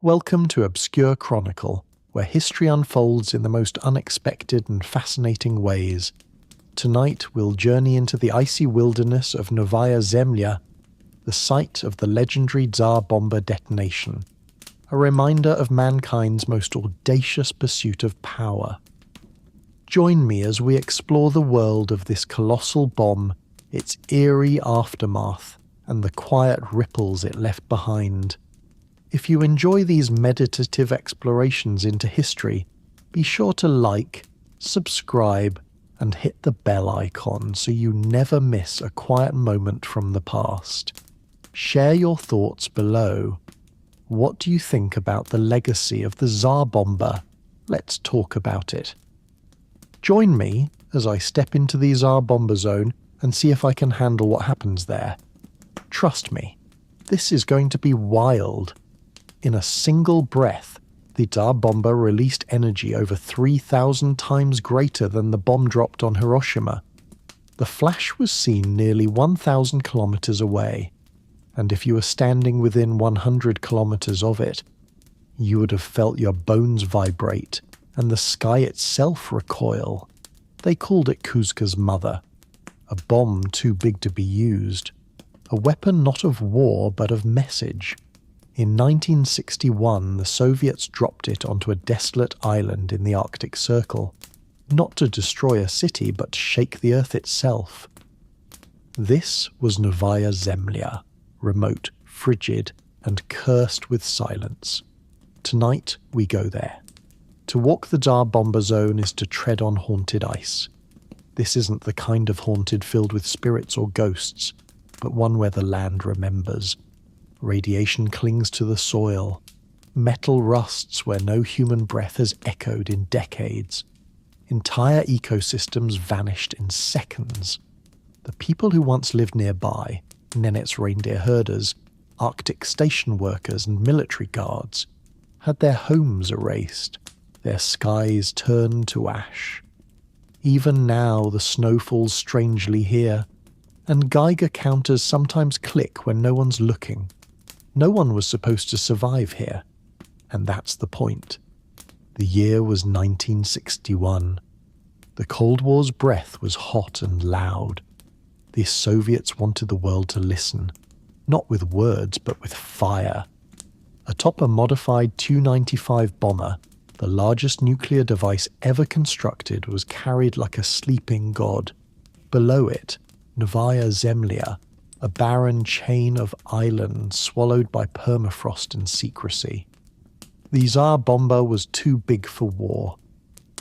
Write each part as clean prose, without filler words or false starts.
Welcome to Obscure Chronicle, where history unfolds in the most unexpected and fascinating ways. Tonight we'll journey into the icy wilderness of Novaya Zemlya, the site of the legendary Tsar Bomba detonation, a reminder of mankind's most audacious pursuit of power. Join me as we explore the world of this colossal bomb, its eerie aftermath, and the quiet ripples it left behind. If you enjoy these meditative explorations into history, be sure to like, subscribe, and hit the bell icon so you never miss a quiet moment from the past. Share your thoughts below. What do you think about the legacy of the Tsar Bomba? Let's talk about it. Join me as I step into the Tsar Bomba zone and see if I can handle what happens there. Trust me, this is going to be wild. In a single breath, the Tsar Bomba released energy over 3,000 times greater than the bomb dropped on Hiroshima. The flash was seen nearly 1,000 kilometers away, and if you were standing within 100 kilometers of it, you would have felt your bones vibrate and the sky itself recoil. They called it Kuzka's mother, a bomb too big to be used, a weapon not of war but of message. In 1961, the Soviets dropped it onto a desolate island in the Arctic Circle, not to destroy a city but to shake the earth itself. This was Novaya Zemlya, remote, frigid, and cursed with silence. Tonight we go there. To walk the Tsar Bomba zone is to tread on haunted ice. This isn't the kind of haunted filled with spirits or ghosts, but one where the land remembers. Radiation clings to the soil. Metal rusts where no human breath has echoed in decades. Entire ecosystems vanished in seconds. The people who once lived nearby, Nenet's reindeer herders, Arctic station workers and military guards, had their homes erased, their skies turned to ash. Even now the snow falls strangely here, and Geiger counters sometimes click when no one's looking. No one was supposed to survive here, and that's the point. The year was 1961. The Cold War's breath was hot and loud. The Soviets wanted the world to listen, not with words but with fire. Atop a modified Tu-95 bomber, the largest nuclear device ever constructed was carried like a sleeping god. Below it, Novaya Zemlya, a barren chain of islands swallowed by permafrost and secrecy. The Tsar Bomba was too big for war.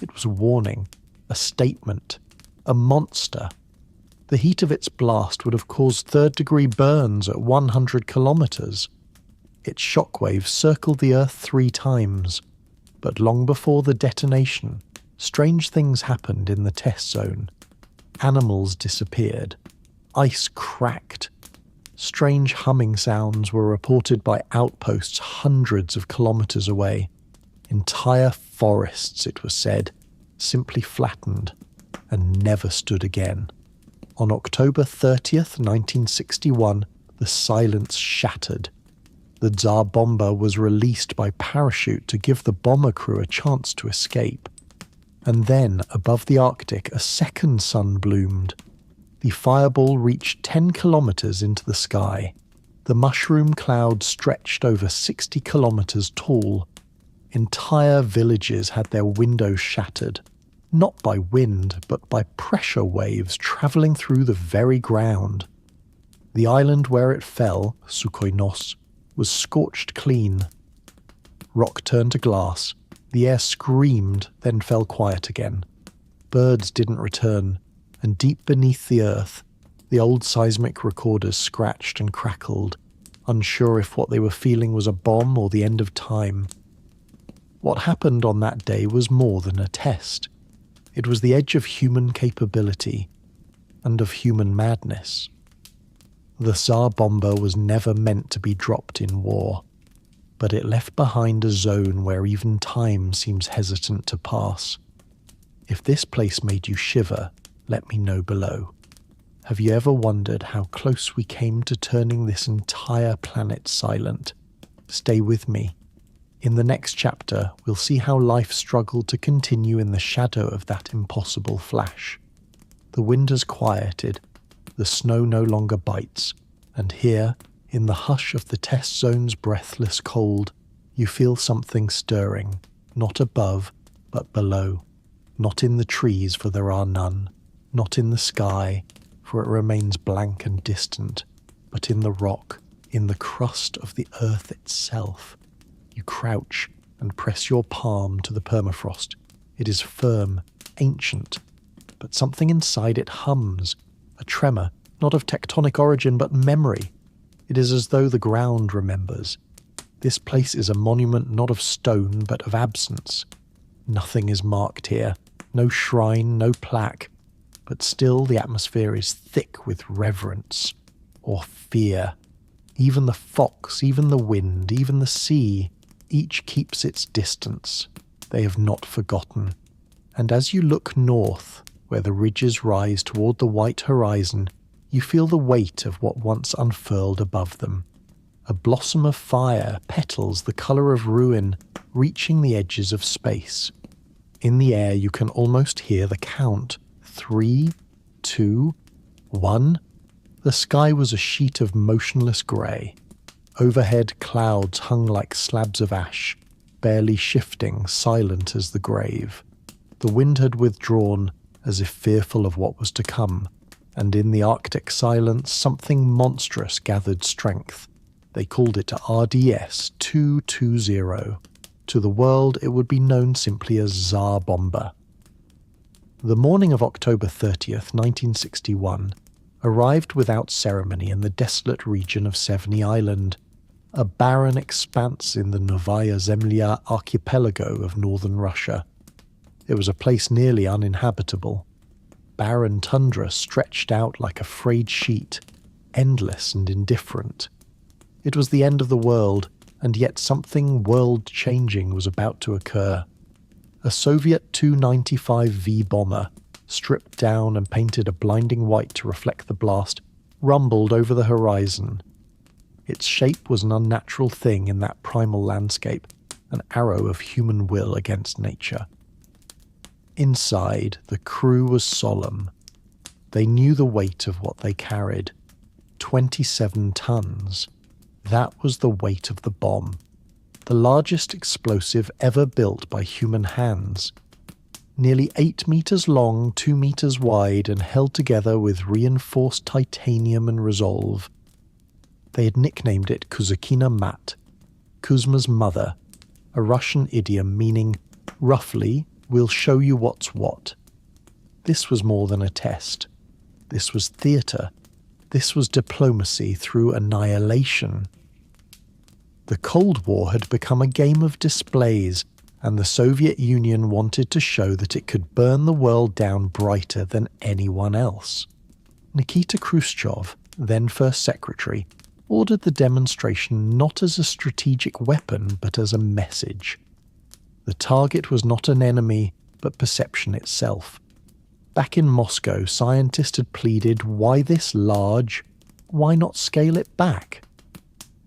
It was a warning, a statement, a monster. The heat of its blast would have caused third-degree burns at 100 kilometers. Its shockwaves circled the Earth 3 times, but long before the detonation, strange things happened in the test zone. Animals disappeared. Ice cracked. Strange humming sounds were reported by outposts hundreds of kilometers away. Entire forests, it was said, simply flattened and never stood again. On October 30th, 1961, the silence shattered. The Tsar Bomba was released by parachute to give the bomber crew a chance to escape. And then, above the Arctic, a second sun bloomed. The fireball reached 10 kilometers into the sky. The mushroom cloud stretched over 60 kilometers tall. Entire villages had their windows shattered, not by wind, but by pressure waves traveling through the very ground. The island where it fell, Sukhoi-Nos, was scorched clean. Rock turned to glass. The air screamed, then fell quiet again. Birds didn't return, and deep beneath the earth, the old seismic recorders scratched and crackled, unsure if what they were feeling was a bomb or the end of time. What happened on that day was more than a test. It was the edge of human capability and of human madness. The Tsar Bomba was never meant to be dropped in war, but it left behind a zone where even time seems hesitant to pass. If this place made you shiver, let me know below. Have you ever wondered how close we came to turning this entire planet silent? Stay with me. In the next chapter, we'll see how life struggled to continue in the shadow of that impossible flash. The wind has quieted, the snow no longer bites, and here, in the hush of the test zone's breathless cold, you feel something stirring, not above, but below. Not in the trees, for there are none, not in the sky, for it remains blank and distant, but in the rock, in the crust of the earth itself. You crouch and press your palm to the permafrost. It is firm, ancient, but something inside it hums, a tremor, not of tectonic origin but memory. It is as though the ground remembers. This place is a monument not of stone but of absence. Nothing is marked here, no shrine, no plaque, but still the atmosphere is thick with reverence or fear. Even the fox, even the wind, even the sea, each keeps its distance. They have not forgotten. And as you look north, where the ridges rise toward the white horizon, you feel the weight of what once unfurled above them. A blossom of fire, petals the colour of ruin, reaching the edges of space. In the air you can almost hear the count. 3, 2, 1. The sky was a sheet of motionless grey. Overhead clouds hung like slabs of ash, barely shifting, silent as the grave. The wind had withdrawn, as if fearful of what was to come, and in the Arctic silence something monstrous gathered strength. They called it RDS 220. To the world it would be known simply as Tsar Bomba. The morning of October 30th, 1961, arrived without ceremony in the desolate region of Severny Island, a barren expanse in the Novaya Zemlya archipelago of northern Russia. It was a place nearly uninhabitable. Barren tundra stretched out like a frayed sheet, endless and indifferent. It was the end of the world, and yet something world-changing was about to occur. A Soviet Tu-95V bomber, stripped down and painted a blinding white to reflect the blast, rumbled over the horizon. Its shape was an unnatural thing in that primal landscape, an arrow of human will against nature. Inside, the crew was solemn. They knew the weight of what they carried. 27 tons. That was the weight of the bomb. The largest explosive ever built by human hands. Nearly 8 meters long, 2 meters wide, and held together with reinforced titanium and resolve. They had nicknamed it Kuzakina Mat, Kuzma's mother, a Russian idiom meaning, roughly, we'll show you what's what. This was more than a test. This was theatre. This was diplomacy through annihilation. The Cold War had become a game of displays, and the Soviet Union wanted to show that it could burn the world down brighter than anyone else. Nikita Khrushchev, then First Secretary, ordered the demonstration not as a strategic weapon but as a message. The target was not an enemy, but perception itself. Back in Moscow, scientists had pleaded, why this large? Why not scale it back?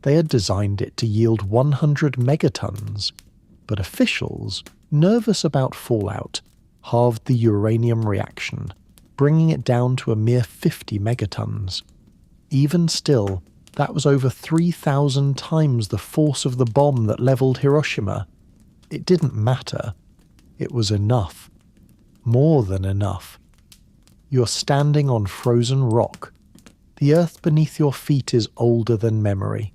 They had designed it to yield 100 megatons, but officials, nervous about fallout, halved the uranium reaction, bringing it down to a mere 50 megatons. Even still, that was over 3,000 times the force of the bomb that leveled Hiroshima. It didn't matter. It was enough. More than enough. You're standing on frozen rock. The earth beneath your feet is older than memory.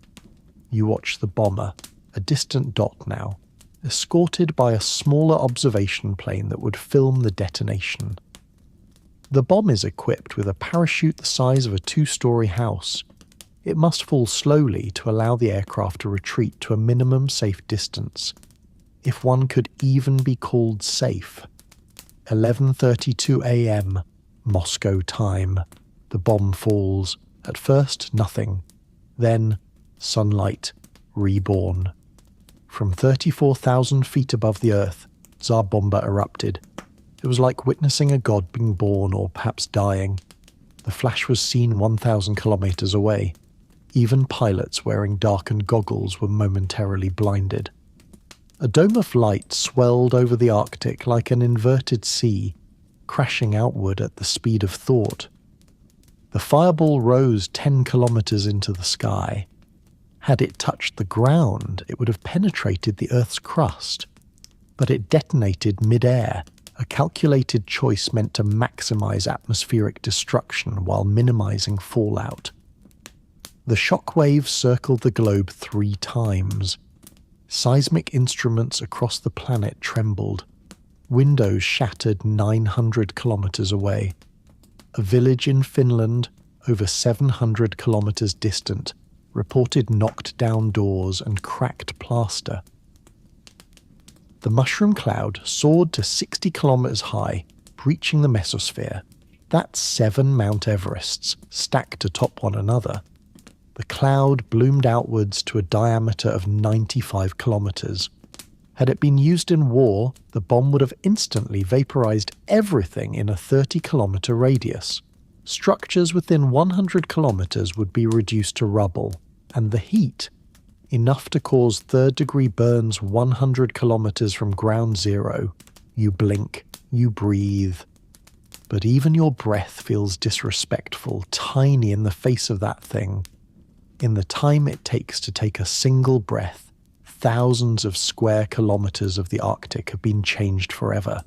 You watch the bomber, a distant dot now, escorted by a smaller observation plane that would film the detonation. The bomb is equipped with a parachute the size of a 2-story house. It must fall slowly to allow the aircraft to retreat to a minimum safe distance, if one could even be called safe. 11:32 a.m., Moscow time. The bomb falls. At first, nothing. Then, sunlight, reborn. From 34,000 feet above the earth, Tsar Bomba erupted. It was like witnessing a god being born or perhaps dying. The flash was seen 1,000 kilometers away. Even pilots wearing darkened goggles were momentarily blinded. A dome of light swelled over the Arctic like an inverted sea, crashing outward at the speed of thought. The fireball rose 10 kilometers into the sky. Had it touched the ground, it would have penetrated the Earth's crust. But it detonated mid-air, a calculated choice meant to maximize atmospheric destruction while minimizing fallout. The shockwave circled the globe 3 times. Seismic instruments across the planet trembled. Windows shattered 900 kilometers away. A village in Finland, over 700 kilometers distant, reported knocked down doors and cracked plaster. The mushroom cloud soared to 60 kilometers high, breaching the mesosphere. That's 7 Mount Everests, stacked atop one another. The cloud bloomed outwards to a diameter of 95 kilometers. Had it been used in war, the bomb would have instantly vaporized everything in a 30-kilometer radius. Structures within 100 kilometers would be reduced to rubble, and the heat, enough to cause third-degree burns 100 kilometers from ground zero. You blink, you breathe. But even your breath feels disrespectful, tiny in the face of that thing. In the time it takes to take a single breath, thousands of square kilometers of the Arctic have been changed forever.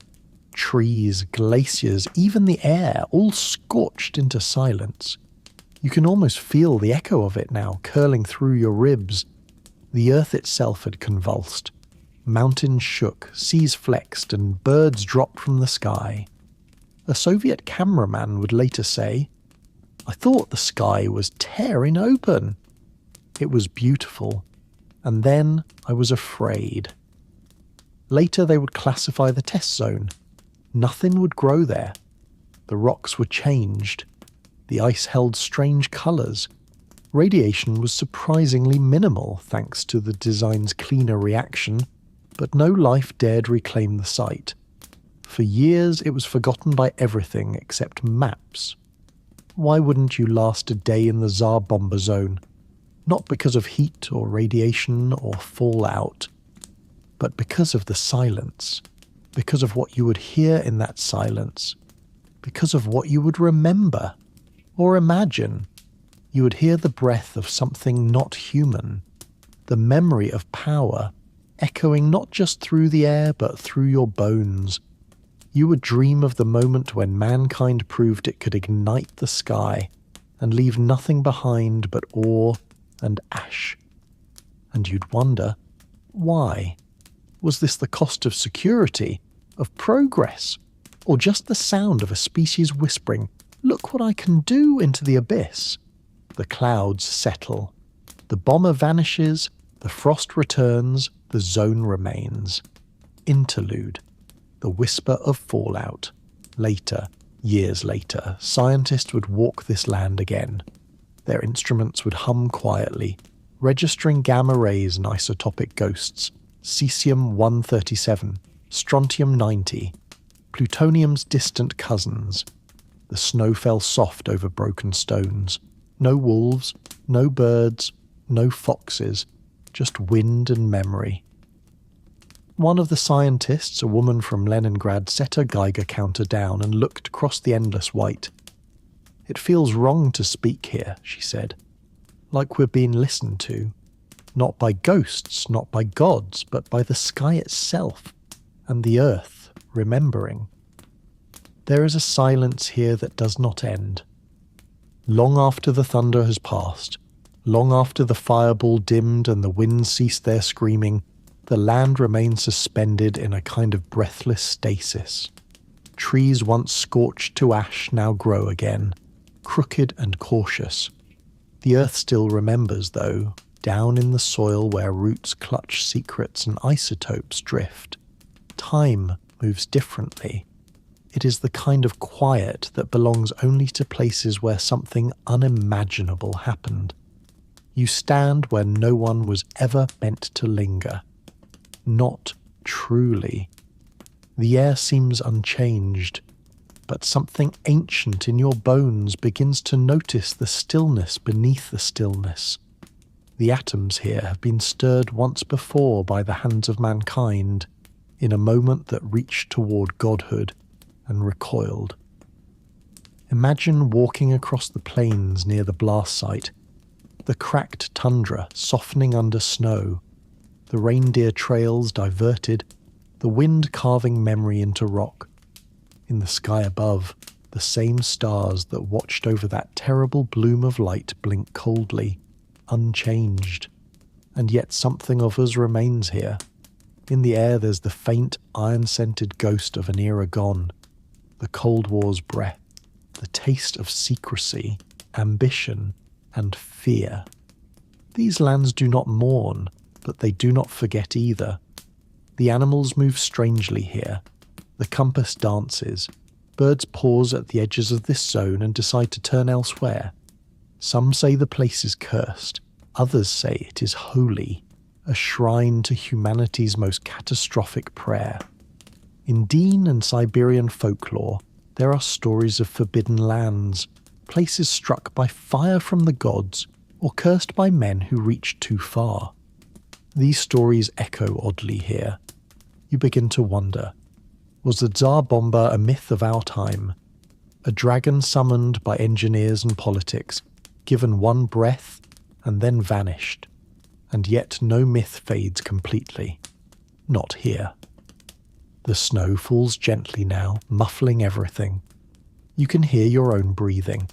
Trees, glaciers, even the air, all scorched into silence. You can almost feel the echo of it now, curling through your ribs. The earth itself had convulsed. Mountains shook, seas flexed, and birds dropped from the sky. A Soviet cameraman would later say, "I thought the sky was tearing open. It was beautiful, and then I was afraid." Later they would classify the test zone. Nothing would grow there. The rocks were changed. The ice held strange colours. Radiation was surprisingly minimal thanks to the design's cleaner reaction, but no life dared reclaim the site. For years it was forgotten by everything except maps. Why wouldn't you last a day in the Tsar Bomba zone? Not because of heat or radiation or fallout, but because of the silence, because of what you would hear in that silence, because of what you would remember or imagine. You would hear the breath of something not human, the memory of power, echoing not just through the air but through your bones. You would dream of the moment when mankind proved it could ignite the sky and leave nothing behind but ore and ash. And you'd wonder, why? Was this the cost of security, of progress, or just the sound of a species whispering, "Look what I can do," into the abyss? The clouds settle. The bomber vanishes, the frost returns, the zone remains. Interlude. The whisper of fallout. Later, years later, scientists would walk this land again. Their instruments would hum quietly, registering gamma rays and isotopic ghosts, cesium-137, strontium-90, plutonium's distant cousins. The snow fell soft over broken stones. No wolves, no birds, no foxes, just wind and memory. One of the scientists, a woman from Leningrad, set her Geiger counter down and looked across the endless white. "It feels wrong to speak here," she said. "Like we're being listened to. Not by ghosts, not by gods, but by the sky itself, and the earth, remembering. There is a silence here that does not end. Long after the thunder has passed, long after the fireball dimmed and the wind ceased their screaming, the land remains suspended in a kind of breathless stasis. Trees once scorched to ash now grow again, crooked and cautious. The earth still remembers, though, down in the soil where roots clutch secrets and isotopes drift. Time moves differently. It is the kind of quiet that belongs only to places where something unimaginable happened. You stand where no one was ever meant to linger. Not truly. The air seems unchanged, but something ancient in your bones begins to notice the stillness beneath the stillness. The atoms here have been stirred once before by the hands of mankind, in a moment that reached toward godhood and recoiled. Imagine walking across the plains near the blast site, the cracked tundra softening under snow, the reindeer trails diverted, the wind carving memory into rock. In the sky above, the same stars that watched over that terrible bloom of light blink coldly, unchanged. And yet something of us remains here. In the air there's the faint, iron-scented ghost of an era gone, the Cold War's breath, the taste of secrecy, ambition, and fear. These lands do not mourn, but they do not forget either. The animals move strangely here. The compass dances. Birds pause at the edges of this zone and decide to turn elsewhere. Some say the place is cursed. Others say it is holy, a shrine to humanity's most catastrophic prayer. In Dean and Siberian folklore, there are stories of forbidden lands, places struck by fire from the gods or cursed by men who reached too far. These stories echo oddly here. You begin to wonder, was the Tsar Bomba a myth of our time? A dragon summoned by engineers and politics, given one breath and then vanished. And yet no myth fades completely. Not here. The snow falls gently now, muffling everything. You can hear your own breathing.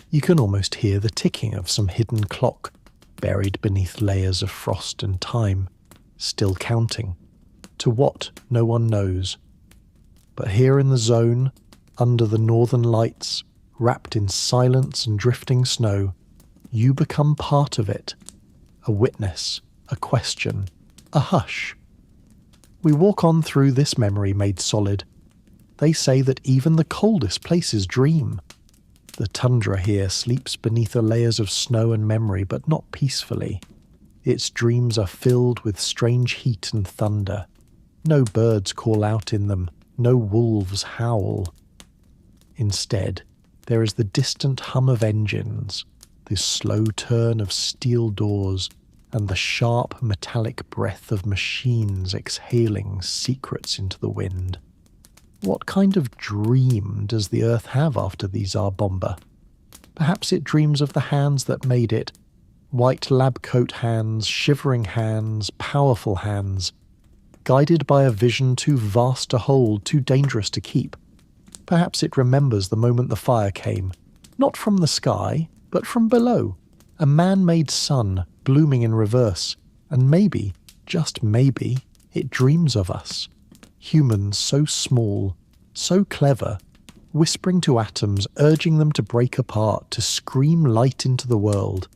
You can almost hear the ticking of some hidden clock, buried beneath layers of frost and time, still counting. To what, no one knows. But here in the zone, under the northern lights, wrapped in silence and drifting snow, you become part of it. A witness, a question, a hush. We walk on through this memory made solid. They say that even the coldest places dream. The tundra here sleeps beneath the layers of snow and memory, but not peacefully. Its dreams are filled with strange heat and thunder. No birds call out in them, no wolves howl. Instead, there is the distant hum of engines, the slow turn of steel doors, and the sharp metallic breath of machines exhaling secrets into the wind. What kind of dream does the Earth have after the Tsar Bomba? Perhaps it dreams of the hands that made it. White lab coat hands, shivering hands, powerful hands, guided by a vision too vast to hold, too dangerous to keep. Perhaps it remembers the moment the fire came, not from the sky, but from below, a man-made sun blooming in reverse, and maybe, just maybe, it dreams of us. Humans so small, so clever, whispering to atoms, urging them to break apart, to scream light into the world.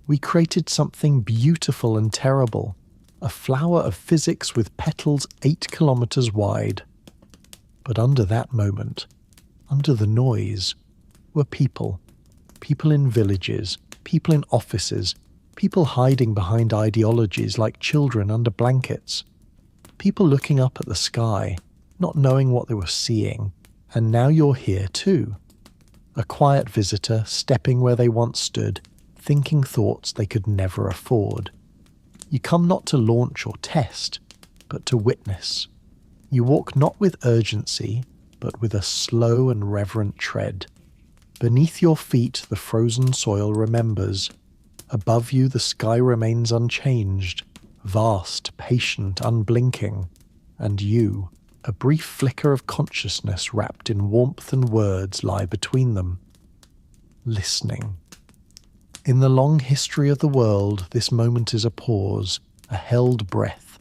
We created something beautiful and terrible, a flower of physics with petals 8 kilometers wide. But under that moment, under the noise, were people. People in villages, people in offices, people hiding behind ideologies like children under blankets. People looking up at the sky, not knowing what they were seeing, and now you're here too. A quiet visitor stepping where they once stood, thinking thoughts they could never afford. You come not to launch or test, but to witness. You walk not with urgency, but with a slow and reverent tread. Beneath your feet the frozen soil remembers. Above you the sky remains unchanged, vast, patient, unblinking, and you, a brief flicker of consciousness wrapped in warmth and words, lie between them. Listening. In the long history of the world, this moment is a pause, a held breath,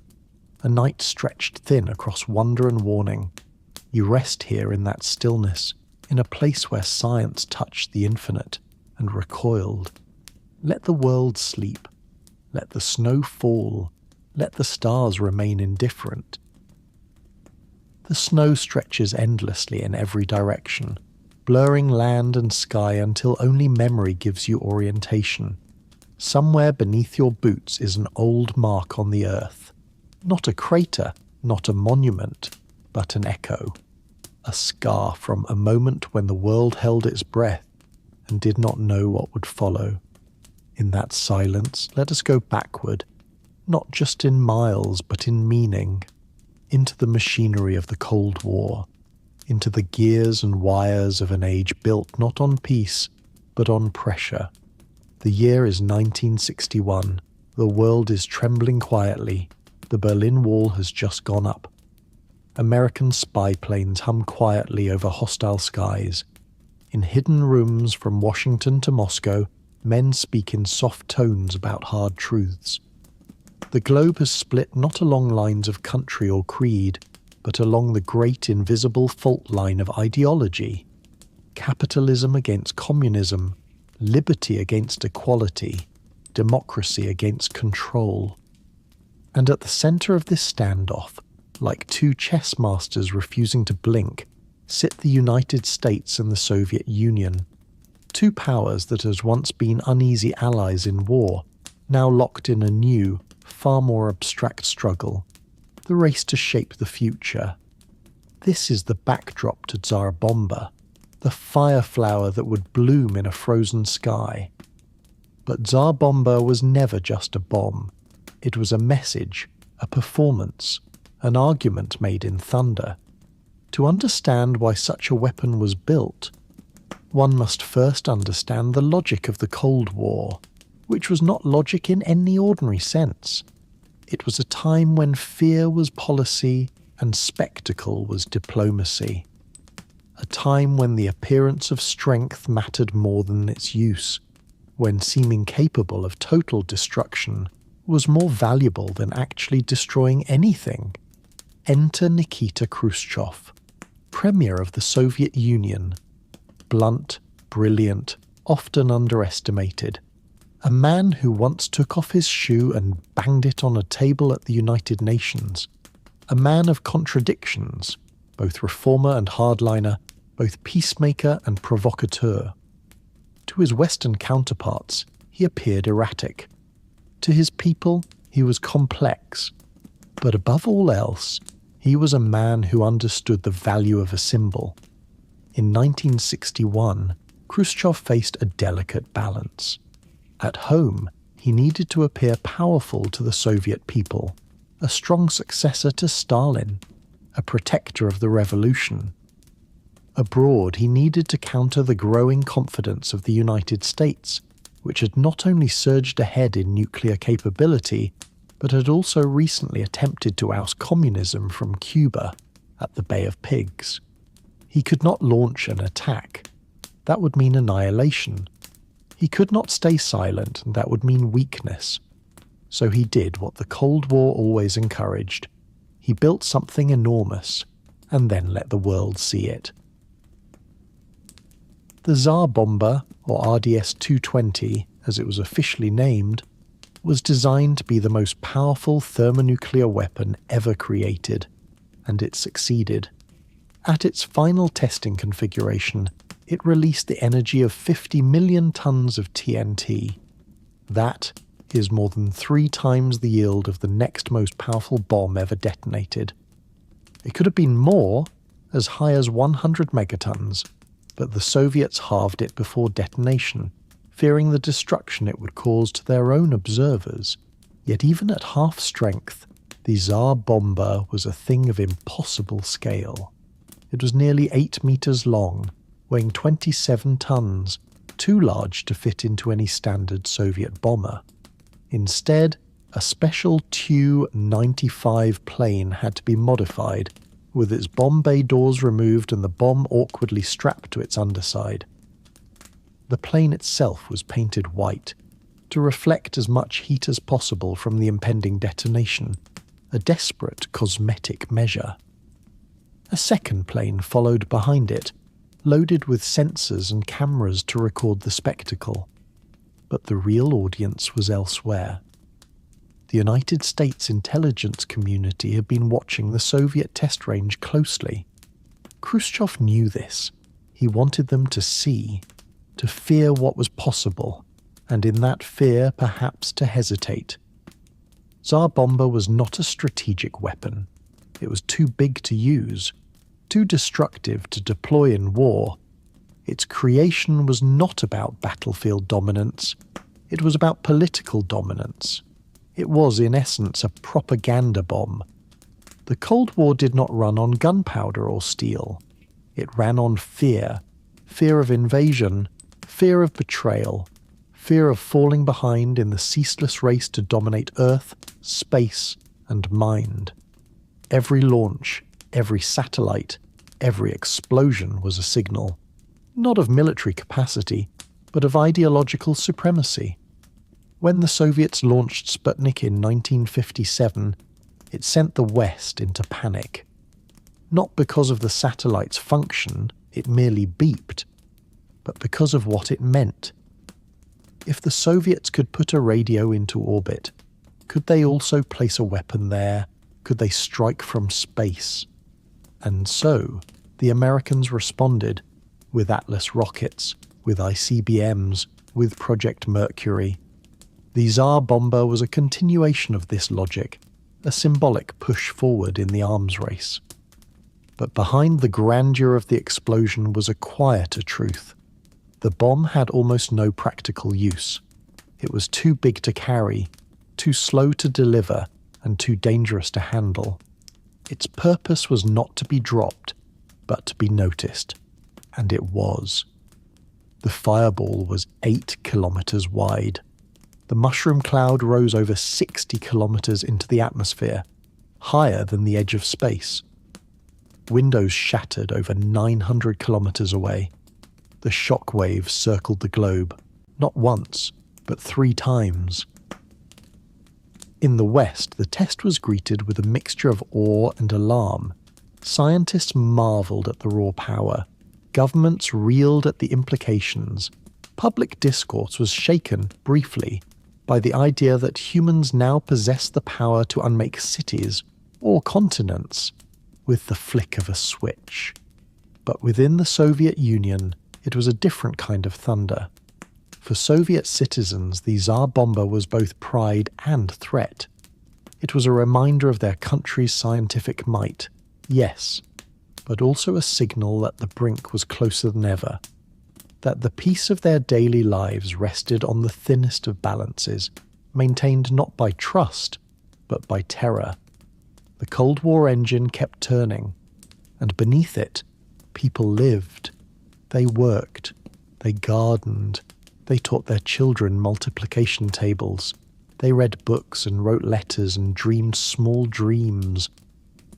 a night stretched thin across wonder and warning. You rest here in that stillness, in a place where science touched the infinite and recoiled. Let the world sleep. Let the snow fall. Let the stars remain indifferent. The snow stretches endlessly in every direction, blurring land and sky until only memory gives you orientation. Somewhere beneath your boots is an old mark on the earth. Not a crater, not a monument, but an echo. A scar from a moment when the world held its breath and did not know what would follow. In that silence, let us go backward, not just in miles but in meaning, into the machinery of the Cold War, into the gears and wires of an age built not on peace but on pressure. The year is 1961. The world is trembling quietly. The Berlin Wall has just gone up. American spy planes hum quietly over hostile skies. In hidden rooms from Washington to Moscow, men speak in soft tones about hard truths. The globe has split not along lines of country or creed, but along the great invisible fault line of ideology. Capitalism against communism, liberty against equality, democracy against control. And at the center of this standoff, like two chess masters refusing to blink, sit the United States and the Soviet Union, two powers that had once been uneasy allies in war, now locked in a new, far more abstract struggle, the race to shape the future. This is the backdrop to Tsar Bomba, the fire flower that would bloom in a frozen sky. But Tsar Bomba was never just a bomb. It was a message, a performance, an argument made in thunder. To understand why such a weapon was built, one must first understand the logic of the Cold War, which was not logic in any ordinary sense. It was a time when fear was policy and spectacle was diplomacy. A time when the appearance of strength mattered more than its use, when seeming capable of total destruction was more valuable than actually destroying anything. Enter Nikita Khrushchev, Premier of the Soviet Union. Blunt, brilliant, often underestimated. A man who once took off his shoe and banged it on a table at the United Nations. A man of contradictions, both reformer and hardliner, both peacemaker and provocateur. To his Western counterparts, he appeared erratic. To his people, he was complex. But above all else, he was a man who understood the value of a symbol. In 1961, Khrushchev faced a delicate balance. At home, he needed to appear powerful to the Soviet people, a strong successor to Stalin, a protector of the revolution. Abroad, he needed to counter the growing confidence of the United States, which had not only surged ahead in nuclear capability, but had also recently attempted to oust communism from Cuba at the Bay of Pigs. He could not launch an attack. That would mean annihilation. He could not stay silent, and that would mean weakness. So he did what the Cold War always encouraged. He built something enormous, and then let the world see it. The Tsar Bomba, or RDS-220, as it was officially named, was designed to be the most powerful thermonuclear weapon ever created, and it succeeded. At its final testing configuration, it released the energy of 50 million tons of TNT. That is more than 3 times the yield of the next most powerful bomb ever detonated. It could have been more, as high as 100 megatons, but the Soviets halved it before detonation, fearing the destruction it would cause to their own observers. Yet even at half strength, the Tsar Bomba was a thing of impossible scale. It was nearly 8 meters long, weighing 27 tons, too large to fit into any standard Soviet bomber. Instead, a special Tu-95 plane had to be modified, with its bomb bay doors removed and the bomb awkwardly strapped to its underside. The plane itself was painted white, to reflect as much heat as possible from the impending detonation, a desperate cosmetic measure. A second plane followed behind it, loaded with sensors and cameras to record the spectacle. But the real audience was elsewhere. The United States intelligence community had been watching the Soviet test range closely. Khrushchev knew this. He wanted them to see, to fear what was possible, and in that fear perhaps to hesitate. Tsar Bomba was not a strategic weapon. It was too big to use, too destructive to deploy in war. Its creation was not about battlefield dominance. It was about political dominance. It was, in essence, a propaganda bomb. The Cold War did not run on gunpowder or steel. It ran on fear. Fear of invasion, fear of betrayal, fear of falling behind in the ceaseless race to dominate Earth, space, and mind. Every launch, every satellite, every explosion was a signal, not of military capacity, but of ideological supremacy. When the Soviets launched Sputnik in 1957, it sent the West into panic. Not because of the satellite's function, it merely beeped, but because of what it meant. If the Soviets could put a radio into orbit, could they also place a weapon there? Could they strike from space? And so, the Americans responded with Atlas rockets, with ICBMs, with Project Mercury. The Tsar Bomba was a continuation of this logic, a symbolic push forward in the arms race. But behind the grandeur of the explosion was a quieter truth. The bomb had almost no practical use. It was too big to carry, too slow to deliver, and too dangerous to handle. Its purpose was not to be dropped, but to be noticed. And it was. The fireball was 8 kilometers wide. The mushroom cloud rose over 60 kilometers into the atmosphere, higher than the edge of space. Windows shattered over 900 kilometers away. The shock waves circled the globe, not once, but 3 times. In the West, the test was greeted with a mixture of awe and alarm. Scientists marveled at the raw power. Governments reeled at the implications. Public discourse was shaken, briefly, by the idea that humans now possess the power to unmake cities, or continents, with the flick of a switch. But within the Soviet Union, it was a different kind of thunder. For Soviet citizens, the Tsar Bomba was both pride and threat. It was a reminder of their country's scientific might, yes, but also a signal that the brink was closer than ever, that the peace of their daily lives rested on the thinnest of balances, maintained not by trust, but by terror. The Cold War engine kept turning, and beneath it, people lived. They worked, they gardened, they taught their children multiplication tables, they read books and wrote letters and dreamed small dreams,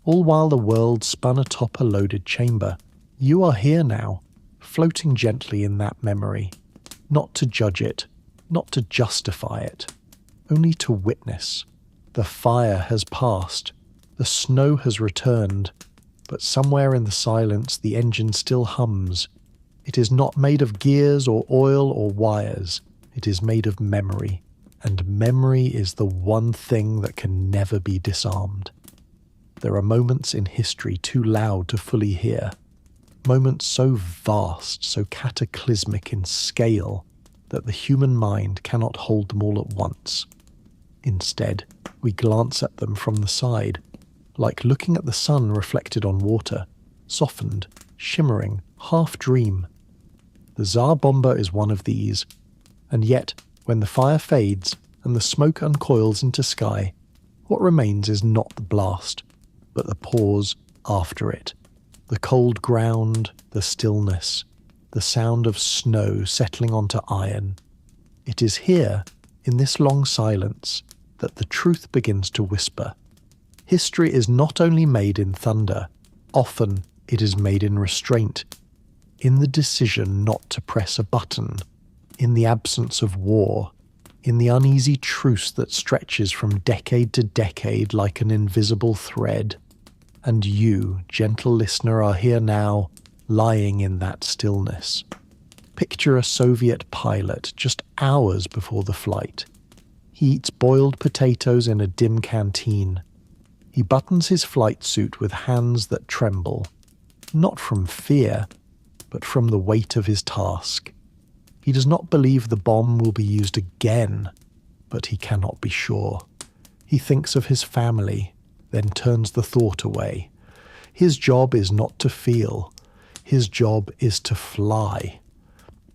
all while the world spun atop a loaded chamber. You are here now, floating gently in that memory, not to judge it, not to justify it, only to witness. The fire has passed, the snow has returned, but somewhere in the silence the engine still hums. It is not made of gears or oil or wires, it is made of memory, and memory is the one thing that can never be disarmed. There are moments in history too loud to fully hear, moments so vast, so cataclysmic in scale, that the human mind cannot hold them all at once. Instead, we glance at them from the side, like looking at the sun reflected on water, softened, shimmering, half-dream. The Tsar Bomba is one of these, and yet, when the fire fades and the smoke uncoils into sky, what remains is not the blast, but the pause after it. The cold ground, the stillness, the sound of snow settling onto iron. It is here, in this long silence, that the truth begins to whisper. History is not only made in thunder, often it is made in restraint, in the decision not to press a button, in the absence of war, in the uneasy truce that stretches from decade to decade like an invisible thread. And you, gentle listener, are here now, lying in that stillness. Picture a Soviet pilot just hours before the flight. He eats boiled potatoes in a dim canteen. He buttons his flight suit with hands that tremble, not from fear, but from the weight of his task. He does not believe the bomb will be used again, but he cannot be sure. He thinks of his family, then turns the thought away. His job is not to feel. His job is to fly.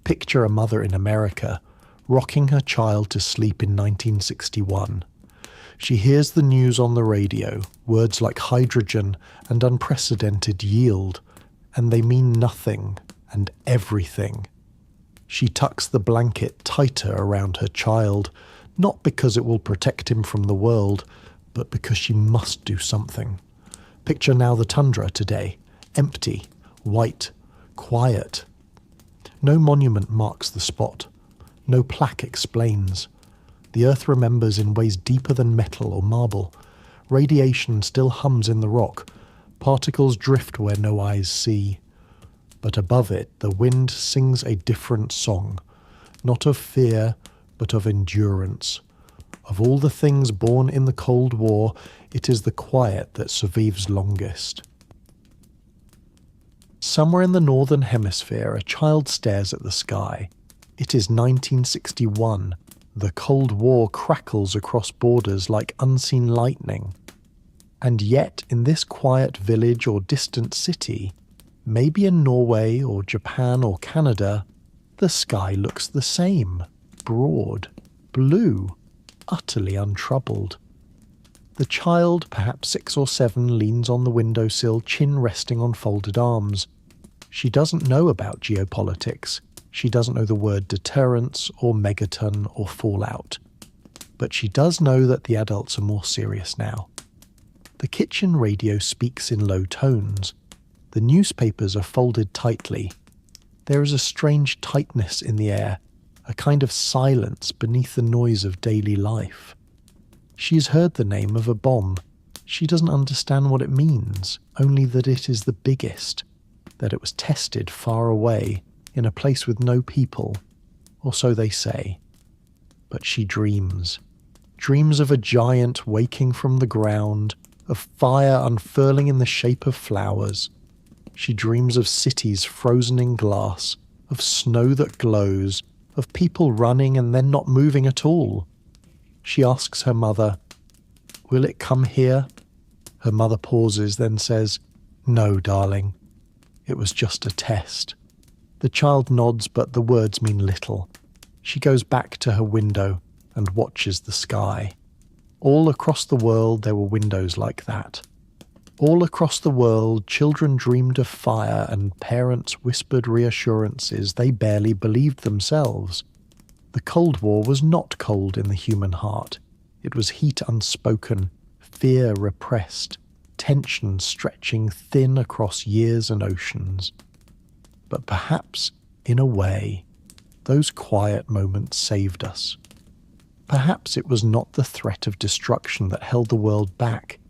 Picture a mother in America, rocking her child to sleep in 1961. She hears the news on the radio, words like hydrogen and unprecedented yield, and they mean nothing and everything. She tucks the blanket tighter around her child, not because it will protect him from the world, but because she must do something. Picture now the tundra today, empty, white, quiet. No monument marks the spot. No plaque explains. The earth remembers in ways deeper than metal or marble. Radiation still hums in the rock. Particles drift where no eyes see. But above it, the wind sings a different song, not of fear, but of endurance. Of all the things born in the Cold War, it is the quiet that survives longest. Somewhere in the northern hemisphere, a child stares at the sky. It is 1961. The Cold War crackles across borders like unseen lightning. And yet, in this quiet village or distant city, maybe in Norway or Japan or Canada, the sky looks the same, broad, blue, utterly untroubled. The child, perhaps 6 or 7, leans on the windowsill, chin resting on folded arms. She doesn't know about geopolitics. She doesn't know the word deterrence or megaton or fallout. But she does know that the adults are more serious now. The kitchen radio speaks in low tones. The newspapers are folded tightly. There is a strange tightness in the air, a kind of silence beneath the noise of daily life. She has heard the name of a bomb. She doesn't understand what it means, only that it is the biggest, that it was tested far away, in a place with no people, or so they say. But she dreams of a giant waking from the ground, of fire unfurling in the shape of flowers. She dreams of cities frozen in glass, of snow that glows, of people running and then not moving at all. She asks her mother, "Will it come here?" Her mother pauses, then says, "No, darling. It was just a test." The child nods, but the words mean little. She goes back to her window and watches the sky. All across the world there were windows like that. All across the world, children dreamed of fire and parents whispered reassurances they barely believed themselves. The Cold War was not cold in the human heart. It was heat unspoken, fear repressed, tension stretching thin across years and oceans. But perhaps, in a way, those quiet moments saved us. Perhaps it was not the threat of destruction that held the world back,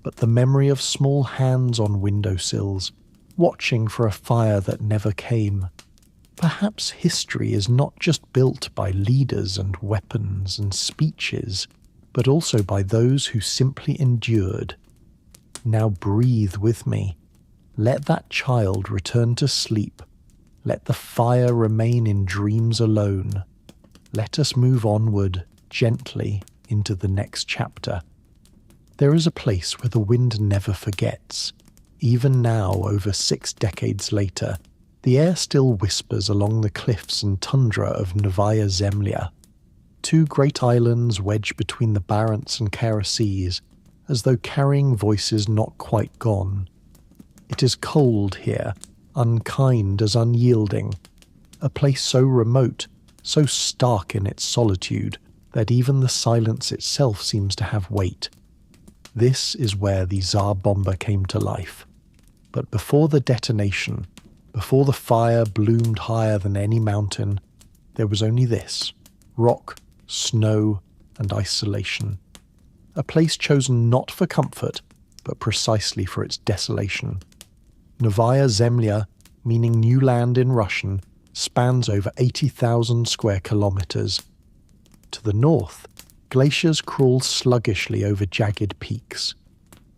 but the memory of small hands on windowsills, watching for a fire that never came. Perhaps history is not just built by leaders and weapons and speeches, but also by those who simply endured. Now breathe with me. Let that child return to sleep. Let the fire remain in dreams alone. Let us move onward, gently, into the next chapter. There is a place where the wind never forgets. Even now, over 6 decades later, the air still whispers along the cliffs and tundra of Novaya Zemlya. 2 great islands wedged between the Barents and Kara seas, as though carrying voices not quite gone. It is cold here, unkind as unyielding, a place so remote, so stark in its solitude, that even the silence itself seems to have weight. This is where the Tsar Bomba came to life. But before the detonation, before the fire bloomed higher than any mountain, there was only this: rock, snow, and isolation. A place chosen not for comfort, but precisely for its desolation. Novaya Zemlya, meaning new land in Russian, spans over 80,000 square kilometers. To the north, glaciers crawl sluggishly over jagged peaks.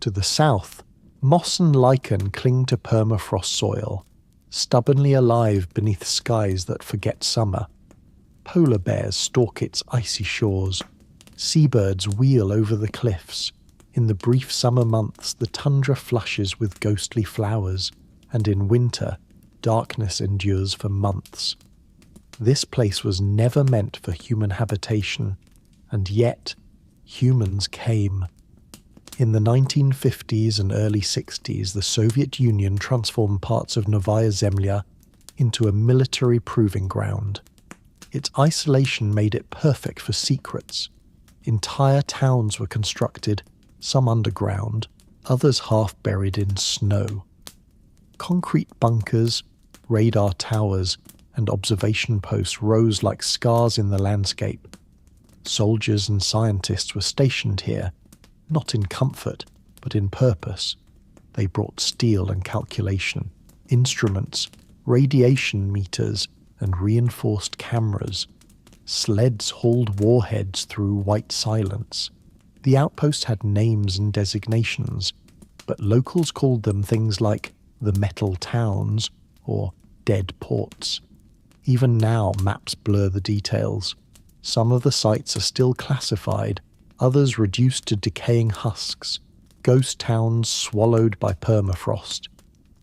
To the south, moss and lichen cling to permafrost soil, stubbornly alive beneath skies that forget summer. Polar bears stalk its icy shores. Seabirds wheel over the cliffs. In the brief summer months, the tundra flushes with ghostly flowers, and in winter, darkness endures for months. This place was never meant for human habitation, and yet humans came. In the 1950s and early 60s, the Soviet Union transformed parts of Novaya Zemlya into a military proving ground. Its isolation made it perfect for secrets. Entire towns were constructed, some underground, others half buried in snow. Concrete bunkers, radar towers, and observation posts rose like scars in the landscape. Soldiers and scientists were stationed here, not in comfort, but in purpose. They brought steel and calculation, instruments, radiation meters, and reinforced cameras. Sleds hauled warheads through white silence. The outpost had names and designations, but locals called them things like the Metal Towns or Dead Ports. Even now, maps blur the details. Some of the sites are still classified, others reduced to decaying husks, ghost towns swallowed by permafrost.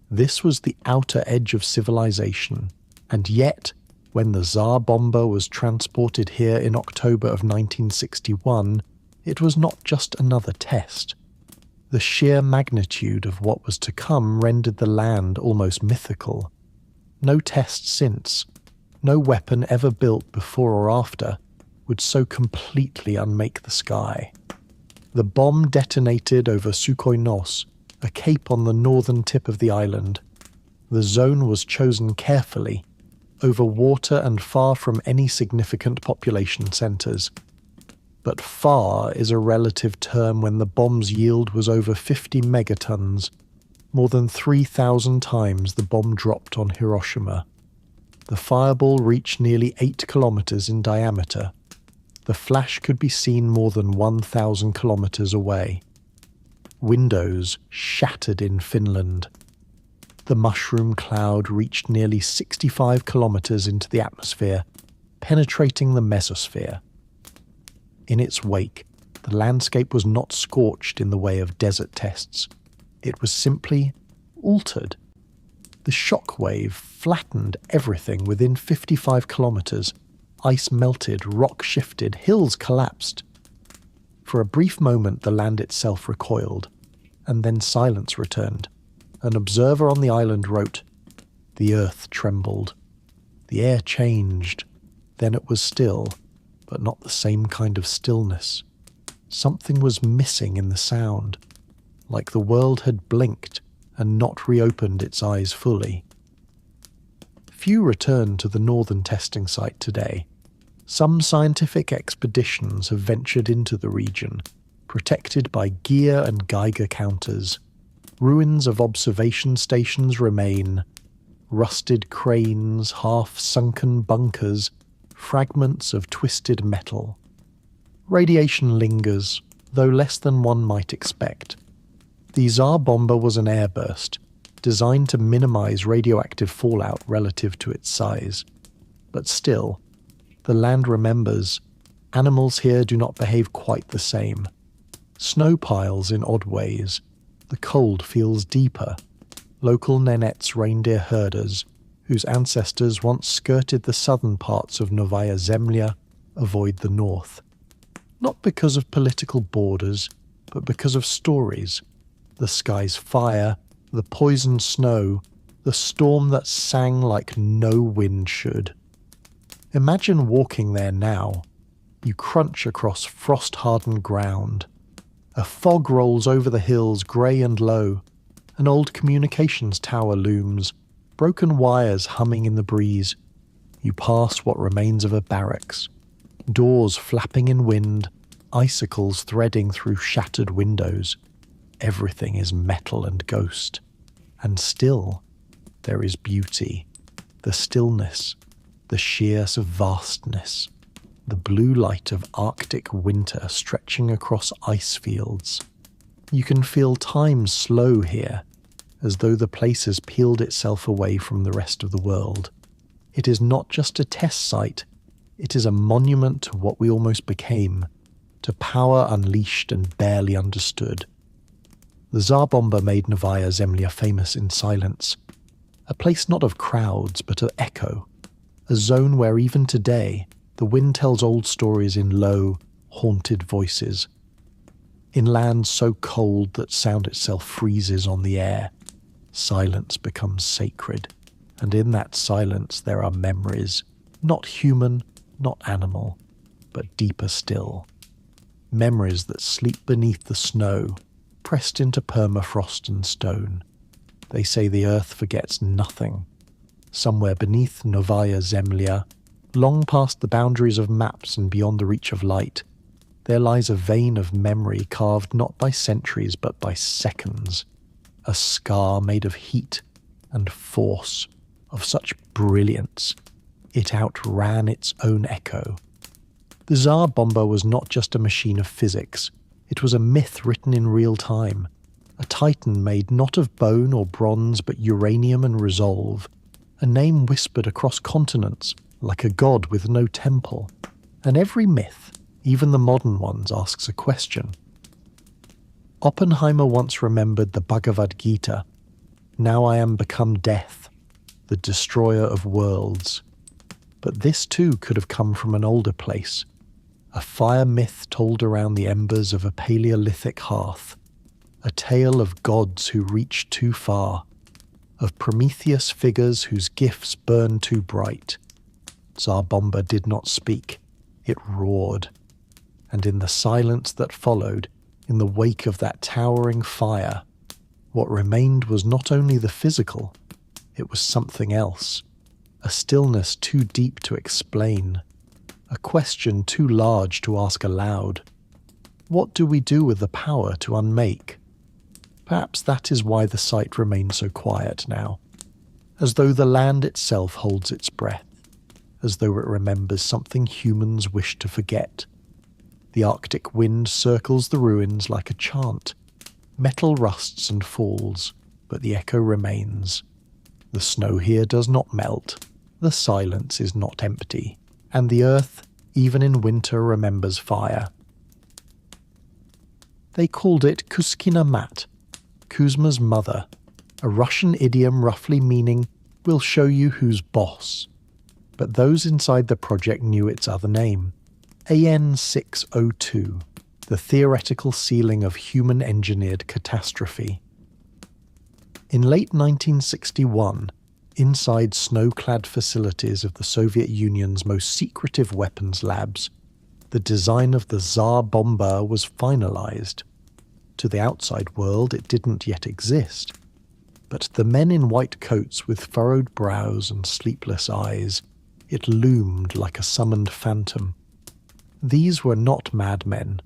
This was the outer edge of civilization, and yet, when the Tsar Bomba was transported here in October of 1961, it was not just another test. The sheer magnitude of what was to come rendered the land almost mythical. No test since, no weapon ever built before or after, would so completely unmake the sky. The bomb detonated over Sukhoi Nos, a cape on the northern tip of the island. The zone was chosen carefully, over water and far from any significant population centres. But far is a relative term when the bomb's yield was over 50 megatons, more than 3,000 times the bomb dropped on Hiroshima. The fireball reached nearly 8 kilometres in diameter. The flash could be seen more than 1,000 kilometres away. Windows shattered in Finland. The mushroom cloud reached nearly 65 kilometres into the atmosphere, penetrating the mesosphere. In its wake, the landscape was not scorched in the way of desert tests. It was simply altered. The shock wave flattened everything within 55 kilometres. Ice melted, rock shifted, hills collapsed. For a brief moment the land itself recoiled, and then silence returned. An observer on the island wrote, "The earth trembled. The air changed. Then it was still, but not the same kind of stillness. Something was missing in the sound, like the world had blinked and not reopened its eyes fully." Few return to the northern testing site today. Some scientific expeditions have ventured into the region, protected by gear and Geiger counters. Ruins of observation stations remain, rusted cranes, half-sunken bunkers, fragments of twisted metal. Radiation lingers, though less than one might expect. The Tsar Bomba was an airburst, designed to minimize radioactive fallout relative to its size. But still, the land remembers. Animals here do not behave quite the same. Snow piles in odd ways. The cold feels deeper. Local Nenets reindeer herders, whose ancestors once skirted the southern parts of Novaya Zemlya, avoid the north. Not because of political borders, but because of stories. The sky's fire, the poisoned snow, the storm that sang like no wind should. Imagine walking there now. You crunch across frost-hardened ground. A fog rolls over the hills, grey and low. An old communications tower looms, broken wires humming in the breeze. You pass what remains of a barracks. Doors flapping in wind, icicles threading through shattered windows. Everything is metal and ghost. And still, there is beauty. The stillness, the sheer vastness. The blue light of Arctic winter stretching across ice fields. You can feel time slow here, as though the place has peeled itself away from the rest of the world. It is not just a test site, it is a monument to what we almost became, to power unleashed and barely understood. The Tsar Bomba made Novaya Zemlya famous in silence, a place not of crowds but of echo, a zone where even today the wind tells old stories in low, haunted voices. In lands so cold that sound itself freezes on the air, silence becomes sacred, and in that silence there are memories, not human, not animal, but deeper still. Memories that sleep beneath the snow, pressed into permafrost and stone. They say the earth forgets nothing. Somewhere beneath Novaya Zemlya, long past the boundaries of maps and beyond the reach of light, there lies a vein of memory carved not by centuries but by seconds, a scar made of heat and force, of such brilliance it outran its own echo. The Tsar Bomba was not just a machine of physics, it was a myth written in real time, a titan made not of bone or bronze but uranium and resolve, a name whispered across continents like a god with no temple. And every myth, even the modern ones, asks a question. Oppenheimer once remembered the Bhagavad Gita, "Now I am become death, the destroyer of worlds." But this too could have come from an older place, a fire myth told around the embers of a Paleolithic hearth, a tale of gods who reached too far, of Prometheus figures whose gifts burned too bright. Tsar Bomba did not speak, it roared, and in the silence that followed, in the wake of that towering fire, what remained was not only the physical, it was something else, a stillness too deep to explain, a question too large to ask aloud. What do we do with the power to unmake? Perhaps that is why the site remains so quiet now, as though the land itself holds its breath, as though it remembers something humans wish to forget. The Arctic wind circles the ruins like a chant. Metal rusts and falls, but the echo remains. The snow here does not melt, the silence is not empty, and the earth, even in winter, remembers fire. They called it Kuskina Mat, Kuzma's mother, a Russian idiom roughly meaning, "we'll show you who's boss." But those inside the project knew its other name, AN-602, the theoretical ceiling of human-engineered catastrophe. In late 1961, inside snow-clad facilities of the Soviet Union's most secretive weapons labs, the design of the Tsar Bomba was finalized. To the outside world, it didn't yet exist. But to the men in white coats with furrowed brows and sleepless eyes, it loomed like a summoned phantom. These were not madmen,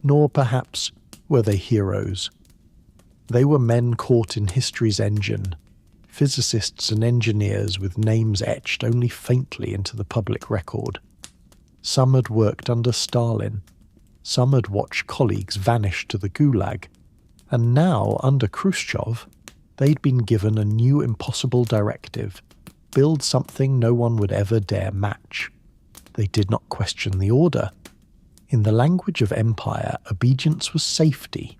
nor perhaps were they heroes. They were men caught in history's engine, physicists and engineers with names etched only faintly into the public record. Some had worked under Stalin, some had watched colleagues vanish to the Gulag, and now, under Khrushchev, they'd been given a new impossible directive: build something no one would ever dare match. They did not question the order. In the language of empire, obedience was safety.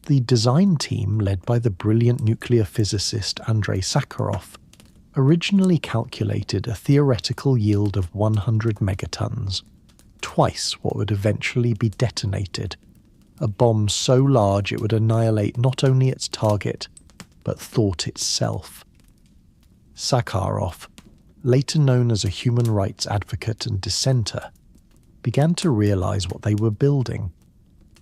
The design team, led by the brilliant nuclear physicist Andrei Sakharov, originally calculated a theoretical yield of 100 megatons, twice what would eventually be detonated, a bomb so large it would annihilate not only its target, but thought itself. Sakharov, later known as a human rights advocate and dissenter, began to realize what they were building.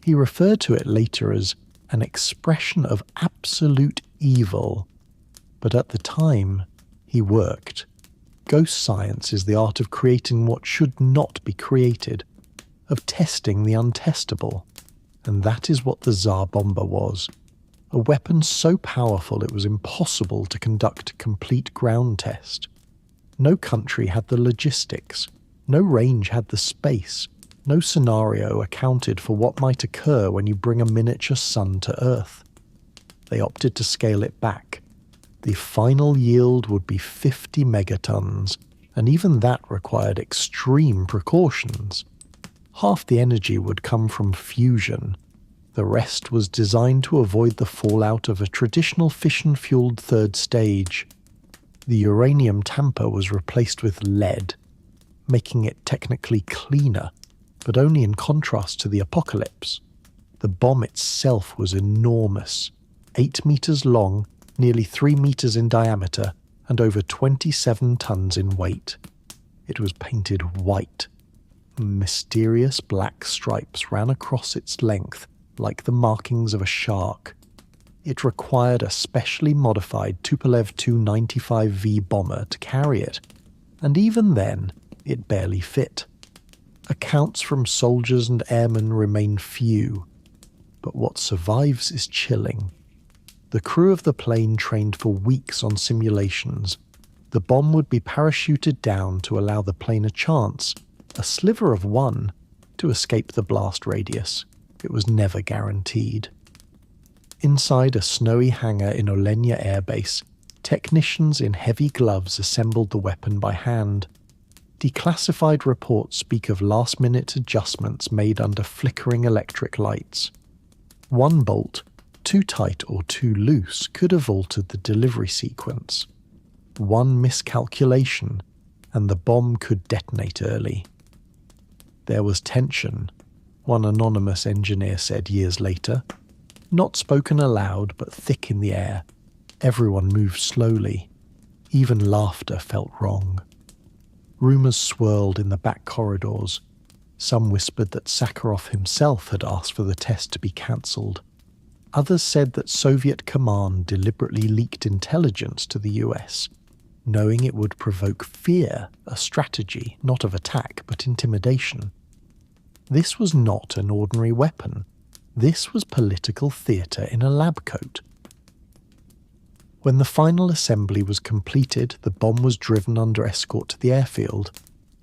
He referred to it later as an expression of absolute evil, but at the time, he worked. Ghost science is the art of creating what should not be created, of testing the untestable, and that is what the Tsar Bomba was. A weapon so powerful it was impossible to conduct a complete ground test. No country had the logistics, no range had the space, no scenario accounted for what might occur when you bring a miniature sun to Earth. They opted to scale it back. The final yield would be 50 megatons, and even that required extreme precautions. Half the energy would come from fusion. The rest was designed to avoid the fallout of a traditional fission-fueled third stage. The uranium tamper was replaced with lead, making it technically cleaner, but only in contrast to the apocalypse. The bomb itself was enormous, 8 meters long, nearly 3 meters in diameter, and over 27 tons in weight. It was painted white. Mysterious black stripes ran across its length like the markings of a shark. It required a specially modified Tupolev Tu-95V bomber to carry it, and even then, it barely fit. Accounts from soldiers and airmen remain few, but what survives is chilling. The crew of the plane trained for weeks on simulations. The bomb would be parachuted down to allow the plane a chance, a sliver of one, to escape the blast radius. It was never guaranteed. Inside a snowy hangar in Olenja Air Base, technicians in heavy gloves assembled the weapon by hand. Declassified reports speak of last-minute adjustments made under flickering electric lights. One bolt, too tight or too loose, could have altered the delivery sequence. One miscalculation, and the bomb could detonate early. There was tension, one anonymous engineer said years later. Not spoken aloud, but thick in the air. Everyone moved slowly. Even laughter felt wrong. Rumours swirled in the back corridors. Some whispered that Sakharov himself had asked for the test to be cancelled. Others said that Soviet command deliberately leaked intelligence to the US, knowing it would provoke fear, a strategy not of attack but intimidation. This was not an ordinary weapon. This was political theatre in a lab coat. When the final assembly was completed, the bomb was driven under escort to the airfield.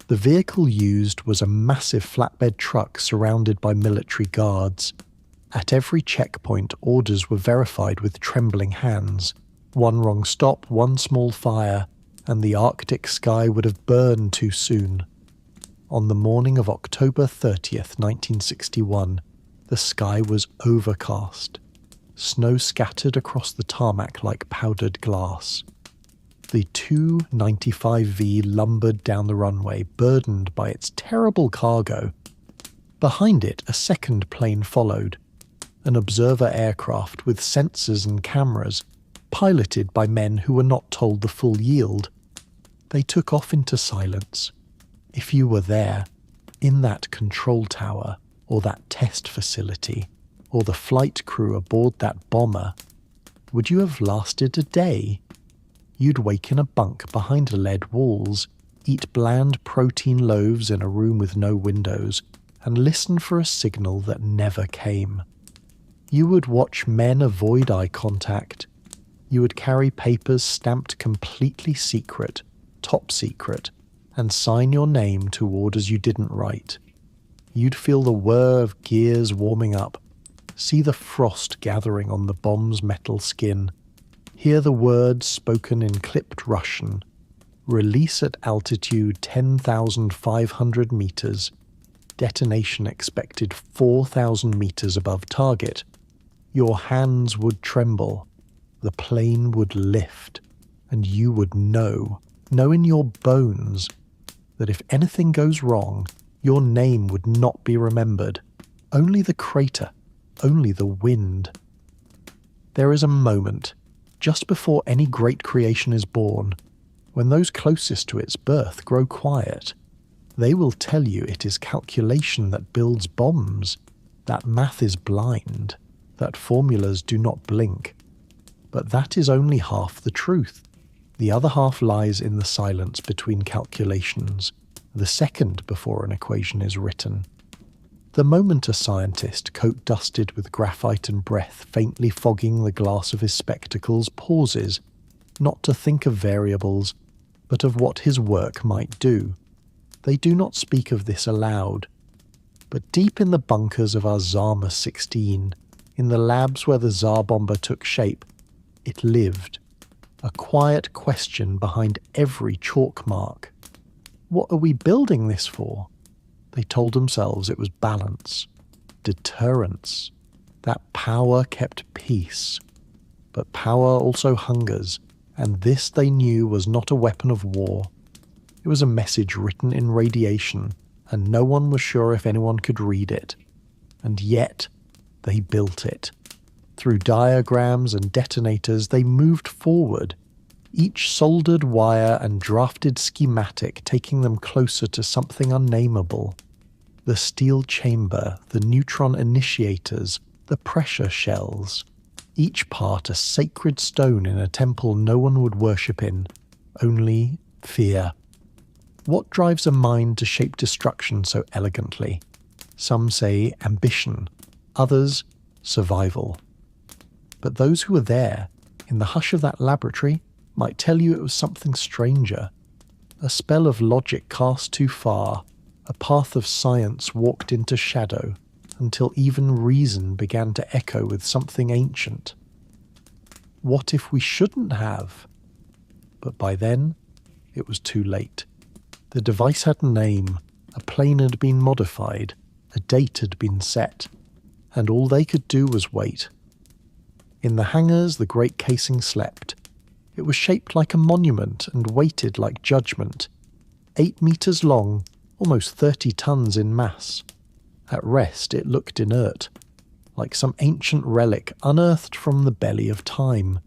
The vehicle used was a massive flatbed truck surrounded by military guards. At every checkpoint, orders were verified with trembling hands. One wrong stop, one small fire, and the Arctic sky would have burned too soon. On the morning of October 30th, 1961, the sky was overcast. Snow scattered across the tarmac like powdered glass. The Tu-95V lumbered down the runway, burdened by its terrible cargo. Behind it, a second plane followed, an observer aircraft with sensors and cameras, piloted by men who were not told the full yield. They took off into silence. If you were there, in that control tower, or that test facility, or the flight crew aboard that bomber, would you have lasted a day? You'd wake in a bunk behind lead walls, eat bland protein loaves in a room with no windows, and listen for a signal that never came. You would watch men avoid eye contact. You would carry papers stamped completely secret, top secret, and sign your name to orders you didn't write. You'd feel the whir of gears warming up, see the frost gathering on the bomb's metal skin, hear the words spoken in clipped Russian, release at altitude 10,500 meters, detonation expected 4,000 meters above target. Your hands would tremble, the plane would lift, and you would know in your bones, that if anything goes wrong, your name would not be remembered. Only the crater, only the wind. There is a moment, just before any great creation is born, when those closest to its birth grow quiet. They will tell you it is calculation that builds bombs, that math is blind, that formulas do not blink. But that is only half the truth. The other half lies in the silence between calculations, the second before an equation is written. The moment a scientist, coat dusted with graphite and breath faintly fogging the glass of his spectacles, pauses, not to think of variables, but of what his work might do. They do not speak of this aloud. But deep in the bunkers of our Zama 16, in the labs where the Tsar Bomba took shape, it lived, a quiet question behind every chalk mark. What are we building this for? They told themselves it was balance, deterrence, that power kept peace. But power also hungers, And this, they knew, was not a weapon of war. It was a message written in radiation, and no one was sure if anyone could read it. And yet, they built it. Through diagrams and detonators, they moved forward, each soldered wire and drafted schematic taking them closer to something unnameable. The steel chamber, the neutron initiators, the pressure shells, each part a sacred stone in a temple no one would worship in, only fear. What drives a mind to shape destruction so elegantly? Some say ambition, others survival. But those who were there, in the hush of that laboratory, might tell you it was something stranger. A spell of logic cast too far, a path of science walked into shadow, until even reason began to echo with something ancient. What if we shouldn't have? But by then, it was too late. The device had a name, a plane had been modified, a date had been set, and all they could do was wait. In the hangars, the great casing slept. It was shaped like a monument and weighted like judgment. 8 meters long, almost 30 tons in mass. At rest, it looked inert, like some ancient relic unearthed from the belly of time.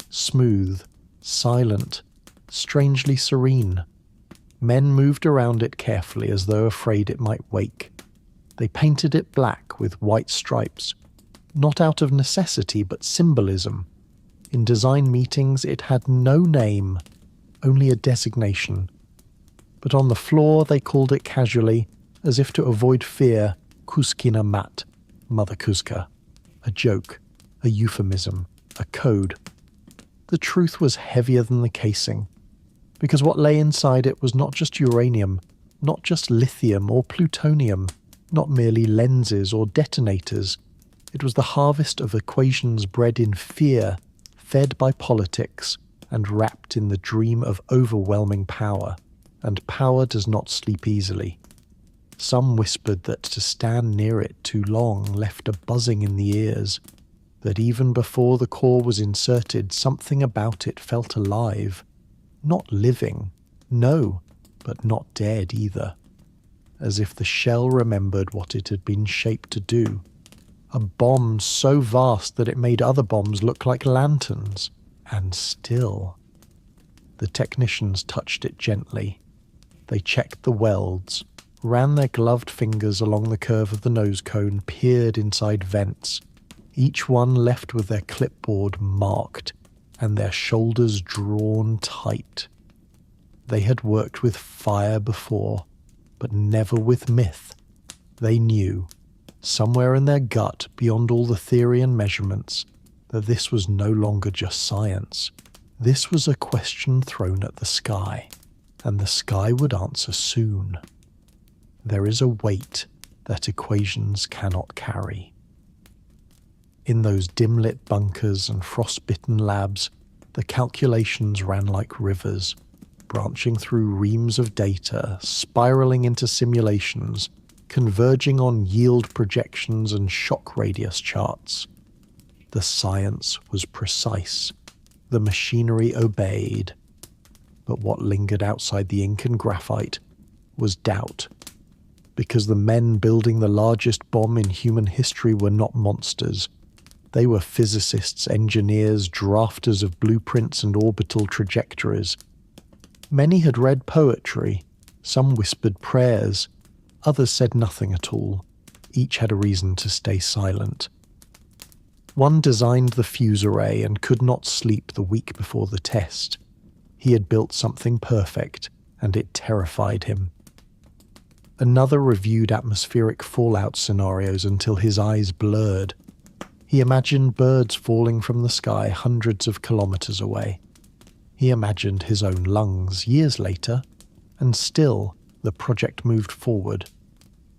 Smooth, silent, strangely serene. Men moved around it carefully as though afraid it might wake. They painted it black with white stripes, not out of necessity but symbolism. In design meetings it had no name, only a designation. But on the floor they called it casually, as if to avoid fear, Kuzkina Mat, Mother Kuzka. A joke, a euphemism, a code. The truth was heavier than the casing, because what lay inside it was not just uranium, not just lithium or plutonium, not merely lenses or detonators. It was the harvest of equations bred in fear, fed by politics, and wrapped in the dream of overwhelming power. And power does not sleep easily. Some whispered that to stand near it too long left a buzzing in the ears, that even before the core was inserted, something about it felt alive. Not living, no, but not dead either. As if the shell remembered what it had been shaped to do. A bomb so vast that it made other bombs look like lanterns. And still. The technicians touched it gently. They checked the welds, ran their gloved fingers along the curve of the nose cone, peered inside vents, each one left with their clipboard marked and their shoulders drawn tight. They had worked with fire before, but never with myth. They knew, somewhere in their gut, beyond all the theory and measurements, that this was no longer just science. This was a question thrown at the sky, and the sky would answer soon. There is a weight that equations cannot carry. In those dim-lit bunkers and frost-bitten labs, the calculations ran like rivers, branching through reams of data, spiraling into simulations, converging on yield projections and shock radius charts. The science was precise. The machinery obeyed. But what lingered outside the ink and graphite was doubt. Because the men building the largest bomb in human history were not monsters. They were physicists, engineers, drafters of blueprints and orbital trajectories. Many had read poetry, some whispered prayers, others said nothing at all. Each had a reason to stay silent. One designed the fuse array and could not sleep the week before the test. He had built something perfect, and it terrified him. Another reviewed atmospheric fallout scenarios until his eyes blurred. He imagined birds falling from the sky hundreds of kilometers away. He imagined his own lungs years later, and still the project moved forward,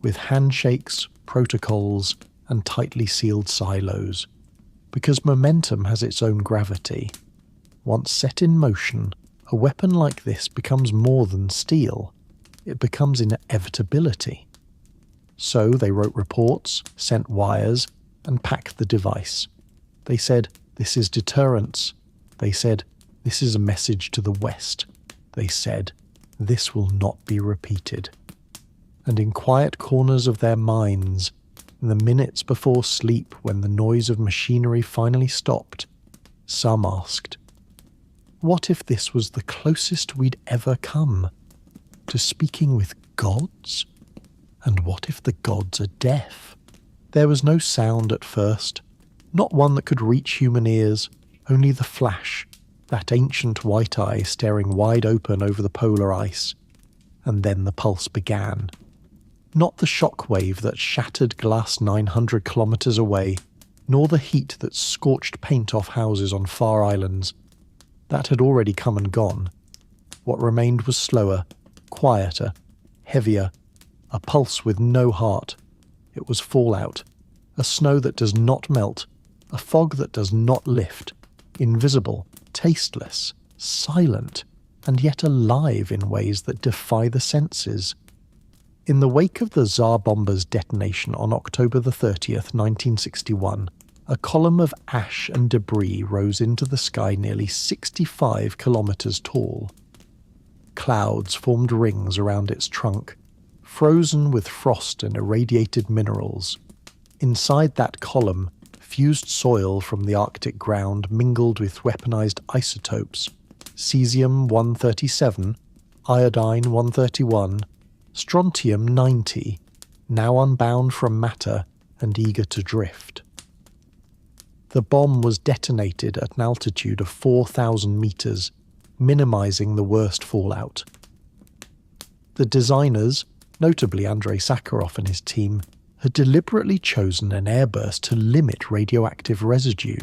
with handshakes, protocols, and tightly sealed silos. Because momentum has its own gravity. Once set in motion, a weapon like this becomes more than steel. It becomes inevitability. So they wrote reports, sent wires, and packed the device. They said, "This is deterrence." They said, This is a message to the West, they said. This will not be repeated. And in quiet corners of their minds, in the minutes before sleep when the noise of machinery finally stopped, some asked, what if this was the closest we'd ever come to speaking with gods? And what if the gods are deaf? There was no sound at first, not one that could reach human ears, only the flash, that ancient white eye staring wide open over the polar ice. And then the pulse began. Not the shock wave that shattered glass 900 kilometres away, nor the heat that scorched paint off houses on far islands. That had already come and gone. What remained was slower, quieter, heavier, a pulse with no heart. It was fallout, a snow that does not melt, a fog that does not lift, invisible, tasteless, silent, and yet alive in ways that defy the senses. In the wake of the Tsar Bomba's detonation on October the 30th, 1961, a column of ash and debris rose into the sky nearly 65 kilometres tall. Clouds formed rings around its trunk, frozen with frost and irradiated minerals. Inside that column, fused soil from the Arctic ground mingled with weaponized isotopes, cesium-137, iodine-131, strontium-90, now unbound from matter and eager to drift. The bomb was detonated at an altitude of 4,000 meters, minimizing the worst fallout. The designers, notably Andrei Sakharov and his team, had deliberately chosen an airburst to limit radioactive residue.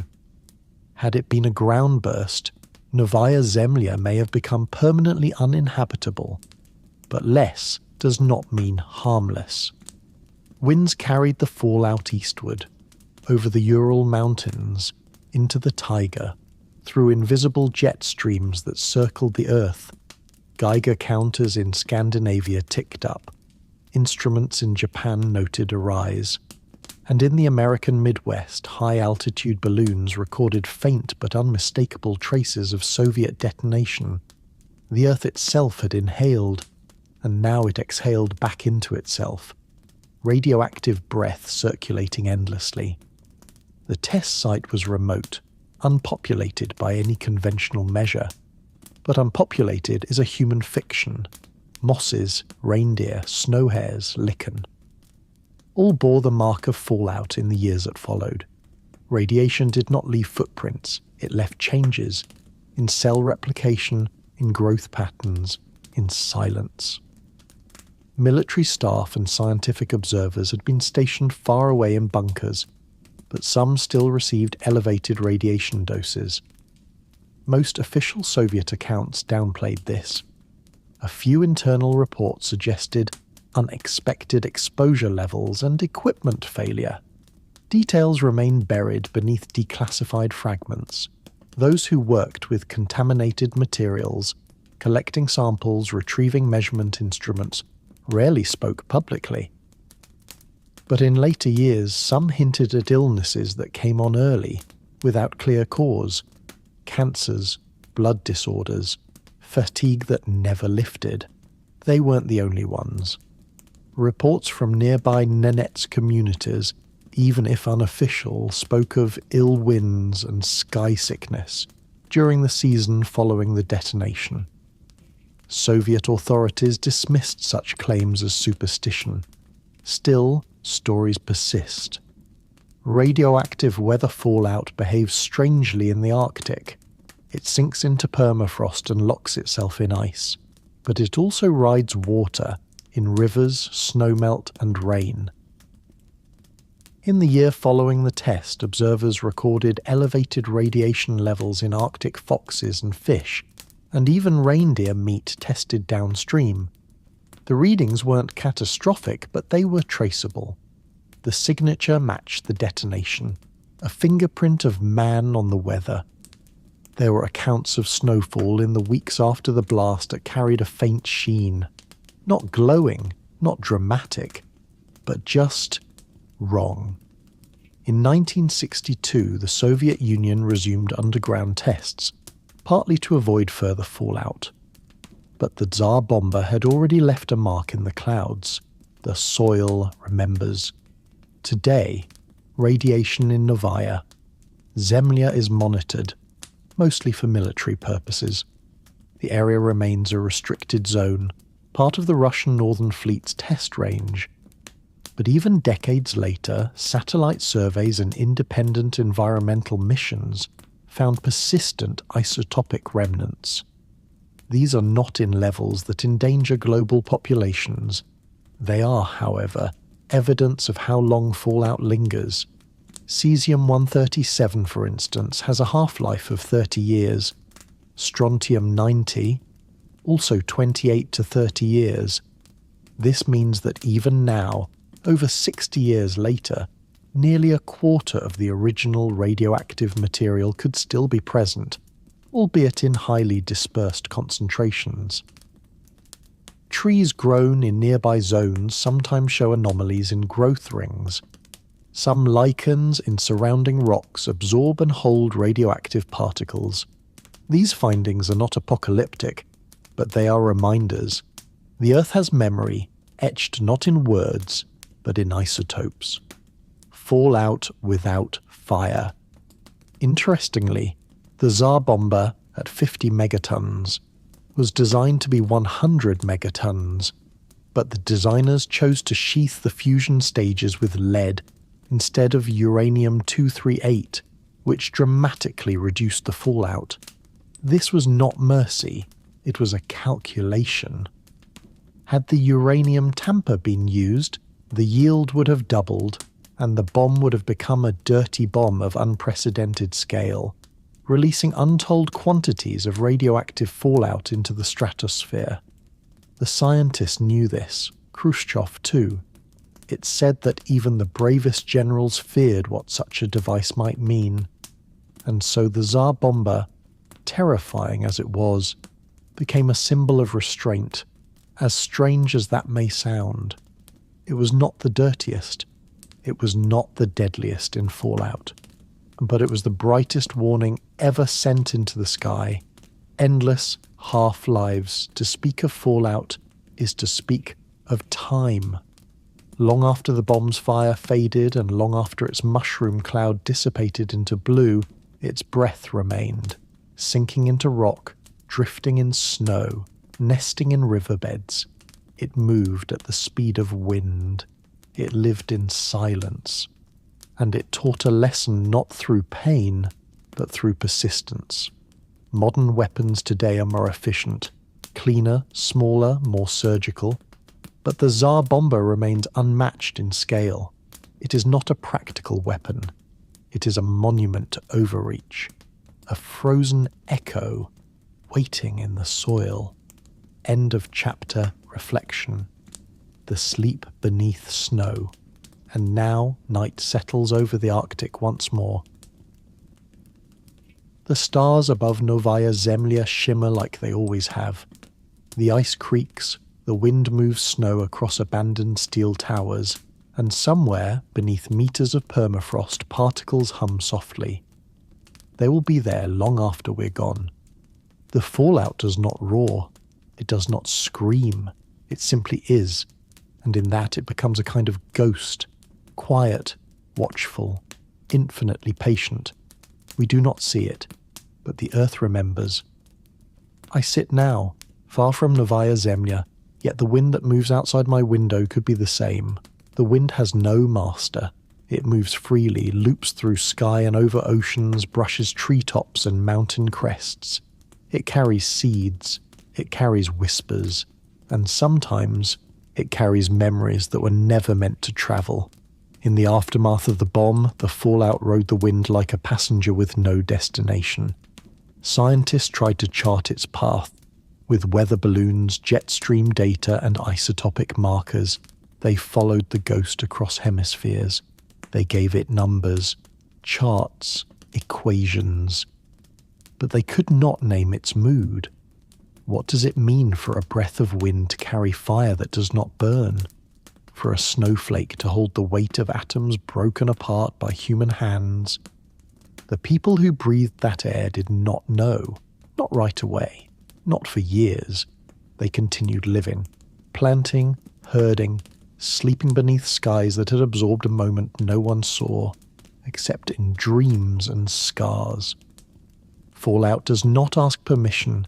Had it been a ground burst, Novaya Zemlya may have become permanently uninhabitable, but less does not mean harmless. Winds carried the fallout eastward, over the Ural Mountains, into the taiga, through invisible jet streams that circled the earth. Geiger counters in Scandinavia ticked up. Instruments in Japan noted a rise. And in the American Midwest, high-altitude balloons recorded faint but unmistakable traces of Soviet detonation. The Earth itself had inhaled, and now it exhaled back into itself. Radioactive breath circulating endlessly. The test site was remote, unpopulated by any conventional measure. But unpopulated is a human fiction. Mosses, reindeer, snow hares, lichen. All bore the mark of fallout in the years that followed. Radiation did not leave footprints, it left changes, in cell replication, in growth patterns, in silence. Military staff and scientific observers had been stationed far away in bunkers, but some still received elevated radiation doses. Most official Soviet accounts downplayed this. A few internal reports suggested unexpected exposure levels and equipment failure. Details remain buried beneath declassified fragments. Those who worked with contaminated materials, collecting samples, retrieving measurement instruments, rarely spoke publicly. But in later years, some hinted at illnesses that came on early, without clear cause. Cancers, blood disorders, fatigue that never lifted. They weren't the only ones. Reports from nearby Nenets communities, even if unofficial, spoke of ill winds and sky sickness during the season following the detonation. Soviet authorities dismissed such claims as superstition. Still, stories persist. Radioactive weather fallout behaves strangely in the Arctic. It sinks into permafrost and locks itself in ice, but it also rides water in rivers, snowmelt, and rain. In the year following the test, observers recorded elevated radiation levels in Arctic foxes and fish, and even reindeer meat tested downstream. The readings weren't catastrophic, but they were traceable. The signature matched the detonation, a fingerprint of man on the weather. There were accounts of snowfall in the weeks after the blast that carried a faint sheen. Not glowing, not dramatic, but just wrong. In 1962, the Soviet Union resumed underground tests, partly to avoid further fallout. But the Tsar Bomba had already left a mark in the clouds. The soil remembers. Today, radiation in Novaya Zemlya is monitored, mostly for military purposes. The area remains a restricted zone, part of the Russian Northern Fleet's test range. But even decades later, satellite surveys and independent environmental missions found persistent isotopic remnants. These are not in levels that endanger global populations. They are, however, evidence of how long fallout lingers. Cesium-137, for instance, has a half-life of 30 years. Strontium-90, also 28 to 30 years. This means that even now, over 60 years later, nearly a quarter of the original radioactive material could still be present, albeit in highly dispersed concentrations. Trees grown in nearby zones sometimes show anomalies in growth rings. Some lichens in surrounding rocks absorb and hold radioactive particles. These findings are not apocalyptic, but they are reminders. The Earth has memory, etched not in words, but in isotopes. Fallout without fire. Interestingly, the Tsar Bomba, at 50 megatons, was designed to be 100 megatons, but the designers chose to sheath the fusion stages with lead instead of uranium-238, which dramatically reduced the fallout. This was not mercy, it was a calculation. Had the uranium tamper been used, the yield would have doubled, and the bomb would have become a dirty bomb of unprecedented scale, releasing untold quantities of radioactive fallout into the stratosphere. The scientists knew this, Khrushchev too. It's said that even the bravest generals feared what such a device might mean. And so the Tsar Bomba, terrifying as it was, became a symbol of restraint, as strange as that may sound. It was not the dirtiest. It was not the deadliest in fallout. But it was the brightest warning ever sent into the sky. Endless half-lives. To speak of fallout is to speak of time. Long after the bomb's fire faded and long after its mushroom cloud dissipated into blue, its breath remained, sinking into rock, drifting in snow, nesting in riverbeds. It moved at the speed of wind. It lived in silence. And it taught a lesson not through pain, but through persistence. Modern weapons today are more efficient, cleaner, smaller, more surgical. But the Tsar Bomba remains unmatched in scale. It is not a practical weapon. It is a monument to overreach, a frozen echo waiting in the soil. End of chapter. Reflection. The sleep beneath snow. And now night settles over the Arctic once more. The stars above Novaya Zemlya shimmer like they always have. The ice creaks. The wind moves snow across abandoned steel towers, and somewhere, beneath meters of permafrost, particles hum softly. They will be there long after we're gone. The fallout does not roar. It does not scream. It simply is, and in that it becomes a kind of ghost, quiet, watchful, infinitely patient. We do not see it, but the earth remembers. I sit now, far from Novaya Zemlya, yet the wind that moves outside my window could be the same. The wind has no master. It moves freely, loops through sky and over oceans, brushes treetops and mountain crests. It carries seeds. It carries whispers. And sometimes it carries memories that were never meant to travel. In the aftermath of the bomb, the fallout rode the wind like a passenger with no destination. Scientists tried to chart its path. With weather balloons, jet stream data, and isotopic markers, they followed the ghost across hemispheres. They gave it numbers, charts, equations. But they could not name its mood. What does it mean for a breath of wind to carry fire that does not burn? For a snowflake to hold the weight of atoms broken apart by human hands? The people who breathed that air did not know. Not right away, not for years. They continued living, planting, herding, sleeping beneath skies that had absorbed a moment no one saw, except in dreams and scars. Fallout does not ask permission.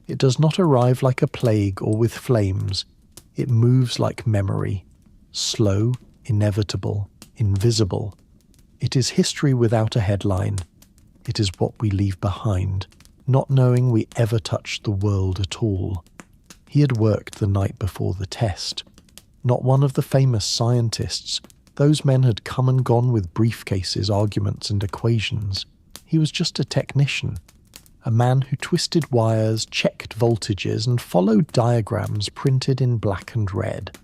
It does not arrive like a plague or with flames. It moves like memory, slow, inevitable, invisible. It is history without a headline. It is what we leave behind, not knowing we ever touched the world at all. He had worked the night before the test. Not one of the famous scientists. Those men had come and gone with briefcases, arguments, and equations. He was just a technician. A man who twisted wires, checked voltages, and followed diagrams printed in black and red.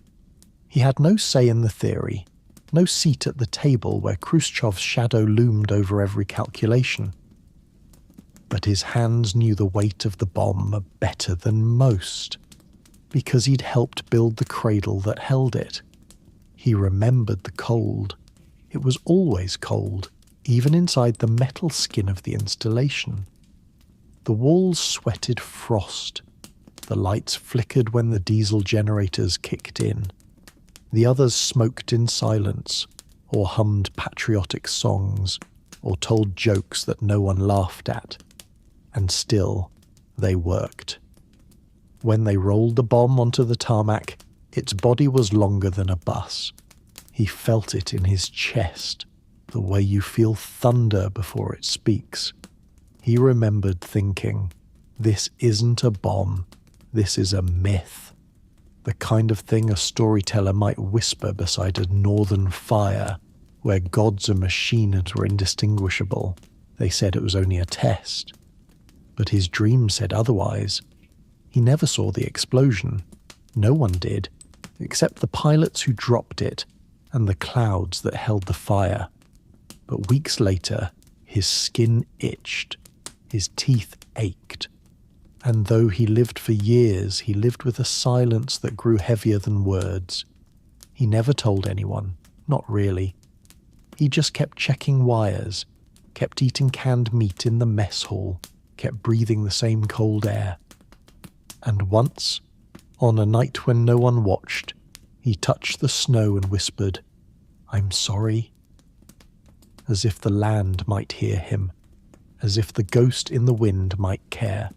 He had no say in the theory, no seat at the table where Khrushchev's shadow loomed over every calculation. But his hands knew the weight of the bomb better than most, because he'd helped build the cradle that held it. He remembered the cold. It was always cold, even inside the metal skin of the installation. The walls sweated frost. The lights flickered when the diesel generators kicked in. The others smoked in silence, or hummed patriotic songs, or told jokes that no one laughed at. And still, they worked. When they rolled the bomb onto the tarmac, its body was longer than a bus. He felt it in his chest, the way you feel thunder before it speaks. He remembered thinking, this isn't a bomb, this is a myth. The kind of thing a storyteller might whisper beside a northern fire, where gods and machines were indistinguishable. They said it was only a test. But his dream said otherwise. He never saw the explosion. No one did, except the pilots who dropped it and the clouds that held the fire. But weeks later, his skin itched. His teeth ached, and though he lived for years, he lived with a silence that grew heavier than words. He never told anyone, not really. He just kept checking wires, kept eating canned meat in the mess hall, kept breathing the same cold air. And once, on a night when no one watched, he touched the snow and whispered, "I'm sorry," as if the land might hear him. As if the ghost in the wind might care.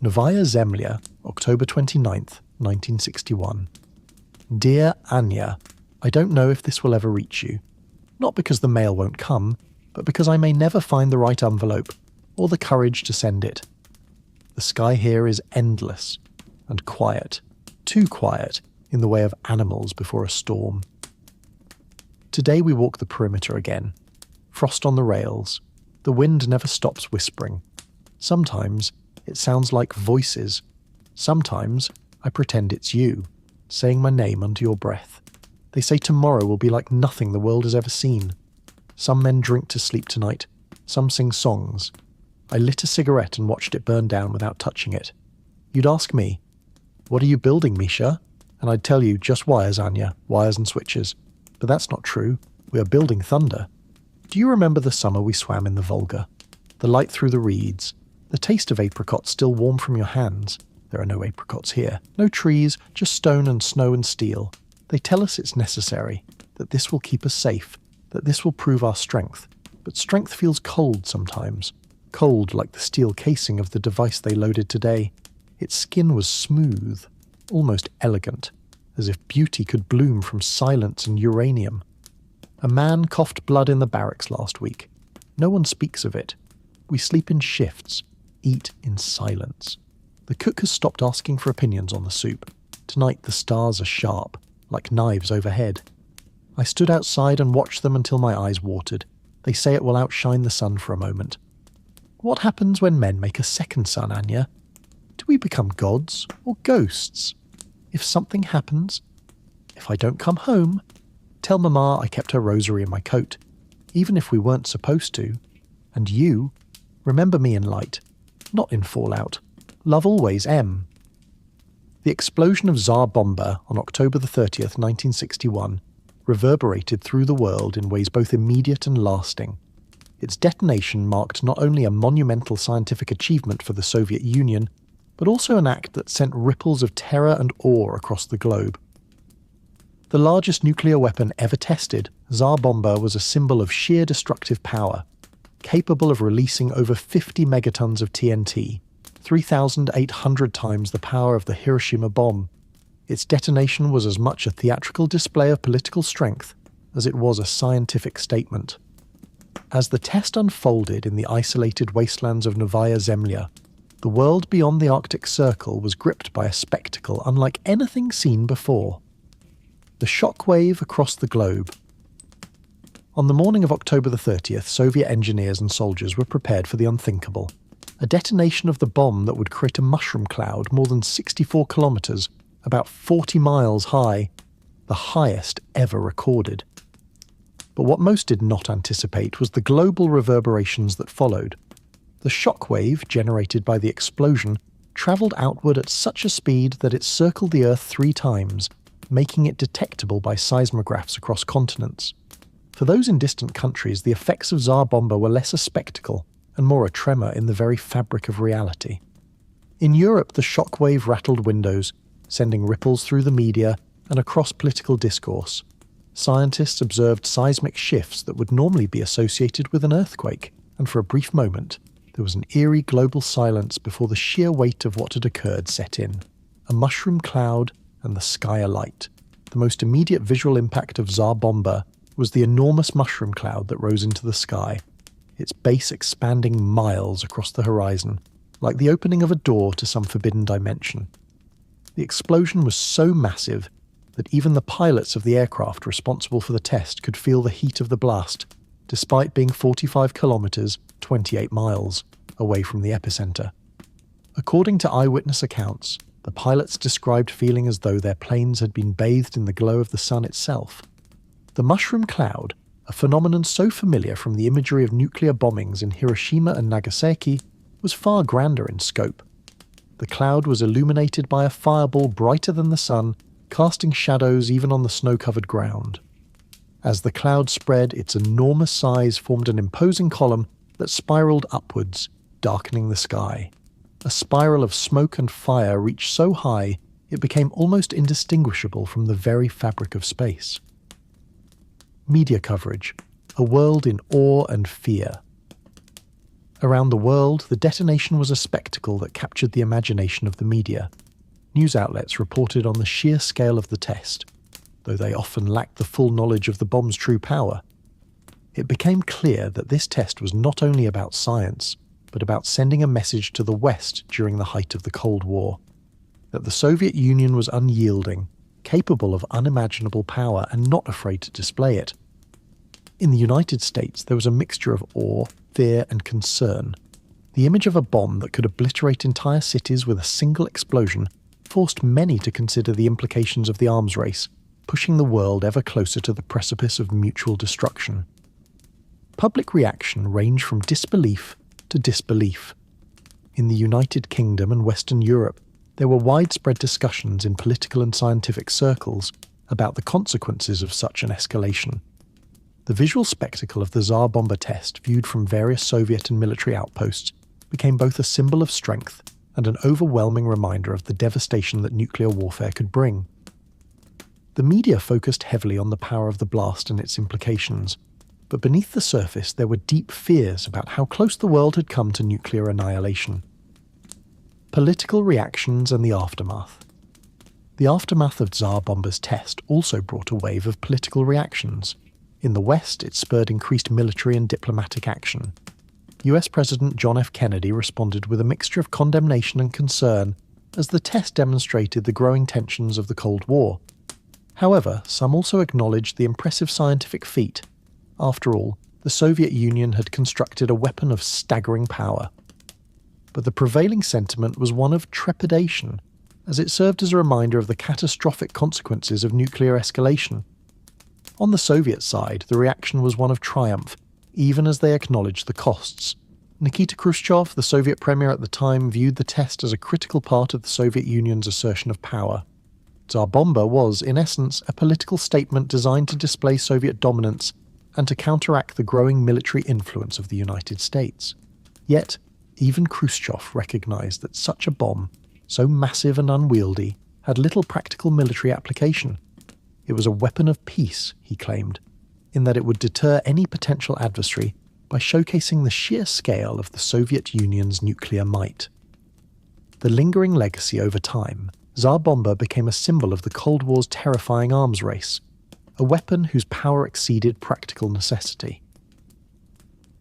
Novaya Zemlya, October 29th, 1961. Dear Anya, I don't know if this will ever reach you. Not because the mail won't come, but because I may never find the right envelope, or the courage to send it. The sky here is endless, and quiet, too quiet, in the way of animals before a storm. Today we walk the perimeter again. Frost on the rails. The wind never stops whispering. Sometimes it sounds like voices. Sometimes I pretend it's you, saying my name under your breath. They say tomorrow will be like nothing the world has ever seen. Some men drink to sleep tonight. Some sing songs. I lit a cigarette and watched it burn down without touching it. You'd ask me, "What are you building, Misha?" And I'd tell you, "Just wires, Anya, wires and switches." But that's not true. We are building thunder. Do you remember the summer we swam in the Volga? The light through the reeds, the taste of apricots still warm from your hands. There are no apricots here. No trees, just stone and snow and steel. They tell us it's necessary, that this will keep us safe, that this will prove our strength. But strength feels cold sometimes. Cold like the steel casing of the device they loaded today. Its skin was smooth, almost elegant, as if beauty could bloom from silence and uranium. A man coughed blood in the barracks last week. No one speaks of it. We sleep in shifts, eat in silence. The cook has stopped asking for opinions on the soup. Tonight the stars are sharp, like knives overhead. I stood outside and watched them until my eyes watered. They say it will outshine the sun for a moment. What happens when men make a second sun, Anya? Do we become gods or ghosts? If something happens, if I don't come home, tell Mama I kept her rosary in my coat, even if we weren't supposed to. And you, remember me in light, not in fallout. Love always, M. The explosion of Tsar Bomba on October the 30th, 1961, reverberated through the world in ways both immediate and lasting. Its detonation marked not only a monumental scientific achievement for the Soviet Union, but also an act that sent ripples of terror and awe across the globe. The largest nuclear weapon ever tested, Tsar Bomba was a symbol of sheer destructive power, capable of releasing over 50 megatons of TNT, 3,800 times the power of the Hiroshima bomb. Its detonation was as much a theatrical display of political strength as it was a scientific statement. As the test unfolded in the isolated wastelands of Novaya Zemlya, the world beyond the Arctic Circle was gripped by a spectacle unlike anything seen before. The shockwave across the globe. On the morning of October the 30th, Soviet engineers and soldiers were prepared for the unthinkable. A detonation of the bomb that would create a mushroom cloud more than 64 kilometers, about 40 miles high, the highest ever recorded. But what most did not anticipate was the global reverberations that followed. The shockwave generated by the explosion travelled outward at such a speed that it circled the Earth 3 times, making it detectable by seismographs across continents. For those in distant countries, the effects of Tsar Bomba were less a spectacle and more a tremor in the very fabric of reality. In Europe, the shockwave rattled windows, sending ripples through the media and across political discourse. Scientists observed seismic shifts that would normally be associated with an earthquake, and for a brief moment, there was an eerie global silence before the sheer weight of what had occurred set in. A mushroom cloud and the sky alight. The most immediate visual impact of Tsar Bomba was the enormous mushroom cloud that rose into the sky, its base expanding miles across the horizon, like the opening of a door to some forbidden dimension. The explosion was so massive that even the pilots of the aircraft responsible for the test could feel the heat of the blast, despite being 45 kilometers, 28 miles, away from the epicenter. According to eyewitness accounts, the pilots described feeling as though their planes had been bathed in the glow of the sun itself. The mushroom cloud, a phenomenon so familiar from the imagery of nuclear bombings in Hiroshima and Nagasaki, was far grander in scope. The cloud was illuminated by a fireball brighter than the sun, casting shadows even on the snow-covered ground. As the cloud spread, its enormous size formed an imposing column that spiraled upwards, darkening the sky. A spiral of smoke and fire reached so high it became almost indistinguishable from the very fabric of space. Media coverage. A world in awe and fear. Around the world, the detonation was a spectacle that captured the imagination of the media. News outlets reported on the sheer scale of the test, though they often lacked the full knowledge of the bomb's true power. It became clear that this test was not only about science, but about sending a message to the West during the height of the Cold War, that the Soviet Union was unyielding, capable of unimaginable power and not afraid to display it. In the United States, there was a mixture of awe, fear, and concern. The image of a bomb that could obliterate entire cities with a single explosion forced many to consider the implications of the arms race, pushing the world ever closer to the precipice of mutual destruction. Public reaction ranged from disbelief to disbelief. In the United Kingdom and Western Europe, there were widespread discussions in political and scientific circles about the consequences of such an escalation. The visual spectacle of the Tsar Bomba test, viewed from various Soviet and military outposts, became both a symbol of strength and an overwhelming reminder of the devastation that nuclear warfare could bring. The media focused heavily on the power of the blast and its implications, but beneath the surface there were deep fears about how close the world had come to nuclear annihilation. Political reactions and the aftermath. The aftermath of Tsar Bomba's test also brought a wave of political reactions. In the West, it spurred increased military and diplomatic action. US President John F. Kennedy responded with a mixture of condemnation and concern as the test demonstrated the growing tensions of the Cold War. However, some also acknowledged the impressive scientific feat. After all, the Soviet Union had constructed a weapon of staggering power. But the prevailing sentiment was one of trepidation, as it served as a reminder of the catastrophic consequences of nuclear escalation. On the Soviet side, the reaction was one of triumph, even as they acknowledged the costs. Nikita Khrushchev, the Soviet premier at the time, viewed the test as a critical part of the Soviet Union's assertion of power. Tsar Bomba was, in essence, a political statement designed to display Soviet dominance and to counteract the growing military influence of the United States. Yet, even Khrushchev recognized that such a bomb, so massive and unwieldy, had little practical military application. It was a weapon of peace, he claimed, in that it would deter any potential adversary by showcasing the sheer scale of the Soviet Union's nuclear might. The lingering legacy over time, Tsar Bomba became a symbol of the Cold War's terrifying arms race, a weapon whose power exceeded practical necessity.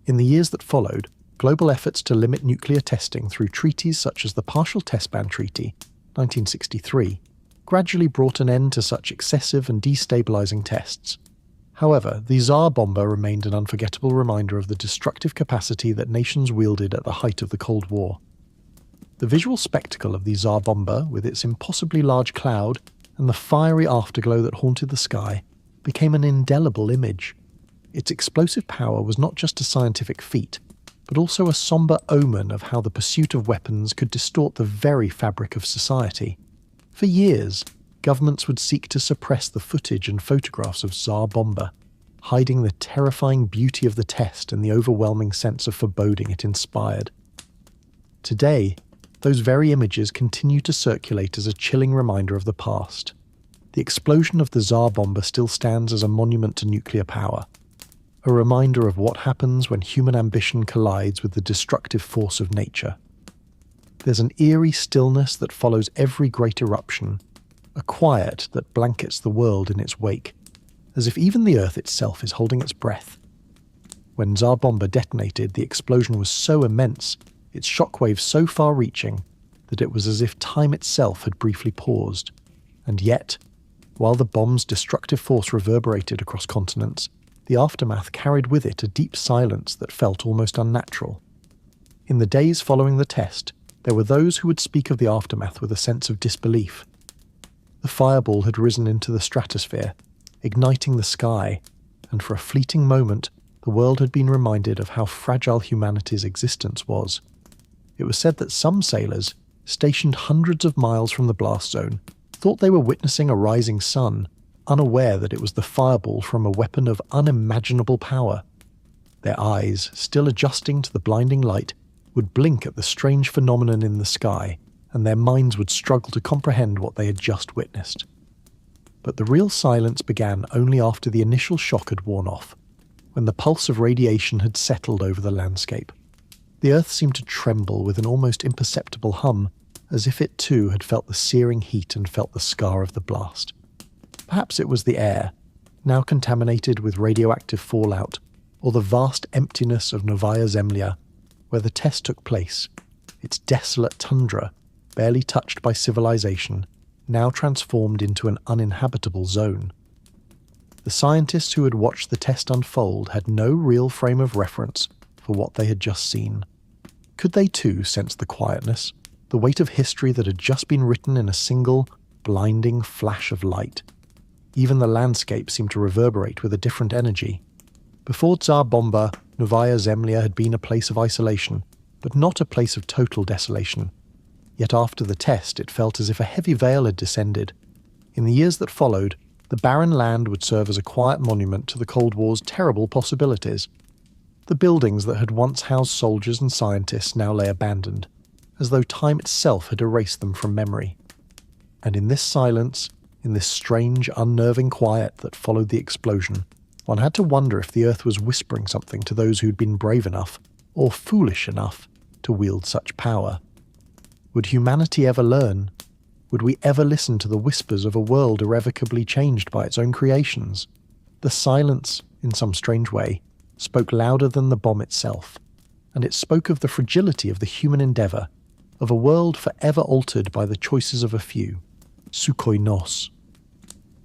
In the years that followed, global efforts to limit nuclear testing through treaties such as the Partial Test Ban Treaty, 1963, gradually brought an end to such excessive and destabilizing tests. However, the Tsar Bomba remained an unforgettable reminder of the destructive capacity that nations wielded at the height of the Cold War. The visual spectacle of the Tsar Bomba, with its impossibly large cloud and the fiery afterglow that haunted the sky, became an indelible image. Its explosive power was not just a scientific feat, but also a somber omen of how the pursuit of weapons could distort the very fabric of society. For years, governments would seek to suppress the footage and photographs of Tsar Bomba, hiding the terrifying beauty of the test and the overwhelming sense of foreboding it inspired. Today, those very images continue to circulate as a chilling reminder of the past. The explosion of the Tsar Bomba still stands as a monument to nuclear power, a reminder of what happens when human ambition collides with the destructive force of nature. There's an eerie stillness that follows every great eruption, a quiet that blankets the world in its wake, as if even the Earth itself is holding its breath. When Tsar Bomba detonated, the explosion was so immense, its shockwaves so far-reaching, that it was as if time itself had briefly paused. And yet, while the bomb's destructive force reverberated across continents, the aftermath carried with it a deep silence that felt almost unnatural. In the days following the test, there were those who would speak of the aftermath with a sense of disbelief. The fireball had risen into the stratosphere, igniting the sky, and for a fleeting moment, the world had been reminded of how fragile humanity's existence was. It was said that some sailors, stationed hundreds of miles from the blast zone, thought they were witnessing a rising sun, unaware that it was the fireball from a weapon of unimaginable power. Their eyes, still adjusting to the blinding light, would blink at the strange phenomenon in the sky, and their minds would struggle to comprehend what they had just witnessed. But the real silence began only after the initial shock had worn off, when the pulse of radiation had settled over the landscape. The Earth seemed to tremble with an almost imperceptible hum, as if it too had felt the searing heat and felt the scar of the blast. Perhaps it was the air, now contaminated with radioactive fallout, or the vast emptiness of Novaya Zemlya, where the test took place, its desolate tundra, barely touched by civilization, now transformed into an uninhabitable zone. The scientists who had watched the test unfold had no real frame of reference for what they had just seen. Could they too sense the quietness, the weight of history that had just been written in a single, blinding flash of light? Even the landscape seemed to reverberate with a different energy. Before Tsar Bomba, Novaya Zemlya had been a place of isolation, but not a place of total desolation. Yet after the test, it felt as if a heavy veil had descended. In the years that followed, the barren land would serve as a quiet monument to the Cold War's terrible possibilities. The buildings that had once housed soldiers and scientists now lay abandoned, as though time itself had erased them from memory. And in this silence, in this strange, unnerving quiet that followed the explosion, one had to wonder if the Earth was whispering something to those who'd been brave enough, or foolish enough, to wield such power. Would humanity ever learn? Would we ever listen to the whispers of a world irrevocably changed by its own creations? The silence, in some strange way, spoke louder than the bomb itself, and it spoke of the fragility of the human endeavour, of a world forever altered by the choices of a few. Sukhoi nos.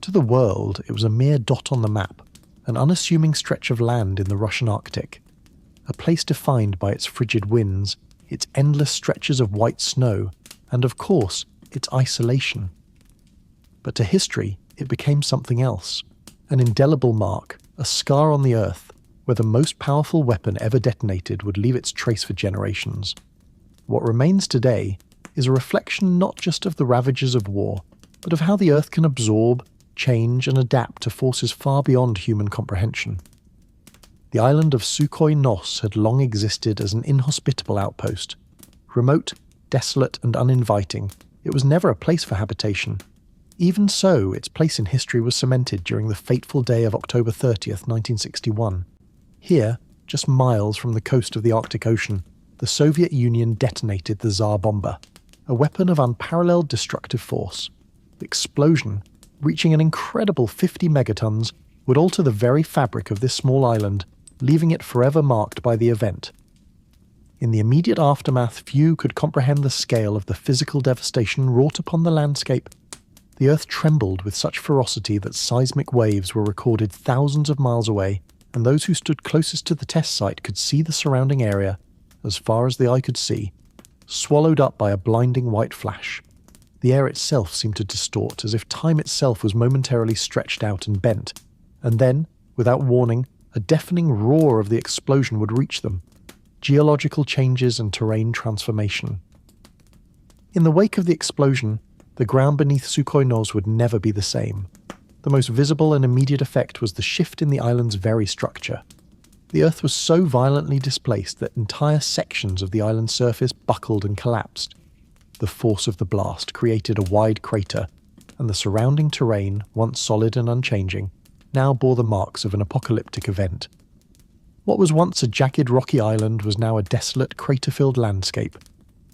To the world, it was a mere dot on the map, an unassuming stretch of land in the Russian Arctic, a place defined by its frigid winds, its endless stretches of white snow, and of course, its isolation. But to history, it became something else, an indelible mark, a scar on the Earth, where the most powerful weapon ever detonated would leave its trace for generations. What remains today is a reflection not just of the ravages of war, but of how the Earth can absorb, change, and adapt to forces far beyond human comprehension. The island of Sukhoi Nos had long existed as an inhospitable outpost. Remote, desolate and uninviting, it was never a place for habitation. Even so, its place in history was cemented during the fateful day of October 30th, 1961. Here, just miles from the coast of the Arctic Ocean, the Soviet Union detonated the Tsar Bomba, a weapon of unparalleled destructive force. The explosion, reaching an incredible 50 megatons, would alter the very fabric of this small island, leaving it forever marked by the event. In the immediate aftermath, few could comprehend the scale of the physical devastation wrought upon the landscape. The earth trembled with such ferocity that seismic waves were recorded thousands of miles away, and those who stood closest to the test site could see the surrounding area, as far as the eye could see, swallowed up by a blinding white flash. The air itself seemed to distort, as if time itself was momentarily stretched out and bent, and then, without warning, a deafening roar of the explosion would reach them. Geological changes and terrain transformation. In the wake of the explosion, the ground beneath Sukhoi Nos would never be the same. The most visible and immediate effect was the shift in the island's very structure. The earth was so violently displaced that entire sections of the island's surface buckled and collapsed. The force of the blast created a wide crater, and the surrounding terrain, once solid and unchanging, now bore the marks of an apocalyptic event. What was once a jagged rocky island was now a desolate, crater-filled landscape.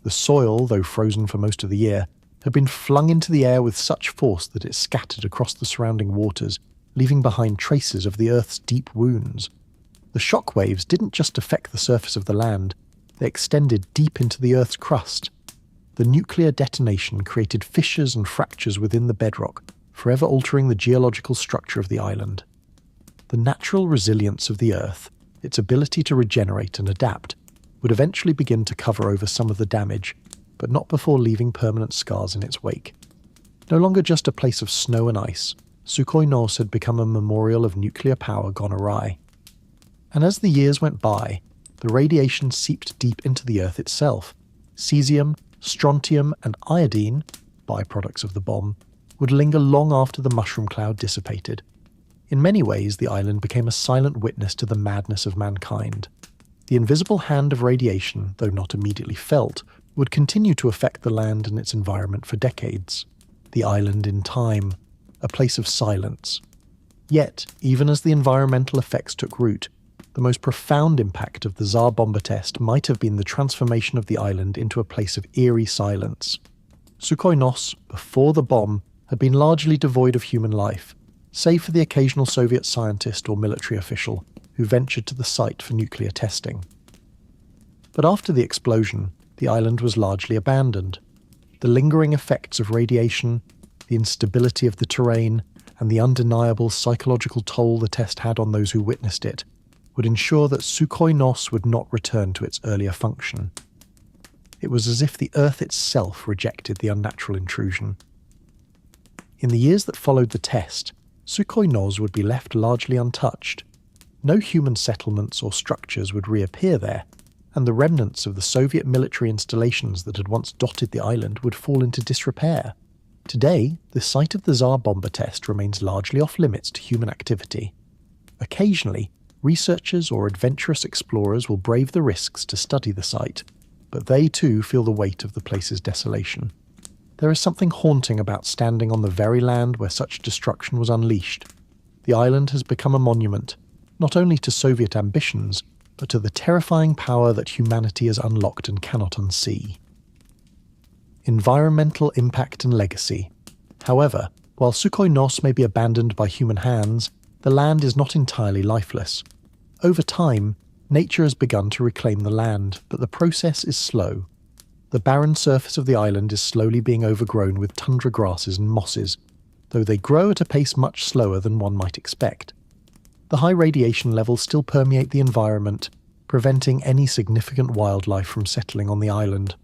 The soil, though frozen for most of the year, had been flung into the air with such force that it scattered across the surrounding waters, leaving behind traces of the Earth's deep wounds. The shock waves didn't just affect the surface of the land, they extended deep into the Earth's crust. The nuclear detonation created fissures and fractures within the bedrock, forever altering the geological structure of the island. The natural resilience of the Earth, its ability to regenerate and adapt, would eventually begin to cover over some of the damage, but not before leaving permanent scars in its wake. No longer just a place of snow and ice, Sukhoi Nos had become a memorial of nuclear power gone awry. And as the years went by, the radiation seeped deep into the Earth itself. Cesium, strontium and iodine, byproducts of the bomb, would linger long after the mushroom cloud dissipated. In many ways, the island became a silent witness to the madness of mankind. The invisible hand of radiation, though not immediately felt, would continue to affect the land and its environment for decades. The island in time, a place of silence. Yet, even as the environmental effects took root, the most profound impact of the Tsar Bomba test might have been the transformation of the island into a place of eerie silence. Sukhoi Nos, before the bomb, had been largely devoid of human life, save for the occasional Soviet scientist or military official who ventured to the site for nuclear testing. But after the explosion, the island was largely abandoned. The lingering effects of radiation, the instability of the terrain, and the undeniable psychological toll the test had on those who witnessed it would ensure that Sukhoi Nos would not return to its earlier function. It was as if the Earth itself rejected the unnatural intrusion. In the years that followed the test, Sukhoi Nos would be left largely untouched. No human settlements or structures would reappear there, and the remnants of the Soviet military installations that had once dotted the island would fall into disrepair. Today, the site of the Tsar Bomba test remains largely off-limits to human activity. Occasionally, researchers or adventurous explorers will brave the risks to study the site, but they too feel the weight of the place's desolation. There is something haunting about standing on the very land where such destruction was unleashed. The island has become a monument, not only to Soviet ambitions, but to the terrifying power that humanity has unlocked and cannot unsee. Environmental impact and legacy. However, while Sukhoi Nos may be abandoned by human hands, the land is not entirely lifeless. Over time, nature has begun to reclaim the land, but the process is slow. The barren surface of the island is slowly being overgrown with tundra grasses and mosses, though they grow at a pace much slower than one might expect. The high radiation levels still permeate the environment, preventing any significant wildlife from settling on the island.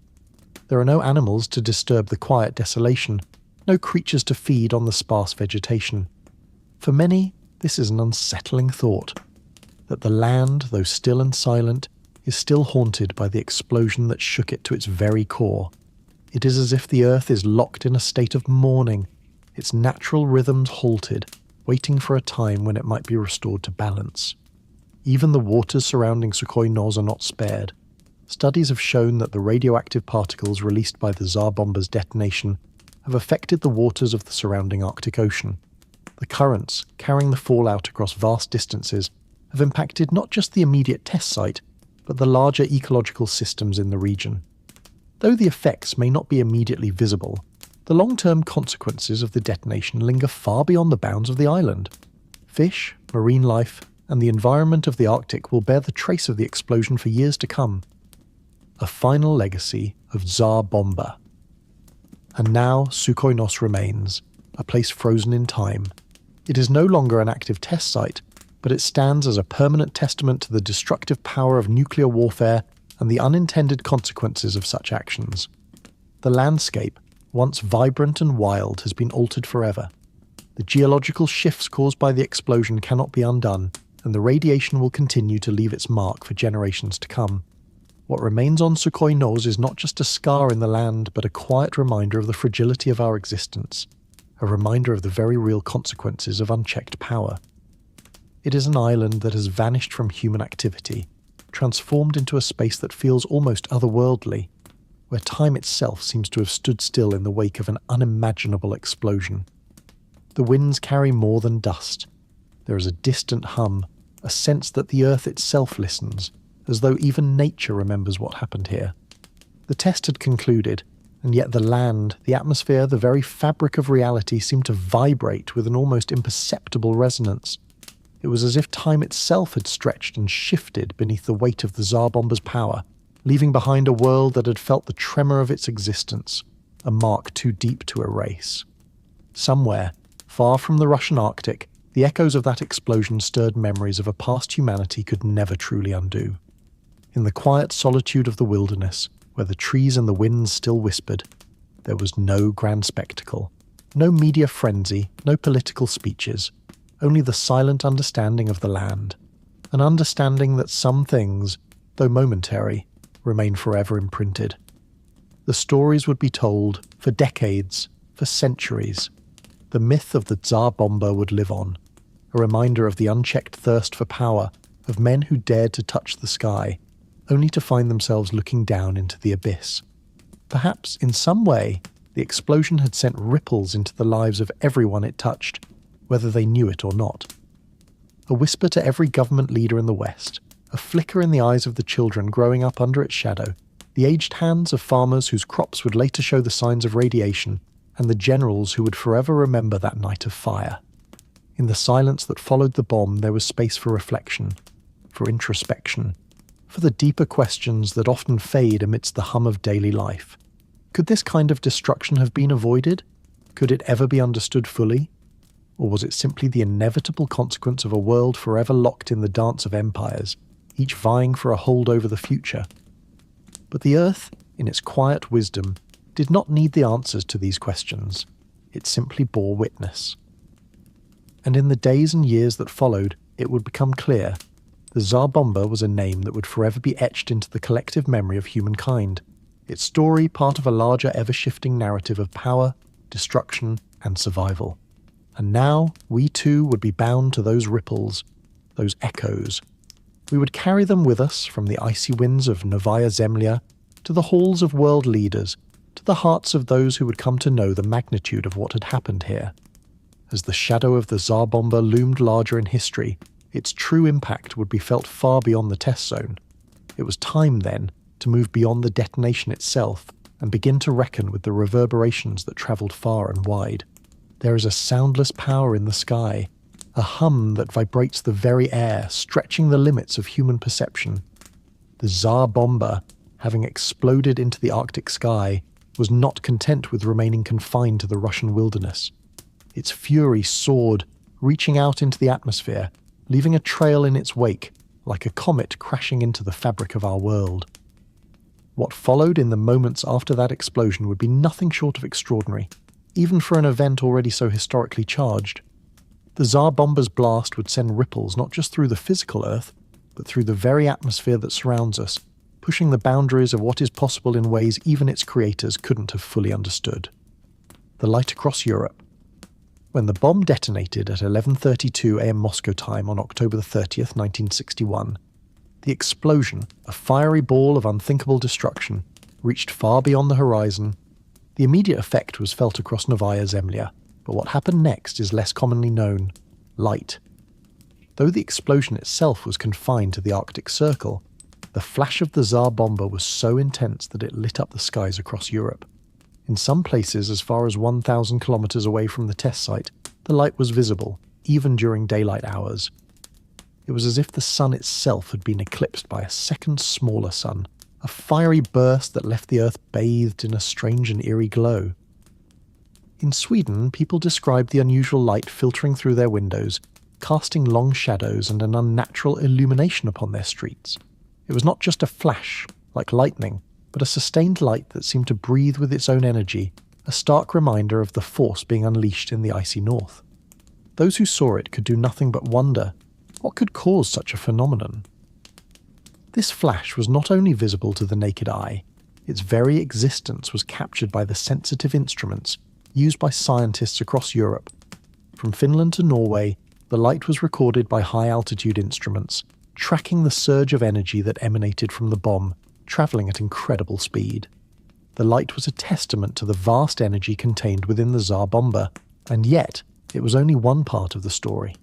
There are no animals to disturb the quiet desolation, no creatures to feed on the sparse vegetation. For many, this is an unsettling thought, that the land, though still and silent, is still haunted by the explosion that shook it to its very core. It is as if the earth is locked in a state of mourning, its natural rhythms halted, waiting for a time when it might be restored to balance. Even the waters surrounding Sukhoi Nos are not spared. Studies have shown that the radioactive particles released by the Tsar Bomba's detonation have affected the waters of the surrounding Arctic Ocean. The currents, carrying the fallout across vast distances, have impacted not just the immediate test site, but the larger ecological systems in the region. Though the effects may not be immediately visible, the long-term consequences of the detonation linger far beyond the bounds of the island. Fish, marine life, and the environment of the Arctic will bear the trace of the explosion for years to come. A final legacy of Tsar Bomba. And now Sukhoi Nos remains, a place frozen in time. It is no longer an active test site, but it stands as a permanent testament to the destructive power of nuclear warfare and the unintended consequences of such actions. The landscape, once vibrant and wild, has been altered forever. The geological shifts caused by the explosion cannot be undone, and the radiation will continue to leave its mark for generations to come. What remains on Sukhoi Nos is not just a scar in the land, but a quiet reminder of the fragility of our existence, a reminder of the very real consequences of unchecked power. It is an island that has vanished from human activity, transformed into a space that feels almost otherworldly, where time itself seems to have stood still in the wake of an unimaginable explosion. The winds carry more than dust. There is a distant hum, a sense that the earth itself listens, as though even nature remembers what happened here. The test had concluded, and yet the land, the atmosphere, the very fabric of reality seemed to vibrate with an almost imperceptible resonance. It was as if time itself had stretched and shifted beneath the weight of the Tsar Bomba's power, leaving behind a world that had felt the tremor of its existence, a mark too deep to erase. Somewhere, far from the Russian Arctic, the echoes of that explosion stirred memories of a past humanity could never truly undo. In the quiet solitude of the wilderness, where the trees and the winds still whispered, there was no grand spectacle, no media frenzy, no political speeches, only the silent understanding of the land, an understanding that some things, though momentary, remain forever imprinted. The stories would be told for decades, for centuries. The myth of the Tsar Bomba would live on, a reminder of the unchecked thirst for power of men who dared to touch the sky, only to find themselves looking down into the abyss. Perhaps, in some way, the explosion had sent ripples into the lives of everyone it touched, whether they knew it or not. A whisper to every government leader in the West, a flicker in the eyes of the children growing up under its shadow, the aged hands of farmers whose crops would later show the signs of radiation, and the generals who would forever remember that night of fire. In the silence that followed the bomb, there was space for reflection, for introspection, for the deeper questions that often fade amidst the hum of daily life. Could this kind of destruction have been avoided? Could it ever be understood fully? Or was it simply the inevitable consequence of a world forever locked in the dance of empires, each vying for a hold over the future? But the Earth, in its quiet wisdom, did not need the answers to these questions. It simply bore witness. And in the days and years that followed, it would become clear. The Tsar Bomba was a name that would forever be etched into the collective memory of humankind, its story part of a larger ever-shifting narrative of power, destruction, and survival. And now, we too would be bound to those ripples, those echoes. We would carry them with us from the icy winds of Novaya Zemlya to the halls of world leaders, to the hearts of those who would come to know the magnitude of what had happened here. As the shadow of the Tsar Bomba loomed larger in history, its true impact would be felt far beyond the test zone. It was time, then, to move beyond the detonation itself and begin to reckon with the reverberations that travelled far and wide. There is a soundless power in the sky, a hum that vibrates the very air, stretching the limits of human perception. The Tsar Bomba, having exploded into the Arctic sky, was not content with remaining confined to the Russian wilderness. Its fury soared, reaching out into the atmosphere, leaving a trail in its wake, like a comet crashing into the fabric of our world. What followed in the moments after that explosion would be nothing short of extraordinary, even for an event already so historically charged. The Tsar Bomba's blast would send ripples not just through the physical Earth, but through the very atmosphere that surrounds us, pushing the boundaries of what is possible in ways even its creators couldn't have fully understood. The light across Europe. When the bomb detonated at 11:32 a.m. Moscow time on October 30th, 1961, the explosion, a fiery ball of unthinkable destruction, reached far beyond the horizon. The immediate effect was felt across Novaya Zemlya, but what happened next is less commonly known: light. Though the explosion itself was confined to the Arctic Circle, the flash of the Tsar Bomba was so intense that it lit up the skies across Europe. In some places as far as 1,000 kilometers away from the test site, the light was visible, even during daylight hours. It was as if the sun itself had been eclipsed by a second smaller sun, a fiery burst that left the earth bathed in a strange and eerie glow. In Sweden, people described the unusual light filtering through their windows, casting long shadows and an unnatural illumination upon their streets. It was not just a flash, like lightning, but a sustained light that seemed to breathe with its own energy, a stark reminder of the force being unleashed in the icy north. Those who saw it could do nothing but wonder, what could cause such a phenomenon? This flash was not only visible to the naked eye, its very existence was captured by the sensitive instruments used by scientists across Europe. From Finland to Norway, the light was recorded by high-altitude instruments, tracking the surge of energy that emanated from the bomb, travelling at incredible speed. The light was a testament to the vast energy contained within the Tsar Bomba, and yet it was only one part of the story.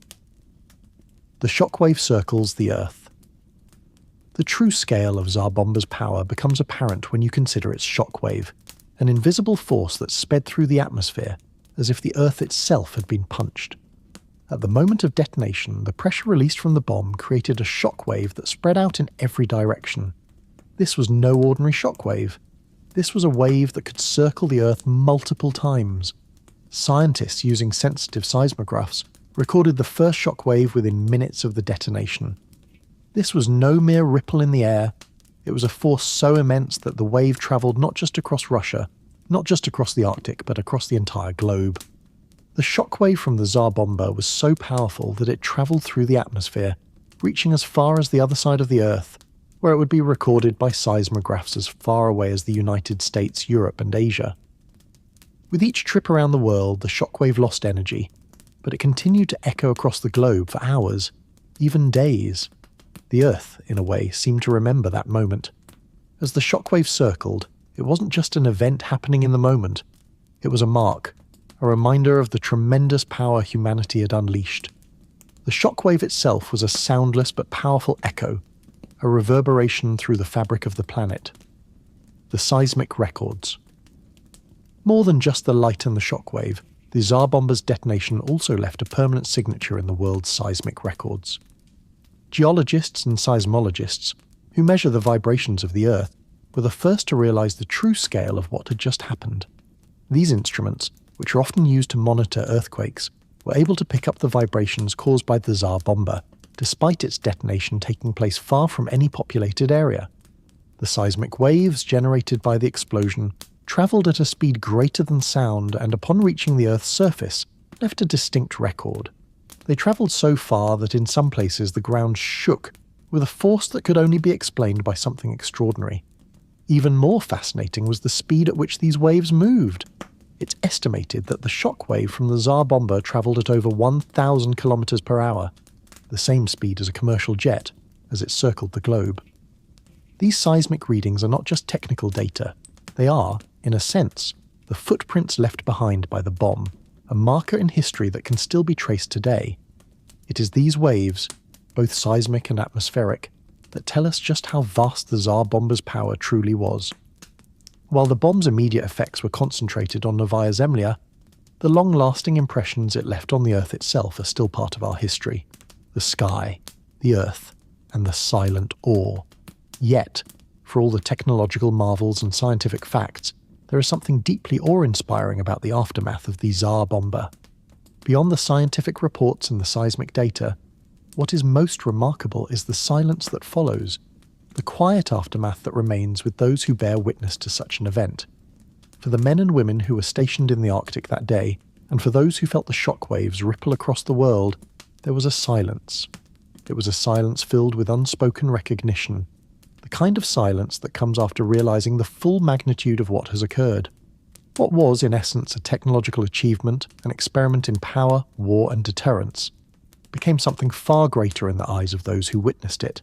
The shockwave circles the Earth. The true scale of Tsar Bomba's power becomes apparent when you consider its shockwave, an invisible force that sped through the atmosphere as if the Earth itself had been punched. At the moment of detonation, the pressure released from the bomb created a shockwave that spread out in every direction. This was no ordinary shockwave. This was a wave that could circle the Earth multiple times. Scientists using sensitive seismographs recorded the first shockwave within minutes of the detonation. This was no mere ripple in the air. It was a force so immense that the wave travelled not just across Russia, not just across the Arctic, but across the entire globe. The shockwave from the Tsar Bomba was so powerful that it travelled through the atmosphere, reaching as far as the other side of the Earth, where it would be recorded by seismographs as far away as the United States, Europe and Asia. With each trip around the world, the shockwave lost energy, but it continued to echo across the globe for hours, even days. The Earth, in a way, seemed to remember that moment. As the shockwave circled, it wasn't just an event happening in the moment. It was a mark, a reminder of the tremendous power humanity had unleashed. The shockwave itself was a soundless but powerful echo, a reverberation through the fabric of the planet. The seismic records. More than just the light and the shockwave, the Tsar Bomba's detonation also left a permanent signature in the world's seismic records. Geologists and seismologists, who measure the vibrations of the Earth, were the first to realize the true scale of what had just happened. These instruments, which are often used to monitor earthquakes, were able to pick up the vibrations caused by the Tsar Bomba, despite its detonation taking place far from any populated area. The seismic waves generated by the explosion travelled at a speed greater than sound and upon reaching the Earth's surface, left a distinct record. They travelled so far that in some places the ground shook with a force that could only be explained by something extraordinary. Even more fascinating was the speed at which these waves moved. It's estimated that the shock wave from the Tsar Bomba travelled at over 1,000 kilometers per hour, the same speed as a commercial jet, as it circled the globe. These seismic readings are not just technical data. They are, in a sense, the footprints left behind by the bomb, a marker in history that can still be traced today. It is these waves, both seismic and atmospheric, that tell us just how vast the Tsar Bomba's power truly was. While the bomb's immediate effects were concentrated on Novaya Zemlya, the long-lasting impressions it left on the Earth itself are still part of our history. The sky, the Earth, and the silent awe. Yet, for all the technological marvels and scientific facts, there is something deeply awe-inspiring about the aftermath of the Tsar Bomba. Beyond the scientific reports and the seismic data, what is most remarkable is the silence that follows, the quiet aftermath that remains with those who bear witness to such an event. For the men and women who were stationed in the Arctic that day, and for those who felt the shockwaves ripple across the world, there was a silence. It was a silence filled with unspoken recognition, the kind of silence that comes after realizing the full magnitude of what has occurred. What was, in essence, a technological achievement, an experiment in power, war, and deterrence, became something far greater in the eyes of those who witnessed it.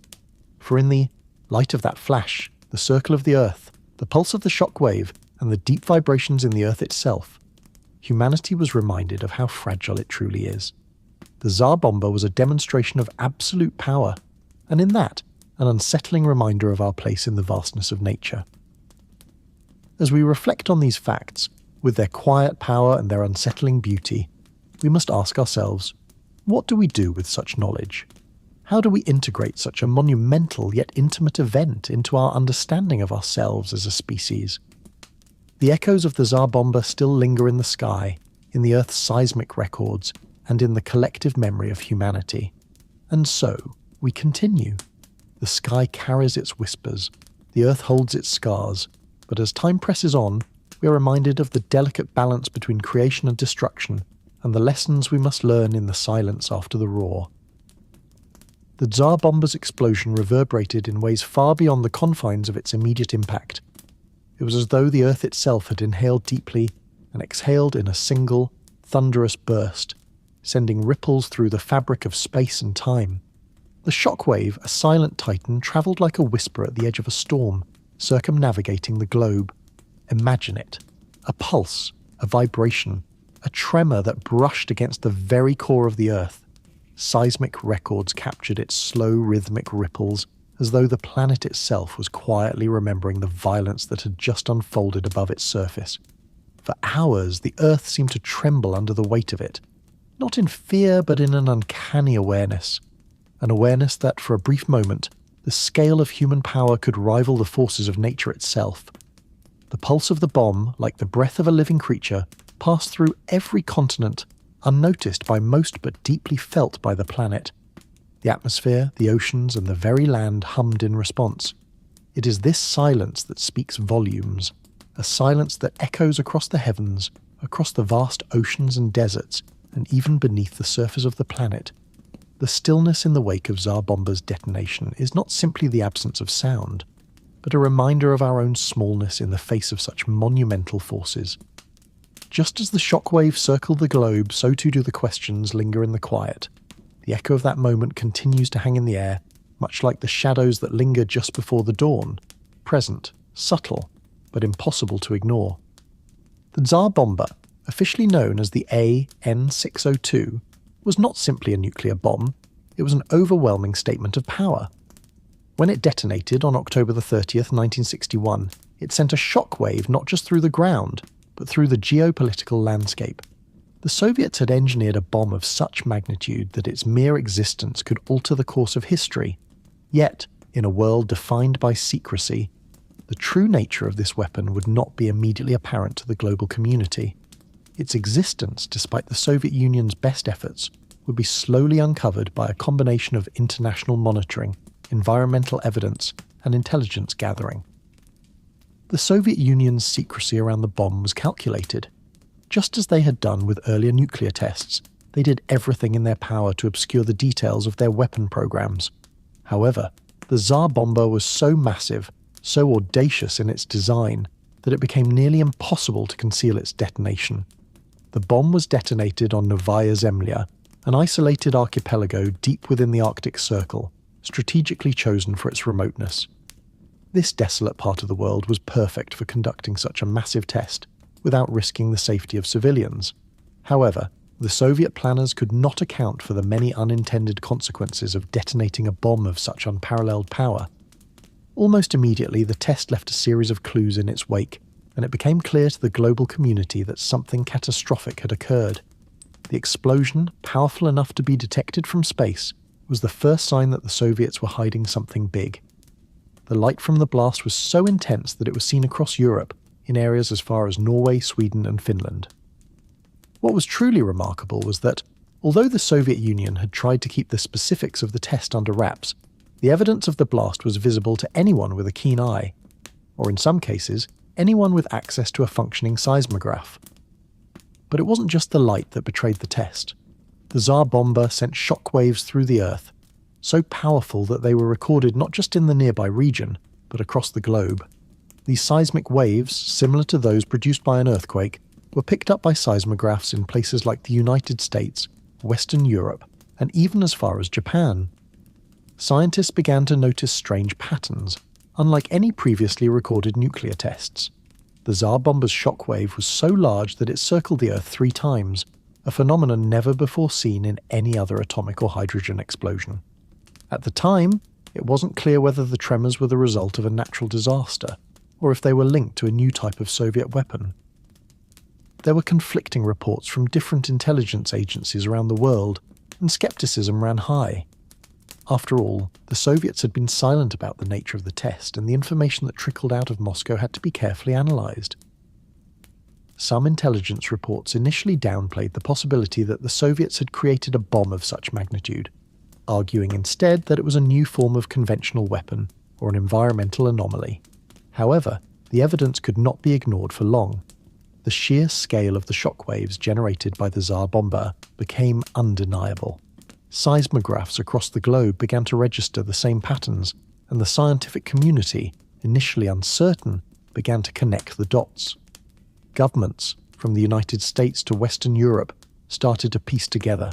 For in the light of that flash, the circle of the Earth, the pulse of the shock wave, and the deep vibrations in the Earth itself, humanity was reminded of how fragile it truly is. The Tsar Bomba was a demonstration of absolute power, and in that, an unsettling reminder of our place in the vastness of nature. As we reflect on these facts, with their quiet power and their unsettling beauty, we must ask ourselves, what do we do with such knowledge? How do we integrate such a monumental yet intimate event into our understanding of ourselves as a species? The echoes of the Tsar Bomba still linger in the sky, in the Earth's seismic records, and in the collective memory of humanity. And so, we continue. The sky carries its whispers, the Earth holds its scars, but as time presses on, we are reminded of the delicate balance between creation and destruction, and the lessons we must learn in the silence after the roar. The Tsar Bomba's explosion reverberated in ways far beyond the confines of its immediate impact. It was as though the Earth itself had inhaled deeply and exhaled in a single, thunderous burst, sending ripples through the fabric of space and time. The shockwave, a silent titan, travelled like a whisper at the edge of a storm, circumnavigating the globe. Imagine it. A pulse, a vibration, a tremor that brushed against the very core of the Earth. Seismic records captured its slow rhythmic ripples, as though the planet itself was quietly remembering the violence that had just unfolded above its surface. For hours, the Earth seemed to tremble under the weight of it. Not in fear, but in an uncanny awareness. An awareness that, for a brief moment, the scale of human power could rival the forces of nature itself. The pulse of the bomb, like the breath of a living creature, passed through every continent, unnoticed by most but deeply felt by the planet. The atmosphere, the oceans, and the very land hummed in response. It is this silence that speaks volumes, a silence that echoes across the heavens, across the vast oceans and deserts, and even beneath the surface of the planet. The stillness in the wake of Tsar Bomba's detonation is not simply the absence of sound, but a reminder of our own smallness in the face of such monumental forces. Just as the shockwave circled the globe, so too do the questions linger in the quiet. The echo of that moment continues to hang in the air, much like the shadows that linger just before the dawn, present, subtle, but impossible to ignore. The Tsar Bomba, officially known as the AN-602, was not simply a nuclear bomb, it was an overwhelming statement of power. When it detonated on October 30th, 1961, it sent a shockwave not just through the ground, but through the geopolitical landscape. The Soviets had engineered a bomb of such magnitude that its mere existence could alter the course of history. Yet, in a world defined by secrecy, the true nature of this weapon would not be immediately apparent to the global community. Its existence, despite the Soviet Union's best efforts, would be slowly uncovered by a combination of international monitoring, environmental evidence, and intelligence gathering. The Soviet Union's secrecy around the bomb was calculated. Just as they had done with earlier nuclear tests, they did everything in their power to obscure the details of their weapon programs. However, the Tsar Bomba was so massive, so audacious in its design, that it became nearly impossible to conceal its detonation. The bomb was detonated on Novaya Zemlya, an isolated archipelago deep within the Arctic Circle, strategically chosen for its remoteness. This desolate part of the world was perfect for conducting such a massive test, without risking the safety of civilians. However, the Soviet planners could not account for the many unintended consequences of detonating a bomb of such unparalleled power. Almost immediately, the test left a series of clues in its wake, and it became clear to the global community that something catastrophic had occurred. The explosion, powerful enough to be detected from space, was the first sign that the Soviets were hiding something big. The light from the blast was so intense that it was seen across Europe, in areas as far as Norway, Sweden, and Finland. What was truly remarkable was that, although the Soviet Union had tried to keep the specifics of the test under wraps, the evidence of the blast was visible to anyone with a keen eye, or in some cases, anyone with access to a functioning seismograph. But it wasn't just the light that betrayed the test. The Tsar Bomba sent shockwaves through the Earth, so powerful that they were recorded not just in the nearby region, but across the globe. These seismic waves, similar to those produced by an earthquake, were picked up by seismographs in places like the United States, Western Europe, and even as far as Japan. Scientists began to notice strange patterns, unlike any previously recorded nuclear tests. The Tsar Bomba's shockwave was so large that it circled the Earth 3 times, a phenomenon never before seen in any other atomic or hydrogen explosion. At the time, it wasn't clear whether the tremors were the result of a natural disaster, or if they were linked to a new type of Soviet weapon. There were conflicting reports from different intelligence agencies around the world, and skepticism ran high. After all, the Soviets had been silent about the nature of the test, and the information that trickled out of Moscow had to be carefully analysed. Some intelligence reports initially downplayed the possibility that the Soviets had created a bomb of such magnitude, arguing instead that it was a new form of conventional weapon or an environmental anomaly. However, the evidence could not be ignored for long. The sheer scale of the shockwaves generated by the Tsar Bomba became undeniable. Seismographs across the globe began to register the same patterns, and the scientific community, initially uncertain, began to connect the dots. Governments, from the United States to Western Europe, started to piece together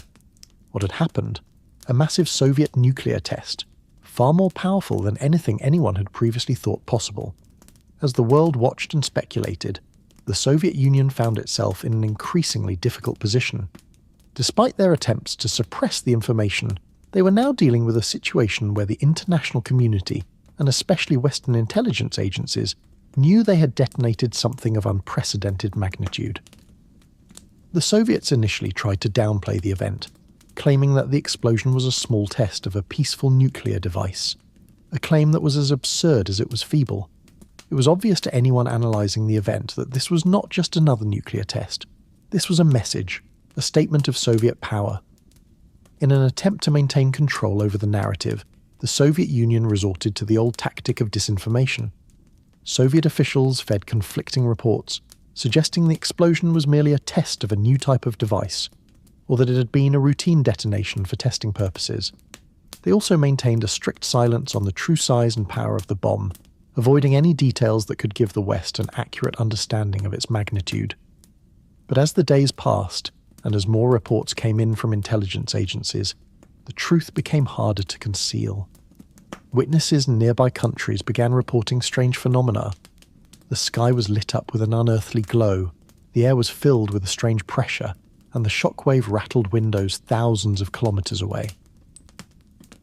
what had happened: a massive Soviet nuclear test, far more powerful than anything anyone had previously thought possible. As the world watched and speculated, the Soviet Union found itself in an increasingly difficult position. Despite their attempts to suppress the information, they were now dealing with a situation where the international community, and especially Western intelligence agencies, knew they had detonated something of unprecedented magnitude. The Soviets initially tried to downplay the event, claiming that the explosion was a small test of a peaceful nuclear device, a claim that was as absurd as it was feeble. It was obvious to anyone analysing the event that this was not just another nuclear test. This was a message, a statement of Soviet power. In an attempt to maintain control over the narrative, the Soviet Union resorted to the old tactic of disinformation. Soviet officials fed conflicting reports, suggesting the explosion was merely a test of a new type of device, or that it had been a routine detonation for testing purposes. They also maintained a strict silence on the true size and power of the bomb, avoiding any details that could give the West an accurate understanding of its magnitude. But as the days passed, and as more reports came in from intelligence agencies, the truth became harder to conceal. Witnesses in nearby countries began reporting strange phenomena. The sky was lit up with an unearthly glow, the air was filled with a strange pressure, and the shockwave rattled windows thousands of kilometers away.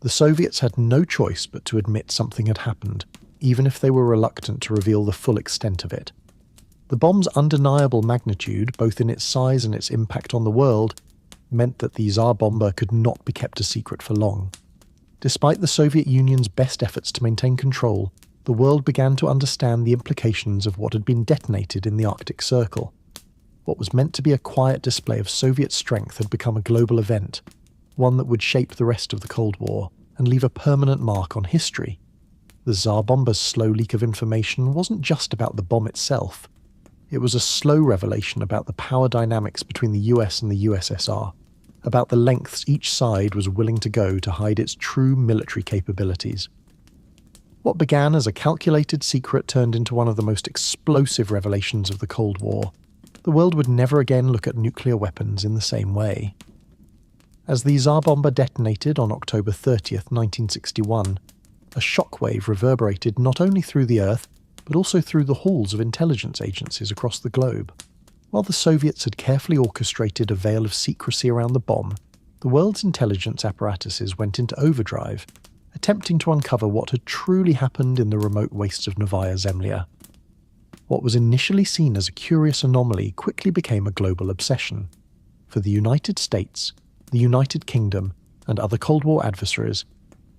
The Soviets had no choice but to admit something had happened, even if they were reluctant to reveal the full extent of it. The bomb's undeniable magnitude, both in its size and its impact on the world, meant that the Tsar Bomba could not be kept a secret for long. Despite the Soviet Union's best efforts to maintain control, the world began to understand the implications of what had been detonated in the Arctic Circle. What was meant to be a quiet display of Soviet strength had become a global event, one that would shape the rest of the Cold War and leave a permanent mark on history. The Tsar Bomba's slow leak of information wasn't just about the bomb itself. It was a slow revelation about the power dynamics between the US and the USSR, about the lengths each side was willing to go to hide its true military capabilities. What began as a calculated secret turned into one of the most explosive revelations of the Cold War. The world would never again look at nuclear weapons in the same way. As the Tsar Bomba detonated on October 30th, 1961, a shockwave reverberated not only through the Earth, but also through the halls of intelligence agencies across the globe. While the Soviets had carefully orchestrated a veil of secrecy around the bomb, the world's intelligence apparatuses went into overdrive, attempting to uncover what had truly happened in the remote wastes of Novaya Zemlya. What was initially seen as a curious anomaly quickly became a global obsession. For the United States, the United Kingdom, and other Cold War adversaries,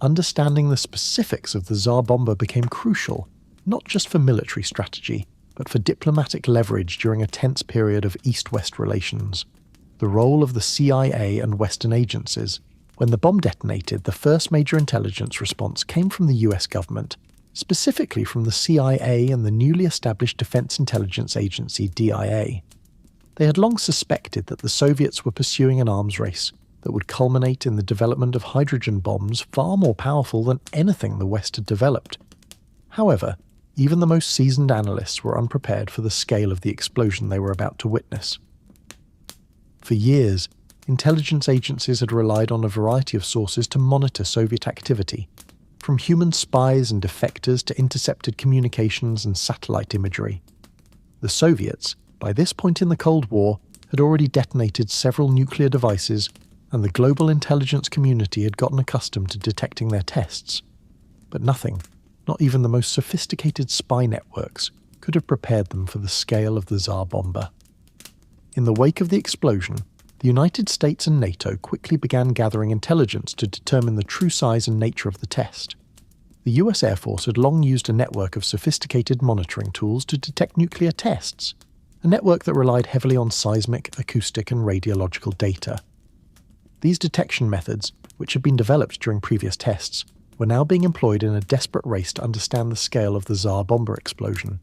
understanding the specifics of the Tsar Bomba became crucial, not just for military strategy, but for diplomatic leverage during a tense period of East-West relations. The role of the CIA and Western agencies. When the bomb detonated, the first major intelligence response came from the US government, specifically from the CIA and the newly established Defense Intelligence Agency, DIA. They had long suspected that the Soviets were pursuing an arms race that would culminate in the development of hydrogen bombs far more powerful than anything the West had developed. However, Even the most seasoned analysts were unprepared for the scale of the explosion they were about to witness. For years, intelligence agencies had relied on a variety of sources to monitor Soviet activity, from human spies and defectors to intercepted communications and satellite imagery. The Soviets, by this point in the Cold War, had already detonated several nuclear devices, and the global intelligence community had gotten accustomed to detecting their tests. But nothing, not even the most sophisticated spy networks, could have prepared them for the scale of the Tsar Bomba. In the wake of the explosion, the United States and NATO quickly began gathering intelligence to determine the true size and nature of the test. The US Air Force had long used a network of sophisticated monitoring tools to detect nuclear tests, a network that relied heavily on seismic, acoustic, and radiological data. These detection methods, which had been developed during previous tests, were now being employed in a desperate race to understand the scale of the Tsar Bomba explosion.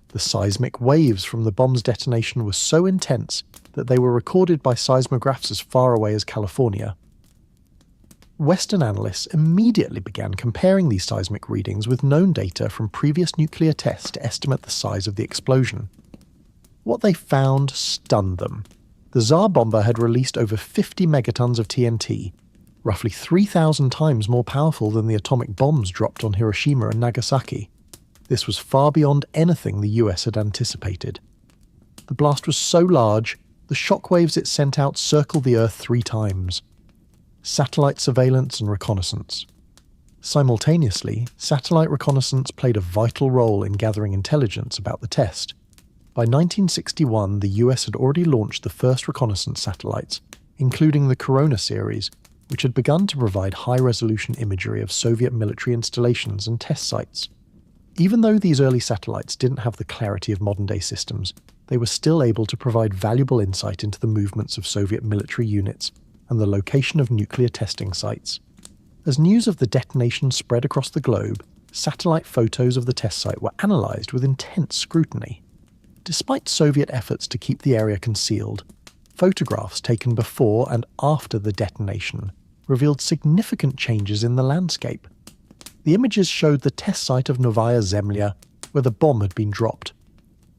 The seismic waves from the bomb's detonation were so intense that they were recorded by seismographs as far away as California. Western analysts immediately began comparing these seismic readings with known data from previous nuclear tests to estimate the size of the explosion. What they found stunned them. The Tsar Bomba had released over 50 megatons of TNT, roughly 3,000 times more powerful than the atomic bombs dropped on Hiroshima and Nagasaki. This was far beyond anything the US had anticipated. The blast was so large, the shockwaves it sent out circled the Earth 3 times. Satellite surveillance and reconnaissance. Simultaneously, satellite reconnaissance played a vital role in gathering intelligence about the test. By 1961, the US had already launched the first reconnaissance satellites, including the Corona series, which had begun to provide high-resolution imagery of Soviet military installations and test sites. Even though these early satellites didn't have the clarity of modern-day systems, they were still able to provide valuable insight into the movements of Soviet military units and the location of nuclear testing sites. As news of the detonation spread across the globe, satellite photos of the test site were analysed with intense scrutiny. Despite Soviet efforts to keep the area concealed, photographs taken before and after the detonation revealed significant changes in the landscape. The images showed the test site of Novaya Zemlya, where the bomb had been dropped.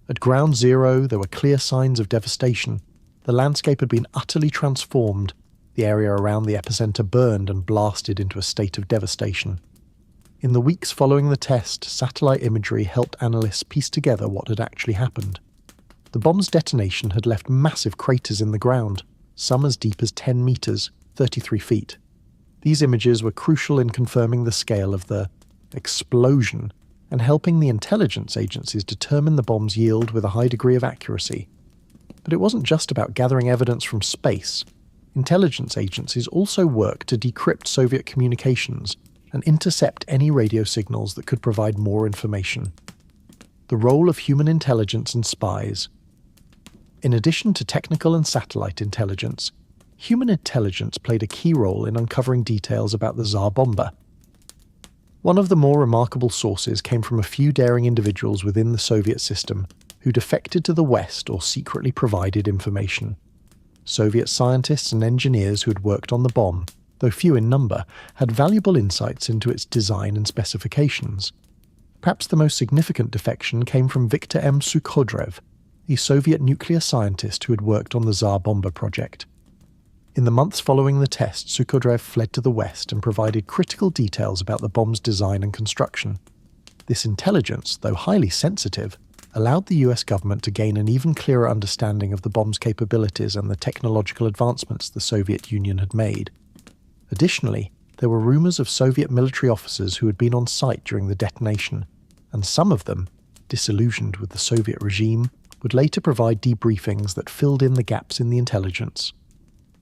At ground zero, there were clear signs of devastation. The landscape had been utterly transformed. The area around the epicenter burned and blasted into a state of devastation. In the weeks following the test, satellite imagery helped analysts piece together what had actually happened. The bomb's detonation had left massive craters in the ground, some as deep as 10 meters, 33 feet. These images were crucial in confirming the scale of the explosion and helping the intelligence agencies determine the bomb's yield with a high degree of accuracy. But it wasn't just about gathering evidence from space. Intelligence agencies also worked to decrypt Soviet communications and intercept any radio signals that could provide more information. The role of human intelligence and spies. In addition to technical and satellite intelligence, human intelligence played a key role in uncovering details about the Tsar Bomba. One of the more remarkable sources came from a few daring individuals within the Soviet system who defected to the West or secretly provided information. Soviet scientists and engineers who had worked on the bomb, though few in number, had valuable insights into its design and specifications. Perhaps the most significant defection came from Viktor M. Sukhodrev, a Soviet nuclear scientist who had worked on the Tsar Bomba project. In the months following the test, Sukhodrev fled to the West and provided critical details about the bomb's design and construction. This intelligence, though highly sensitive, allowed the US government to gain an even clearer understanding of the bomb's capabilities and the technological advancements the Soviet Union had made. Additionally, there were rumors of Soviet military officers who had been on site during the detonation, and some of them, disillusioned with the Soviet regime, would later provide debriefings that filled in the gaps in the intelligence.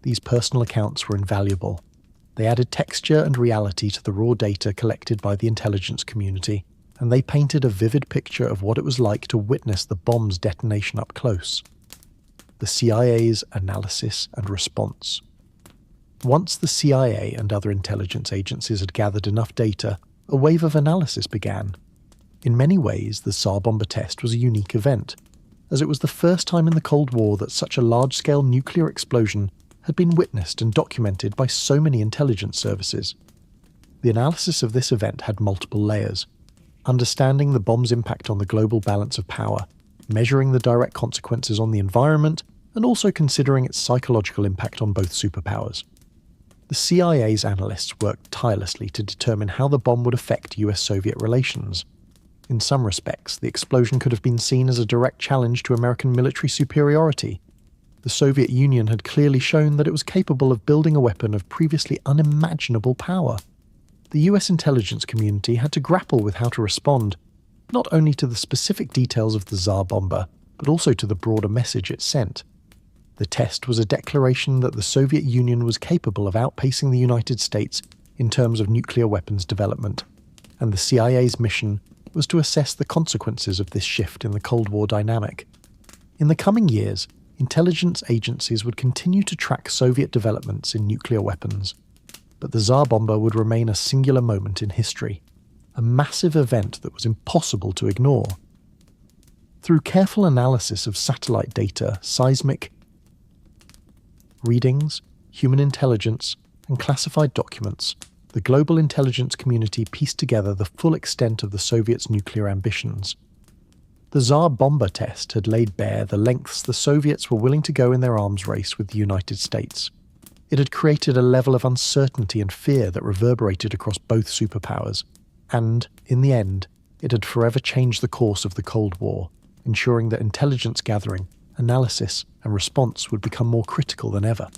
These personal accounts were invaluable. They added texture and reality to the raw data collected by the intelligence community, and they painted a vivid picture of what it was like to witness the bomb's detonation up close. The CIA's analysis and response. Once the CIA and other intelligence agencies had gathered enough data, a wave of analysis began. In many ways, the Tsar Bomba test was a unique event, as it was the first time in the Cold War that such a large-scale nuclear explosion had been witnessed and documented by so many intelligence services. The analysis of this event had multiple layers. understanding the bomb's impact on the global balance of power, measuring the direct consequences on the environment, and also considering its psychological impact on both superpowers. The CIA's analysts worked tirelessly to determine how the bomb would affect US-Soviet relations. In some respects, the explosion could have been seen as a direct challenge to American military superiority. The Soviet Union had clearly shown that it was capable of building a weapon of previously unimaginable power. The US intelligence community had to grapple with how to respond, not only to the specific details of the Tsar Bomba, but also to the broader message it sent. The test was a declaration that the Soviet Union was capable of outpacing the United States in terms of nuclear weapons development, and the CIA's mission was to assess the consequences of this shift in the Cold War dynamic. In the coming years, intelligence agencies would continue to track Soviet developments in nuclear weapons, but the Tsar Bomba would remain a singular moment in history, a massive event that was impossible to ignore. Through careful analysis of satellite data, seismic readings, human intelligence, and classified documents, the global intelligence community pieced together the full extent of the Soviets' nuclear ambitions. The Tsar Bomba test had laid bare the lengths the Soviets were willing to go in their arms race with the United States. It had created a level of uncertainty and fear that reverberated across both superpowers, and, in the end, it had forever changed the course of the Cold War, ensuring that intelligence gathering, analysis, and response would become more critical than ever.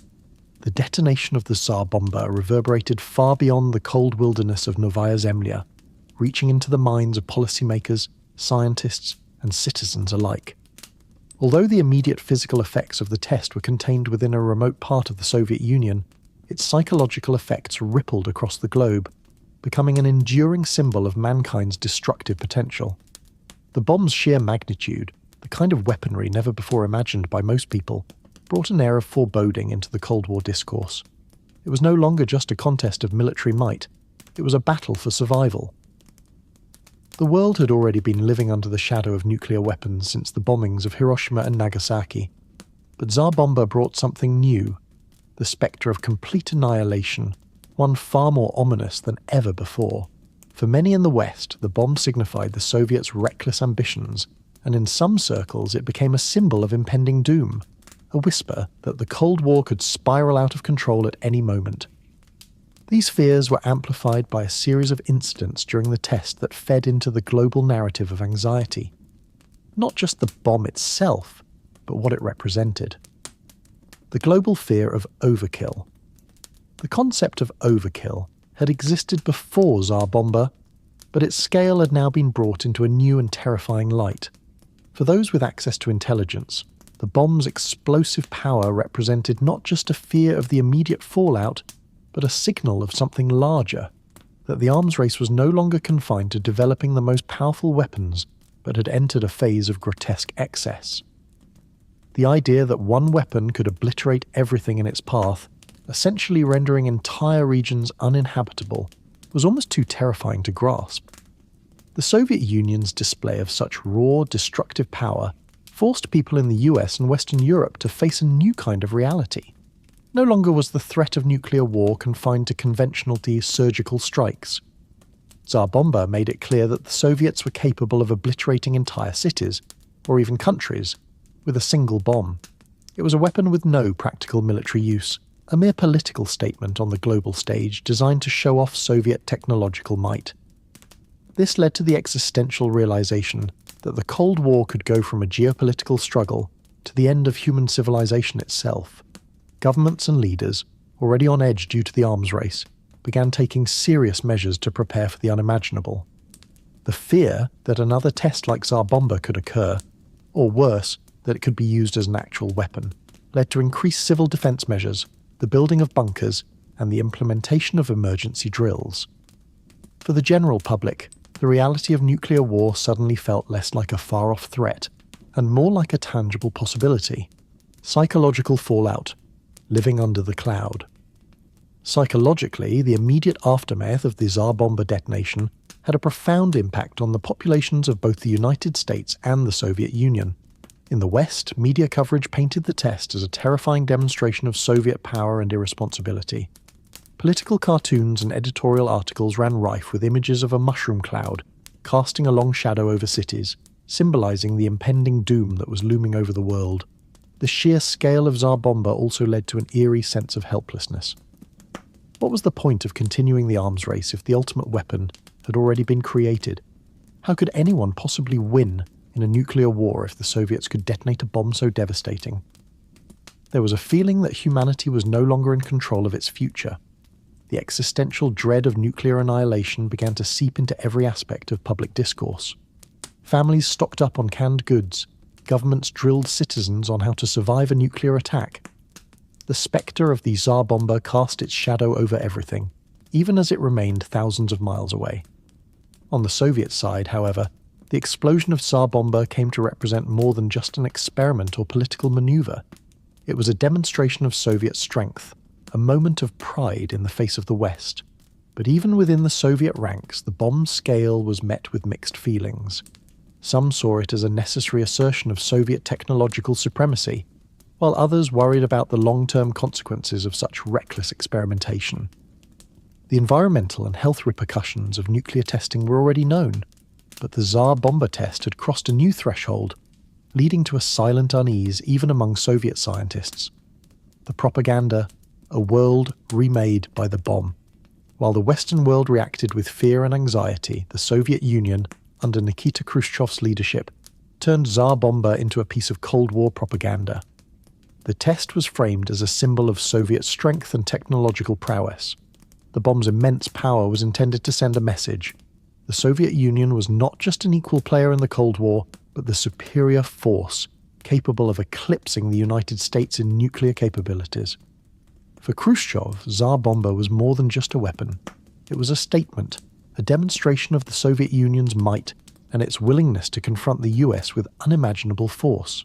The detonation of the Tsar Bomba reverberated far beyond the cold wilderness of Novaya Zemlya, reaching into the minds of policymakers, scientists, and citizens alike. Although the immediate physical effects of the test were contained within a remote part of the Soviet Union, its psychological effects rippled across the globe, becoming an enduring symbol of mankind's destructive potential. The bomb's sheer magnitude, the kind of weaponry never before imagined by most people, brought an air of foreboding into the Cold War discourse. It was no longer just a contest of military might, it was a battle for survival. The world had already been living under the shadow of nuclear weapons since the bombings of Hiroshima and Nagasaki, but Tsar Bomba brought something new, the spectre of complete annihilation, one far more ominous than ever before. For many in the West, the bomb signified the Soviets' reckless ambitions, and in some circles it became a symbol of impending doom, a whisper that the Cold War could spiral out of control at any moment. These fears were amplified by a series of incidents during the test that fed into the global narrative of anxiety. Not just the bomb itself, but what it represented. The global fear of overkill. The concept of overkill had existed before Tsar Bomba, but its scale had now been brought into a new and terrifying light. For those with access to intelligence, the bomb's explosive power represented not just a fear of the immediate fallout, but a signal of something larger, that the arms race was no longer confined to developing the most powerful weapons, but had entered a phase of grotesque excess. The idea that one weapon could obliterate everything in its path, essentially rendering entire regions uninhabitable, was almost too terrifying to grasp. The Soviet Union's display of such raw, destructive power forced people in the US and Western Europe to face a new kind of reality. No longer was the threat of nuclear war confined to conventional surgical strikes. Tsar Bomba made it clear that the Soviets were capable of obliterating entire cities, or even countries, with a single bomb. It was a weapon with no practical military use, a mere political statement on the global stage designed to show off Soviet technological might. This led to the existential realization that the Cold War could go from a geopolitical struggle to the end of human civilization itself. Governments and leaders, already on edge due to the arms race, began taking serious measures to prepare for the unimaginable. The fear that another test like Tsar Bomba could occur, or worse, that it could be used as an actual weapon, led to increased civil defense measures, the building of bunkers, and the implementation of emergency drills. For the general public, the reality of nuclear war suddenly felt less like a far-off threat, and more like a tangible possibility. Psychological fallout, living under the cloud. Psychologically, the immediate aftermath of the Tsar Bomba detonation had a profound impact on the populations of both the United States and the Soviet Union. In the West, media coverage painted the test as a terrifying demonstration of Soviet power and irresponsibility. Political cartoons and editorial articles ran rife with images of a mushroom cloud, casting a long shadow over cities, symbolizing the impending doom that was looming over the world. The sheer scale of Tsar Bomba also led to an eerie sense of helplessness. What was the point of continuing the arms race if the ultimate weapon had already been created? How could anyone possibly win in a nuclear war if the Soviets could detonate a bomb so devastating? There was a feeling that humanity was no longer in control of its future. The existential dread of nuclear annihilation began to seep into every aspect of public discourse. Families stocked up on canned goods. Governments drilled citizens on how to survive a nuclear attack. The spectre of the Tsar Bomba cast its shadow over everything, even as it remained thousands of miles away. On the Soviet side, however, the explosion of Tsar Bomba came to represent more than just an experiment or political maneuver. It was a demonstration of Soviet strength, a moment of pride in the face of the West. But even within the Soviet ranks, the bomb's scale was met with mixed feelings. Some saw it as a necessary assertion of Soviet technological supremacy, while others worried about the long-term consequences of such reckless experimentation. The environmental and health repercussions of nuclear testing were already known, but the Tsar Bomba test had crossed a new threshold, leading to a silent unease even among Soviet scientists. The propaganda, a world remade by the bomb. While the Western world reacted with fear and anxiety, the Soviet Union, under Nikita Khrushchev's leadership, turned Tsar Bomba into a piece of Cold War propaganda. The test was framed as a symbol of Soviet strength and technological prowess. The bomb's immense power was intended to send a message. The Soviet Union was not just an equal player in the Cold War, but the superior force, capable of eclipsing the United States in nuclear capabilities. For Khrushchev, Tsar Bomba was more than just a weapon. It was a statement, a demonstration of the Soviet Union's might and its willingness to confront the US with unimaginable force.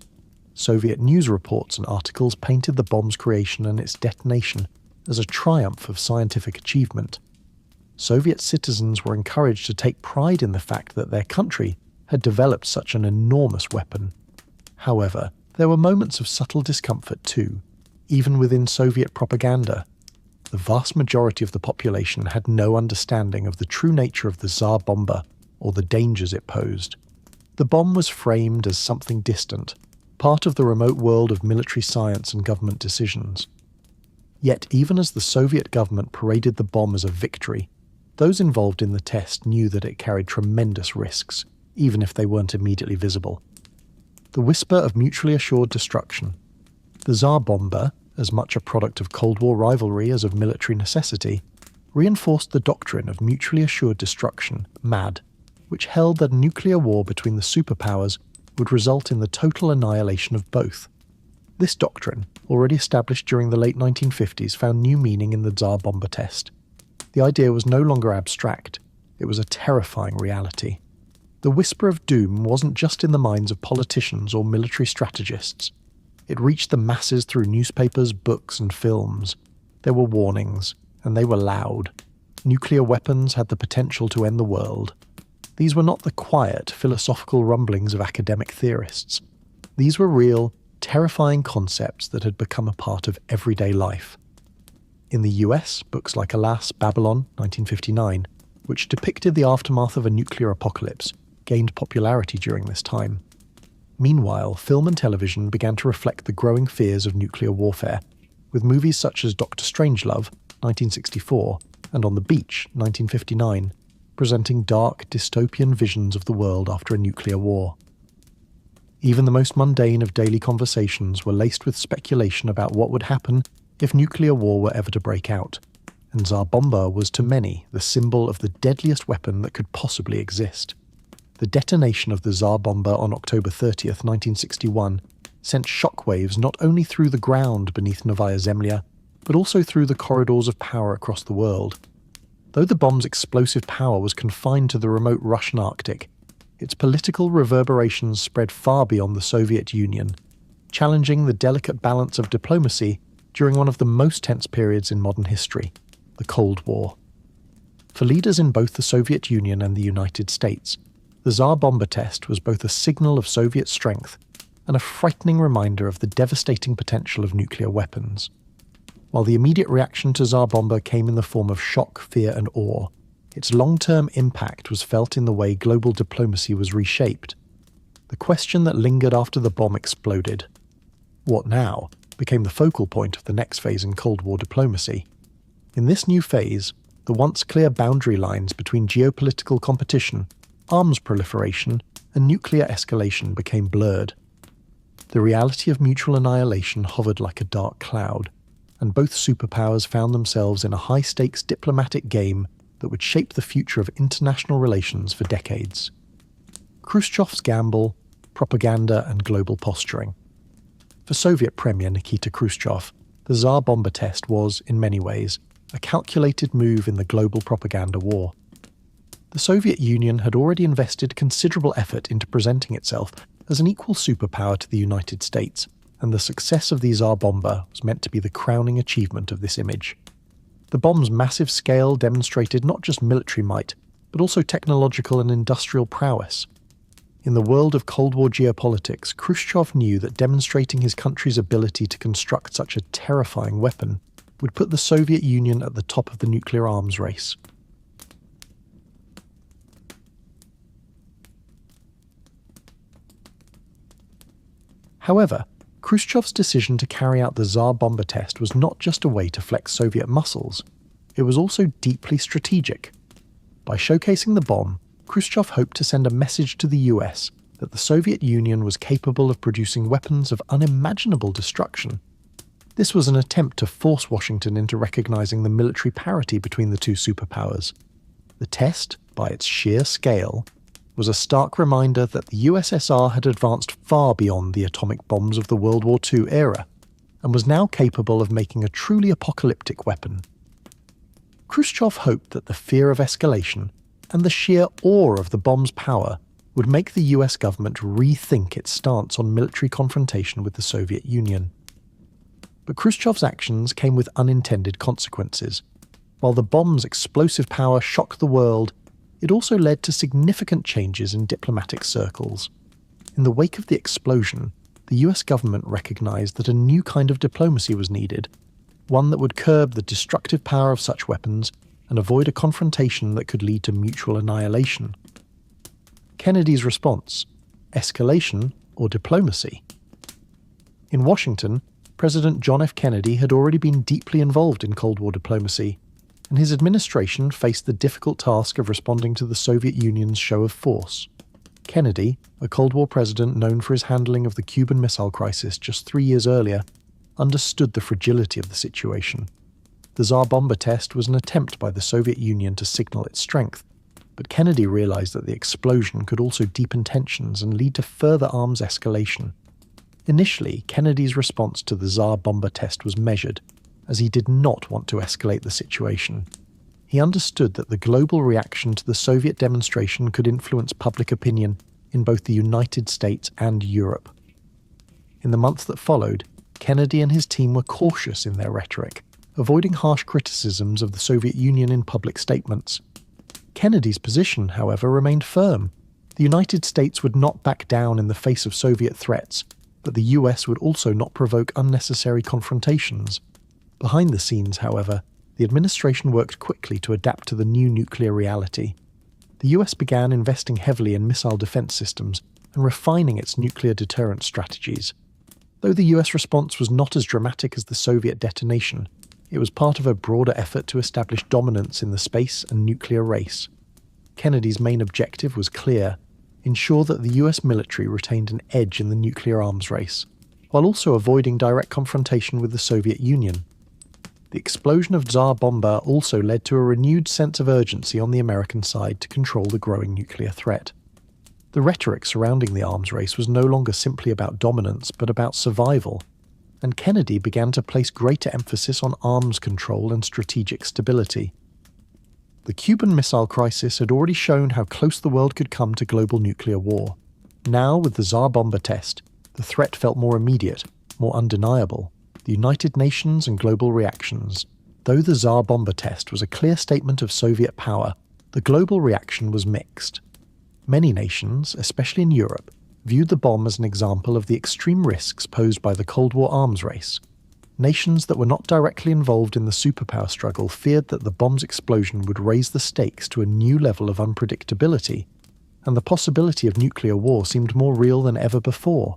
Soviet news reports and articles painted the bomb's creation and its detonation as a triumph of scientific achievement. Soviet citizens were encouraged to take pride in the fact that their country had developed such an enormous weapon. However, there were moments of subtle discomfort too, even within Soviet propaganda. The vast majority of the population had no understanding of the true nature of the Tsar Bomba or the dangers it posed. The bomb was framed as something distant, part of the remote world of military science and government decisions. Yet even as the Soviet government paraded the bomb as a victory, those involved in the test knew that it carried tremendous risks, even if they weren't immediately visible. The whisper of mutually assured destruction. The Tsar Bomba, as much a product of Cold War rivalry as of military necessity, reinforced the doctrine of mutually assured destruction, MAD, which held that a nuclear war between the superpowers would result in the total annihilation of both. This doctrine, already established during the late 1950s, found new meaning in the Tsar Bomba test. The idea was no longer abstract, it was a terrifying reality. The whisper of doom wasn't just in the minds of politicians or military strategists. It reached the masses through newspapers, books, and films. There were warnings, and they were loud. Nuclear weapons had the potential to end the world. These were not the quiet, philosophical rumblings of academic theorists. These were real, terrifying concepts that had become a part of everyday life. In the US, books like Alas, Babylon, 1959, which depicted the aftermath of a nuclear apocalypse, gained popularity during this time. Meanwhile, film and television began to reflect the growing fears of nuclear warfare, with movies such as Dr. Strangelove, 1964, and On the Beach, 1959, presenting dark, dystopian visions of the world after a nuclear war. Even the most mundane of daily conversations were laced with speculation about what would happen if nuclear war were ever to break out, and Tsar Bomba was to many the symbol of the deadliest weapon that could possibly exist. The detonation of the Tsar Bomba on October 30th, 1961, sent shockwaves not only through the ground beneath Novaya Zemlya, but also through the corridors of power across the world. Though the bomb's explosive power was confined to the remote Russian Arctic, its political reverberations spread far beyond the Soviet Union, challenging the delicate balance of diplomacy during one of the most tense periods in modern history, the Cold War. For leaders in both the Soviet Union and the United States, the Tsar Bomba test was both a signal of Soviet strength and a frightening reminder of the devastating potential of nuclear weapons. While the immediate reaction to Tsar Bomba came in the form of shock, fear, and awe, its long-term impact was felt in the way global diplomacy was reshaped. The question that lingered after the bomb exploded, "What now?" became the focal point of the next phase in Cold War diplomacy. In this new phase, the once clear boundary lines between geopolitical competition, arms proliferation, and nuclear escalation became blurred. The reality of mutual annihilation hovered like a dark cloud, and both superpowers found themselves in a high-stakes diplomatic game that would shape the future of international relations for decades. Khrushchev's gamble, propaganda, and global posturing. For Soviet Premier Nikita Khrushchev, the Tsar Bomba test was, in many ways, a calculated move in the global propaganda war. The Soviet Union had already invested considerable effort into presenting itself as an equal superpower to the United States, and the success of the Tsar Bomba was meant to be the crowning achievement of this image. The bomb's massive scale demonstrated not just military might, but also technological and industrial prowess. In the world of Cold War geopolitics, Khrushchev knew that demonstrating his country's ability to construct such a terrifying weapon would put the Soviet Union at the top of the nuclear arms race. However, Khrushchev's decision to carry out the Tsar Bomba test was not just a way to flex Soviet muscles, it was also deeply strategic. By showcasing the bomb, Khrushchev hoped to send a message to the US that the Soviet Union was capable of producing weapons of unimaginable destruction. This was an attempt to force Washington into recognizing the military parity between the two superpowers. The test, by its sheer scale, was a stark reminder that the USSR had advanced far beyond the atomic bombs of the World War II era, and was now capable of making a truly apocalyptic weapon. Khrushchev hoped that the fear of escalation and the sheer awe of the bomb's power would make the US government rethink its stance on military confrontation with the Soviet Union. But Khrushchev's actions came with unintended consequences. While the bomb's explosive power shocked the world, it also led to significant changes in diplomatic circles. In the wake of the explosion, the US government recognized that a new kind of diplomacy was needed, one that would curb the destructive power of such weapons and avoid a confrontation that could lead to mutual annihilation. Kennedy's response: escalation or diplomacy? In Washington, President John F. Kennedy had already been deeply involved in Cold War diplomacy, and his administration faced the difficult task of responding to the Soviet Union's show of force. Kennedy, a Cold War president known for his handling of the Cuban Missile Crisis just 3 years earlier, understood the fragility of the situation. The Tsar Bomba test was an attempt by the Soviet Union to signal its strength, but Kennedy realized that the explosion could also deepen tensions and lead to further arms escalation. Initially, Kennedy's response to the Tsar Bomba test was measured, as he did not want to escalate the situation. He understood that the global reaction to the Soviet demonstration could influence public opinion in both the United States and Europe. In the months that followed, Kennedy and his team were cautious in their rhetoric, avoiding harsh criticisms of the Soviet Union in public statements. Kennedy's position, however, remained firm. The United States would not back down in the face of Soviet threats, but the US would also not provoke unnecessary confrontations. Behind the scenes, however, the administration worked quickly to adapt to the new nuclear reality. The US began investing heavily in missile defense systems and refining its nuclear deterrent strategies. Though the US response was not as dramatic as the Soviet detonation, it was part of a broader effort to establish dominance in the space and nuclear race. Kennedy's main objective was clear: ensure that the US military retained an edge in the nuclear arms race, while also avoiding direct confrontation with the Soviet Union. The explosion of Tsar Bomba also led to a renewed sense of urgency on the American side to control the growing nuclear threat. The rhetoric surrounding the arms race was no longer simply about dominance, but about survival, and Kennedy began to place greater emphasis on arms control and strategic stability. The Cuban Missile Crisis had already shown how close the world could come to global nuclear war. Now, with the Tsar Bomba test, the threat felt more immediate, more undeniable. The United Nations and global reactions. Though the Tsar Bomba test was a clear statement of Soviet power, the global reaction was mixed. Many nations, especially in Europe, viewed the bomb as an example of the extreme risks posed by the Cold War arms race. nations that were not directly involved in the superpower struggle feared that the bomb's explosion would raise the stakes to a new level of unpredictability, and the possibility of nuclear war seemed more real than ever before.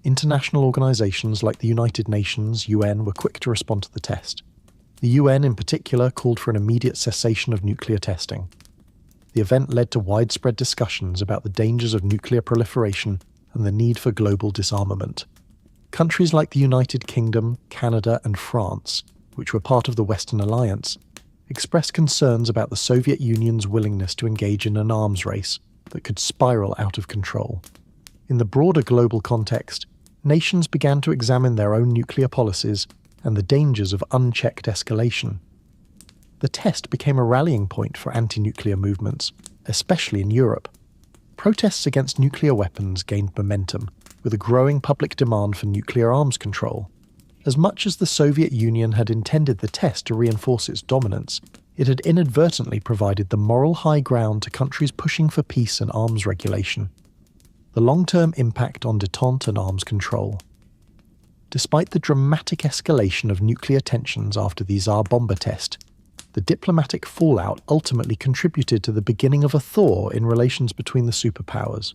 International organisations like the United Nations, UN, were quick to respond to the test. The UN in particular called for an immediate cessation of nuclear testing. The event led to widespread discussions about the dangers of nuclear proliferation and the need for global disarmament. Countries like the United Kingdom, Canada and France, which were part of the Western Alliance, expressed concerns about the Soviet Union's willingness to engage in an arms race that could spiral out of control. In the broader global context, nations began to examine their own nuclear policies and the dangers of unchecked escalation. The test became a rallying point for anti-nuclear movements, especially in Europe. Protests against nuclear weapons gained momentum, with a growing public demand for nuclear arms control. As much as the Soviet Union had intended the test to reinforce its dominance, it had inadvertently provided the moral high ground to countries pushing for peace and arms regulation. The long-term impact on détente and arms control. Despite the dramatic escalation of nuclear tensions after the Tsar Bomba test, the diplomatic fallout ultimately contributed to the beginning of a thaw in relations between the superpowers.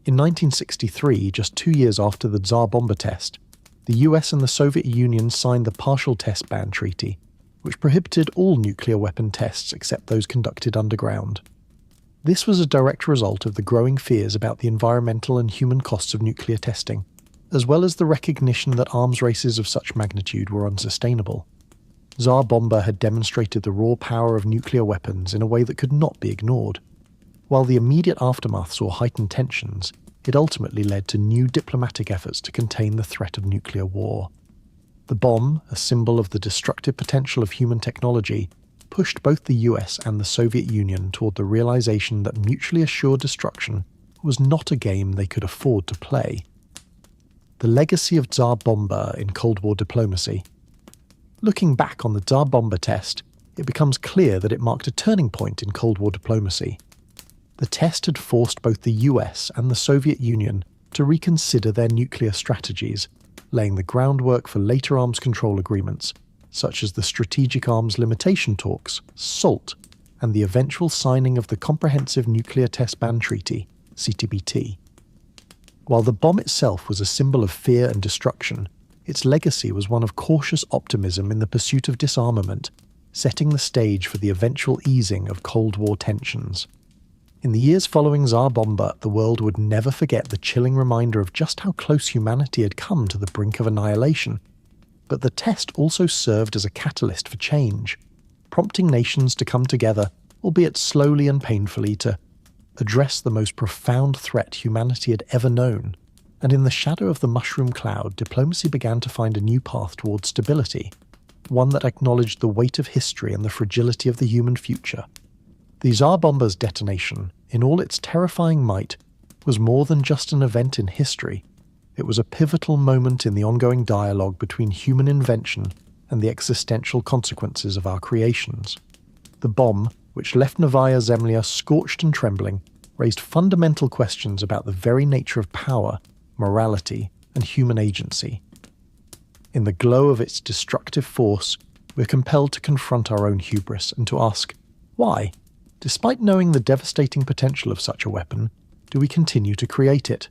In 1963, just 2 years after the Tsar Bomba test, the US and the Soviet Union signed the Partial Test Ban Treaty, which prohibited all nuclear weapon tests except those conducted underground. This was a direct result of the growing fears about the environmental and human costs of nuclear testing, as well as the recognition that arms races of such magnitude were unsustainable. Tsar Bomba had demonstrated the raw power of nuclear weapons in a way that could not be ignored. While the immediate aftermath saw heightened tensions, it ultimately led to new diplomatic efforts to contain the threat of nuclear war. The bomb, a symbol of the destructive potential of human technology, pushed both the US and the Soviet Union toward the realization that mutually assured destruction was not a game they could afford to play. The legacy of Tsar Bomba in Cold War diplomacy. Looking back on the Tsar Bomba test, it becomes clear that it marked a turning point in Cold War diplomacy. The test had forced both the US and the Soviet Union to reconsider their nuclear strategies, laying the groundwork for later arms control agreements, such as the Strategic Arms Limitation Talks, SALT, and the eventual signing of the Comprehensive Nuclear Test Ban Treaty, CTBT. While the bomb itself was a symbol of fear and destruction, its legacy was one of cautious optimism in the pursuit of disarmament, setting the stage for the eventual easing of Cold War tensions. In the years following Tsar Bomba, the world would never forget the chilling reminder of just how close humanity had come to the brink of annihilation. But the test also served as a catalyst for change, prompting nations to come together, albeit slowly and painfully, to address the most profound threat humanity had ever known. And in the shadow of the mushroom cloud, diplomacy began to find a new path towards stability, one that acknowledged the weight of history and the fragility of the human future. The Tsar Bomba's detonation, in all its terrifying might, was more than just an event in history. It was a pivotal moment in the ongoing dialogue between human invention and the existential consequences of our creations. The bomb, which left Novaya Zemlya scorched and trembling, raised fundamental questions about the very nature of power, morality, and human agency. In the glow of its destructive force, we're compelled to confront our own hubris and to ask, why, despite knowing the devastating potential of such a weapon, do we continue to create it?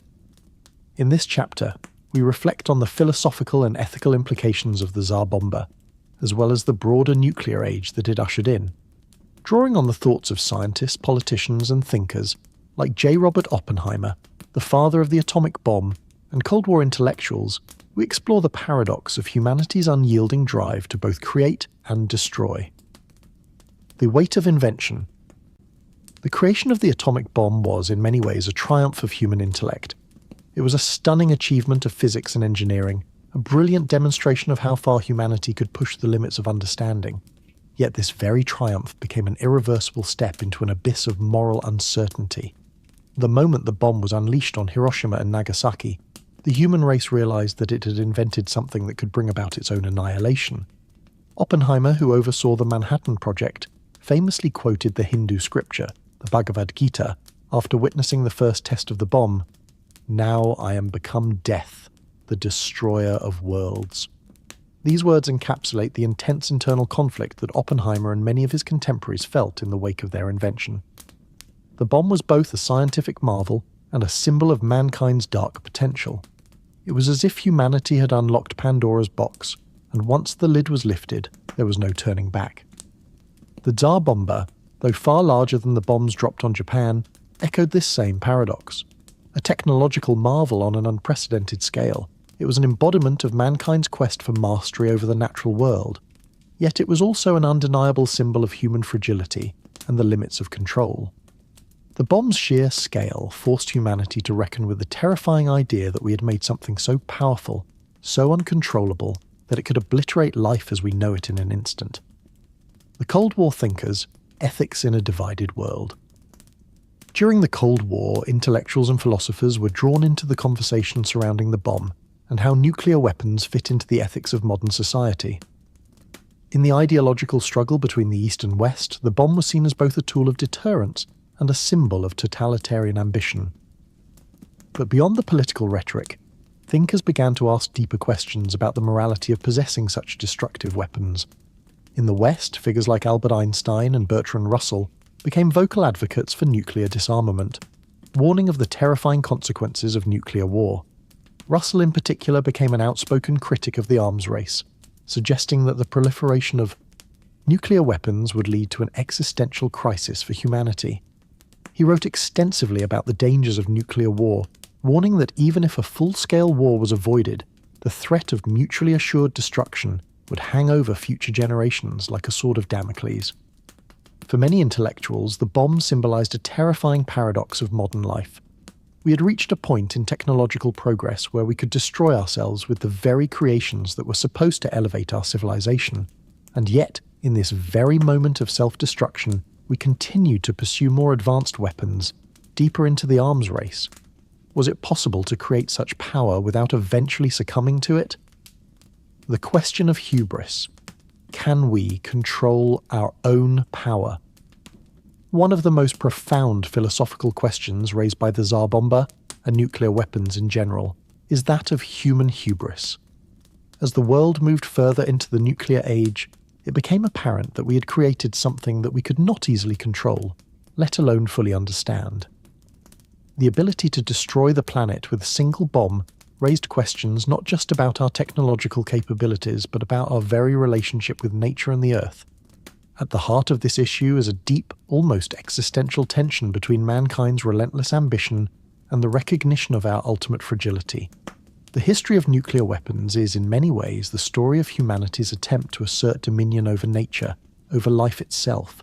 In this chapter, we reflect on the philosophical and ethical implications of the Tsar Bomba, as well as the broader nuclear age that it ushered in. Drawing on the thoughts of scientists, politicians, and thinkers like J. Robert Oppenheimer, the father of the atomic bomb, and Cold War intellectuals, we explore the paradox of humanity's unyielding drive to both create and destroy. The weight of invention. The creation of the atomic bomb was, in many ways, a triumph of human intellect. It was a stunning achievement of physics and engineering, a brilliant demonstration of how far humanity could push the limits of understanding. Yet this very triumph became an irreversible step into an abyss of moral uncertainty. The moment the bomb was unleashed on Hiroshima and Nagasaki, the human race realized that it had invented something that could bring about its own annihilation. Oppenheimer, who oversaw the Manhattan Project, famously quoted the Hindu scripture, the Bhagavad Gita, after witnessing the first test of the bomb: "Now I am become death, the destroyer of worlds." These words encapsulate the intense internal conflict that Oppenheimer and many of his contemporaries felt in the wake of their invention. The bomb was both a scientific marvel and a symbol of mankind's dark potential. It was as if humanity had unlocked Pandora's box, and once the lid was lifted, there was no turning back. The Tsar Bomba, though far larger than the bombs dropped on Japan, echoed this same paradox. A technological marvel on an unprecedented scale, it was an embodiment of mankind's quest for mastery over the natural world. Yet it was also an undeniable symbol of human fragility and the limits of control. The bomb's sheer scale forced humanity to reckon with the terrifying idea that we had made something so powerful, so uncontrollable, that it could obliterate life as we know it in an instant. The Cold War thinkers, ethics in a divided world. During the Cold War, intellectuals and philosophers were drawn into the conversation surrounding the bomb and how nuclear weapons fit into the ethics of modern society. In the ideological struggle between the East and West, the bomb was seen as both a tool of deterrence and a symbol of totalitarian ambition. But beyond the political rhetoric, thinkers began to ask deeper questions about the morality of possessing such destructive weapons. In the West, figures like Albert Einstein and Bertrand Russell became vocal advocates for nuclear disarmament, warning of the terrifying consequences of nuclear war. Russell in particular became an outspoken critic of the arms race, suggesting that the proliferation of nuclear weapons would lead to an existential crisis for humanity. He wrote extensively about the dangers of nuclear war, warning that even if a full-scale war was avoided, the threat of mutually assured destruction would hang over future generations like a sword of Damocles. For many intellectuals, the bomb symbolized a terrifying paradox of modern life. We had reached a point in technological progress where we could destroy ourselves with the very creations that were supposed to elevate our civilization. And yet, in this very moment of self-destruction, we continued to pursue more advanced weapons, deeper into the arms race. Was it possible to create such power without eventually succumbing to it? The question of hubris. Can we control our own power? One of the most profound philosophical questions raised by the Tsar Bomba, and nuclear weapons in general, is that of human hubris. As the world moved further into the nuclear age, it became apparent that we had created something that we could not easily control, let alone fully understand. The ability to destroy the planet with a single bomb raised questions not just about our technological capabilities, but about our very relationship with nature and the Earth. At the heart of this issue is a deep, almost existential tension between mankind's relentless ambition and the recognition of our ultimate fragility. The history of nuclear weapons is, in many ways, the story of humanity's attempt to assert dominion over nature, over life itself.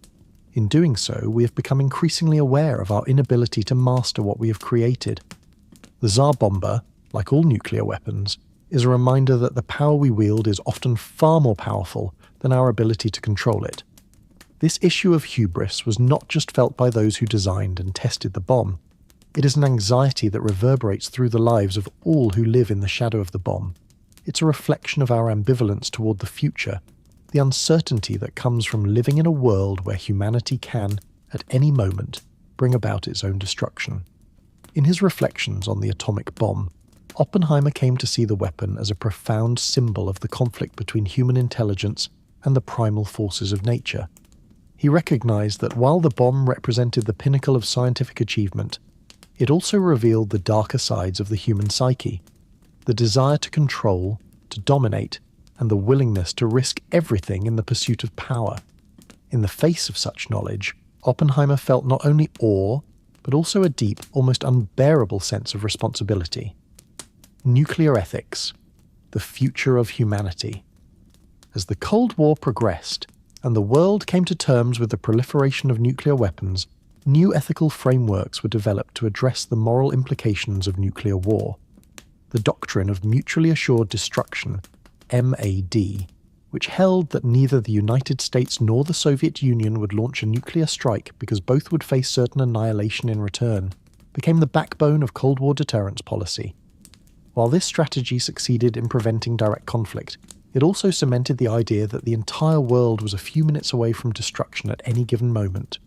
In doing so, we have become increasingly aware of our inability to master what we have created. The Tsar Bomba, like all nuclear weapons, is a reminder that the power we wield is often far more powerful than our ability to control it. This issue of hubris was not just felt by those who designed and tested the bomb. It is an anxiety that reverberates through the lives of all who live in the shadow of the bomb. It's a reflection of our ambivalence toward the future, the uncertainty that comes from living in a world where humanity can, at any moment, bring about its own destruction. In his reflections on the atomic bomb, Oppenheimer came to see the weapon as a profound symbol of the conflict between human intelligence and the primal forces of nature. He recognized that while the bomb represented the pinnacle of scientific achievement, it also revealed the darker sides of the human psyche, the desire to control, to dominate, and the willingness to risk everything in the pursuit of power. In the face of such knowledge, Oppenheimer felt not only awe, but also a deep, almost unbearable sense of responsibility. Nuclear ethics, the future of humanity. As the Cold War progressed, and the world came to terms with the proliferation of nuclear weapons, new ethical frameworks were developed to address the moral implications of nuclear war. The doctrine of mutually assured destruction, MAD, which held that neither the United States nor the Soviet Union would launch a nuclear strike because both would face certain annihilation in return, became the backbone of Cold War deterrence policy. While this strategy succeeded in preventing direct conflict, it also cemented the idea that the entire world was a few minutes away from destruction at any given moment.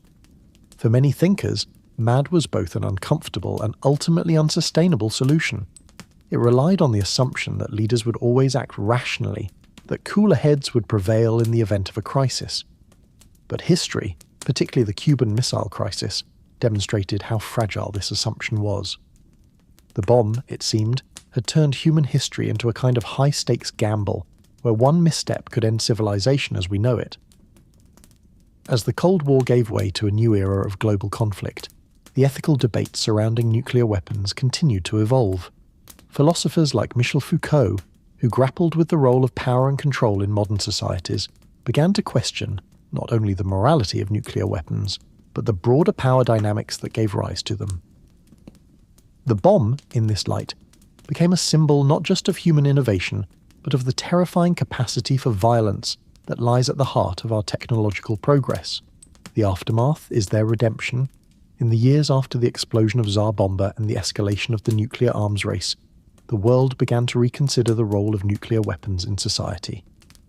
For many thinkers, MAD was both an uncomfortable and ultimately unsustainable solution. It relied on the assumption that leaders would always act rationally, that cooler heads would prevail in the event of a crisis. But history, particularly the Cuban Missile Crisis, demonstrated how fragile this assumption was. The bomb, it seemed, had turned human history into a kind of high-stakes gamble, where one misstep could end civilization as we know it. As the Cold War gave way to a new era of global conflict, the ethical debates surrounding nuclear weapons continued to evolve. Philosophers like Michel Foucault, who grappled with the role of power and control in modern societies, began to question not only the morality of nuclear weapons, but the broader power dynamics that gave rise to them. The bomb, in this light, became a symbol not just of human innovation, but of the terrifying capacity for violence that lies at the heart of our technological progress. The aftermath is their redemption. In the years after the explosion of Tsar Bomba and the escalation of the nuclear arms race, the world began to reconsider the role of nuclear weapons in society.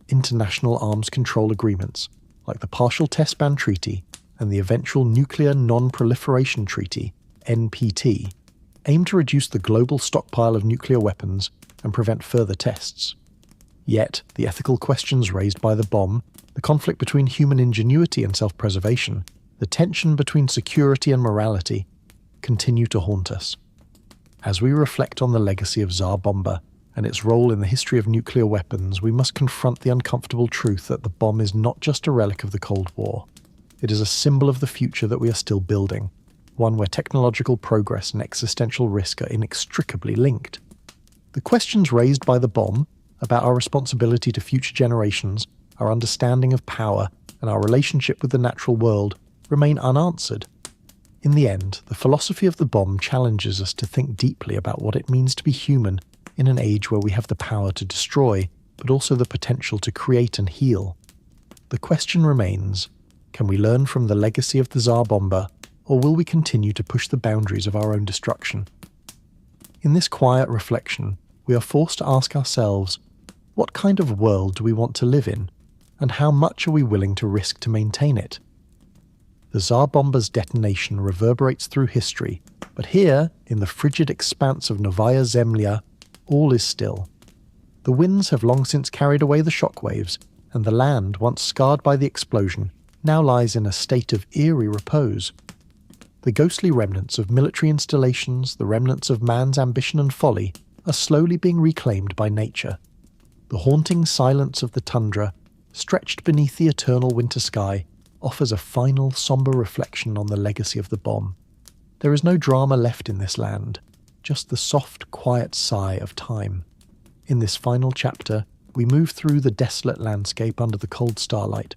International arms control agreements, like the Partial Test Ban Treaty and the eventual Nuclear Non-Proliferation Treaty, NPT, aim to reduce the global stockpile of nuclear weapons and prevent further tests. Yet, the ethical questions raised by the bomb, the conflict between human ingenuity and self-preservation, the tension between security and morality, continue to haunt us. As we reflect on the legacy of Tsar Bomba and its role in the history of nuclear weapons, we must confront the uncomfortable truth that the bomb is not just a relic of the Cold War. It is a symbol of the future that we are still building, one where technological progress and existential risk are inextricably linked. The questions raised by the bomb about our responsibility to future generations, our understanding of power, and our relationship with the natural world remain unanswered. In the end, the philosophy of the bomb challenges us to think deeply about what it means to be human in an age where we have the power to destroy, but also the potential to create and heal. The question remains, can we learn from the legacy of the Tsar Bomba, or will we continue to push the boundaries of our own destruction? In this quiet reflection, we are forced to ask ourselves, what kind of world do we want to live in, and how much are we willing to risk to maintain it? The Tsar Bomba's detonation reverberates through history, but here, in the frigid expanse of Novaya Zemlya, all is still. The winds have long since carried away the shockwaves, and the land, once scarred by the explosion, now lies in a state of eerie repose. The ghostly remnants of military installations, the remnants of man's ambition and folly, are slowly being reclaimed by nature. The haunting silence of the tundra, stretched beneath the eternal winter sky, offers a final sombre reflection on the legacy of the bomb. There is no drama left in this land, just the soft, quiet sigh of time. In this final chapter, we move through the desolate landscape under the cold starlight,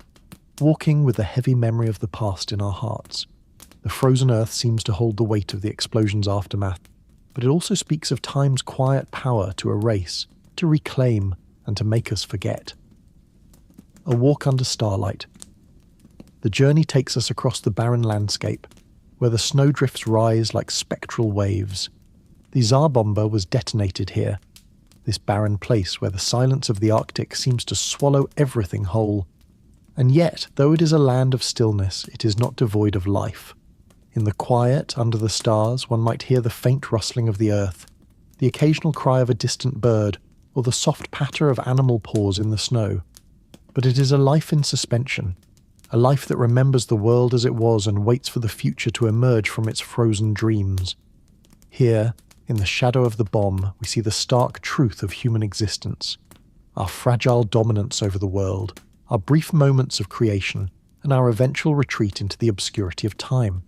walking with the heavy memory of the past in our hearts. The frozen earth seems to hold the weight of the explosion's aftermath, but it also speaks of time's quiet power to erase, to reclaim, and to make us forget. A walk under starlight. The journey takes us across the barren landscape, where the snowdrifts rise like spectral waves. The Tsar Bomba was detonated here, this barren place where the silence of the Arctic seems to swallow everything whole. And yet, though it is a land of stillness, it is not devoid of life. In the quiet, under the stars, one might hear the faint rustling of the earth, the occasional cry of a distant bird, or the soft patter of animal paws in the snow. But it is a life in suspension, a life that remembers the world as it was and waits for the future to emerge from its frozen dreams. Here, in the shadow of the bomb, we see the stark truth of human existence, our fragile dominance over the world, our brief moments of creation, and our eventual retreat into the obscurity of time.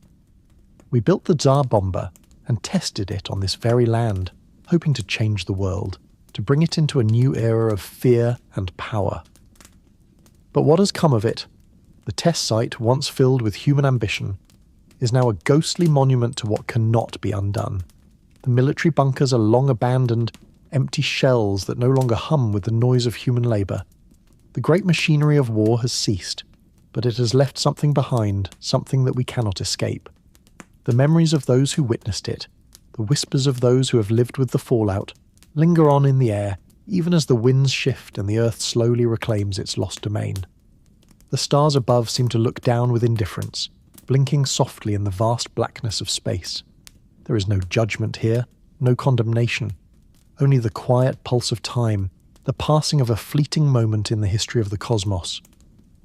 We built the Tsar Bomba and tested it on this very land, hoping to change the world, to bring it into a new era of fear and power. But what has come of it? The test site, once filled with human ambition, is now a ghostly monument to what cannot be undone. The military bunkers are long abandoned, empty shells that no longer hum with the noise of human labour. The great machinery of war has ceased, but it has left something behind, something that we cannot escape. The memories of those who witnessed it, the whispers of those who have lived with the fallout, linger on in the air, even as the winds shift and the earth slowly reclaims its lost domain. The stars above seem to look down with indifference, blinking softly in the vast blackness of space. There is no judgment here, no condemnation, only the quiet pulse of time, the passing of a fleeting moment in the history of the cosmos.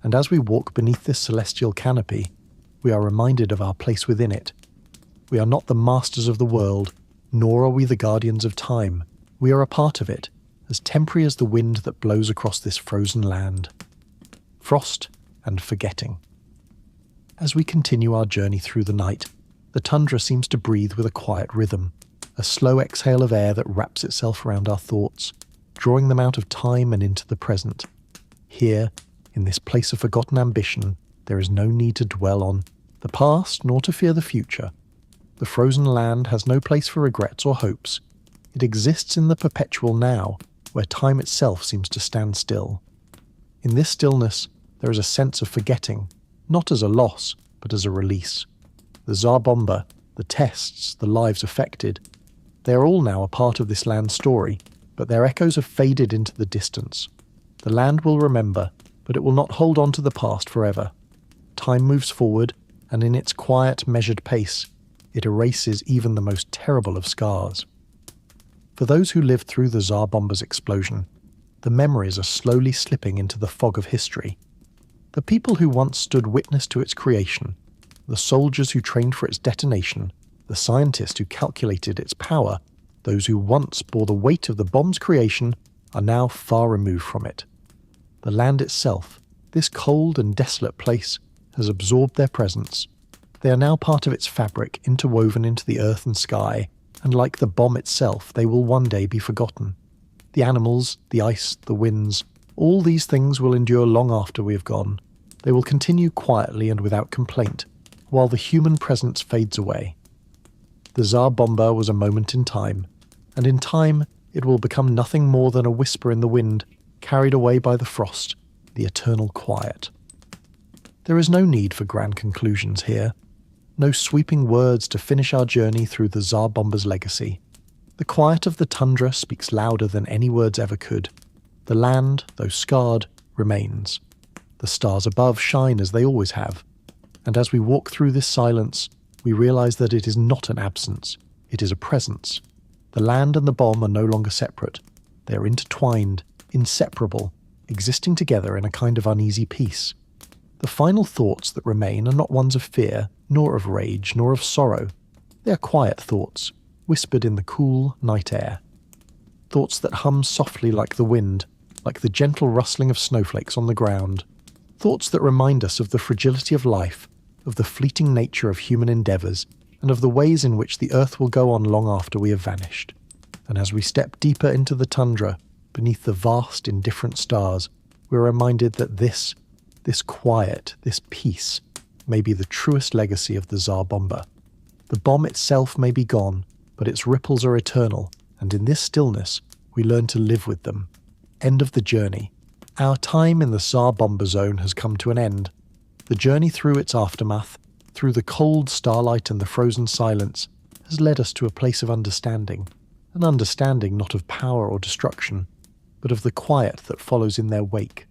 And as we walk beneath this celestial canopy, we are reminded of our place within it. We are not the masters of the world, nor are we the guardians of time. We are a part of it, as temporary as the wind that blows across this frozen land. Frost and forgetting. As we continue our journey through the night, the tundra seems to breathe with a quiet rhythm, a slow exhale of air that wraps itself around our thoughts, drawing them out of time and into the present. Here, in this place of forgotten ambition, there is no need to dwell on the past nor to fear the future. The frozen land has no place for regrets or hopes. It exists in the perpetual now, where time itself seems to stand still. In this stillness, there is a sense of forgetting, not as a loss, but as a release. The Tsar Bomba, the tests, the lives affected, they are all now a part of this land's story, but their echoes have faded into the distance. The land will remember, but it will not hold on to the past forever. Time moves forward, and in its quiet, measured pace, it erases even the most terrible of scars. For those who lived through the Tsar Bomba's explosion, the memories are slowly slipping into the fog of history. The people who once stood witness to its creation, the soldiers who trained for its detonation, the scientists who calculated its power, those who once bore the weight of the bomb's creation, are now far removed from it. The land itself, this cold and desolate place, has absorbed their presence. They are now part of its fabric, interwoven into the earth and sky, and like the bomb itself, they will one day be forgotten. The animals, the ice, the winds, all these things will endure long after we have gone. They will continue quietly and without complaint, while the human presence fades away. The Tsar Bomba was a moment in time, and in time it will become nothing more than a whisper in the wind, carried away by the frost, the eternal quiet. There is no need for grand conclusions here, no sweeping words to finish our journey through the Tsar Bomba's legacy. The quiet of the tundra speaks louder than any words ever could. The land, though scarred, remains. The stars above shine as they always have, and as we walk through this silence, we realize that it is not an absence, it is a presence. The land and the bomb are no longer separate. They are intertwined, inseparable, existing together in a kind of uneasy peace. The final thoughts that remain are not ones of fear, nor of rage, nor of sorrow. They are quiet thoughts, whispered in the cool night air. Thoughts that hum softly like the wind, like the gentle rustling of snowflakes on the ground. Thoughts that remind us of the fragility of life, of the fleeting nature of human endeavours, and of the ways in which the earth will go on long after we have vanished. And as we step deeper into the tundra, beneath the vast, indifferent stars, we are reminded that this quiet, this peace, may be the truest legacy of the Tsar Bomba. The bomb itself may be gone, but its ripples are eternal, and in this stillness, we learn to live with them. End of the journey. Our time in the Tsar Bomba zone has come to an end. The journey through its aftermath, through the cold starlight and the frozen silence, has led us to a place of understanding. An understanding not of power or destruction, but of the quiet that follows in their wake.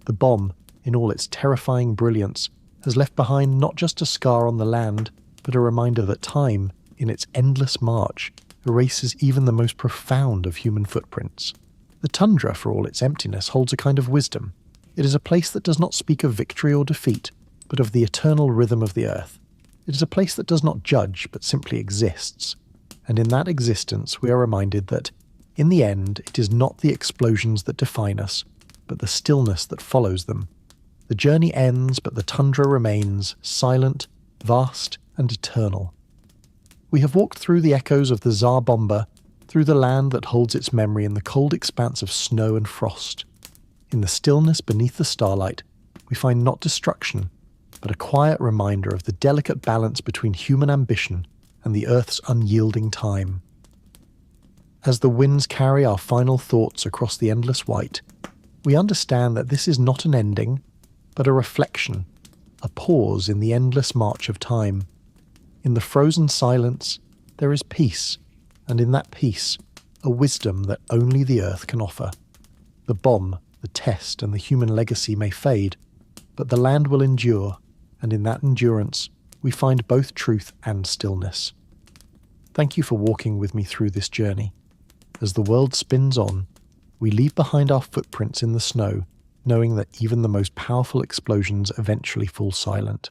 The bomb, in all its terrifying brilliance, has left behind not just a scar on the land, but a reminder that time, in its endless march, erases even the most profound of human footprints. The tundra, for all its emptiness, holds a kind of wisdom. It is a place that does not speak of victory or defeat, but of the eternal rhythm of the earth. It is a place that does not judge, but simply exists. And in that existence we are reminded that, in the end, it is not the explosions that define us, but the stillness that follows them. The journey ends, but the tundra remains, silent, vast, and eternal. We have walked through the echoes of the Tsar Bomba, through the land that holds its memory in the cold expanse of snow and frost. In the stillness beneath the starlight, we find not destruction, but a quiet reminder of the delicate balance between human ambition and the earth's unyielding time. As the winds carry our final thoughts across the endless white, we understand that this is not an ending, but a reflection, a pause in the endless march of time. In the frozen silence, there is peace, and in that peace, a wisdom that only the earth can offer. The bomb, the test, and the human legacy may fade, but the land will endure, and in that endurance, we find both truth and stillness. Thank you for walking with me through this journey. As the world spins on, We leave behind our footprints in the snow, knowing that even the most powerful explosions eventually fall silent.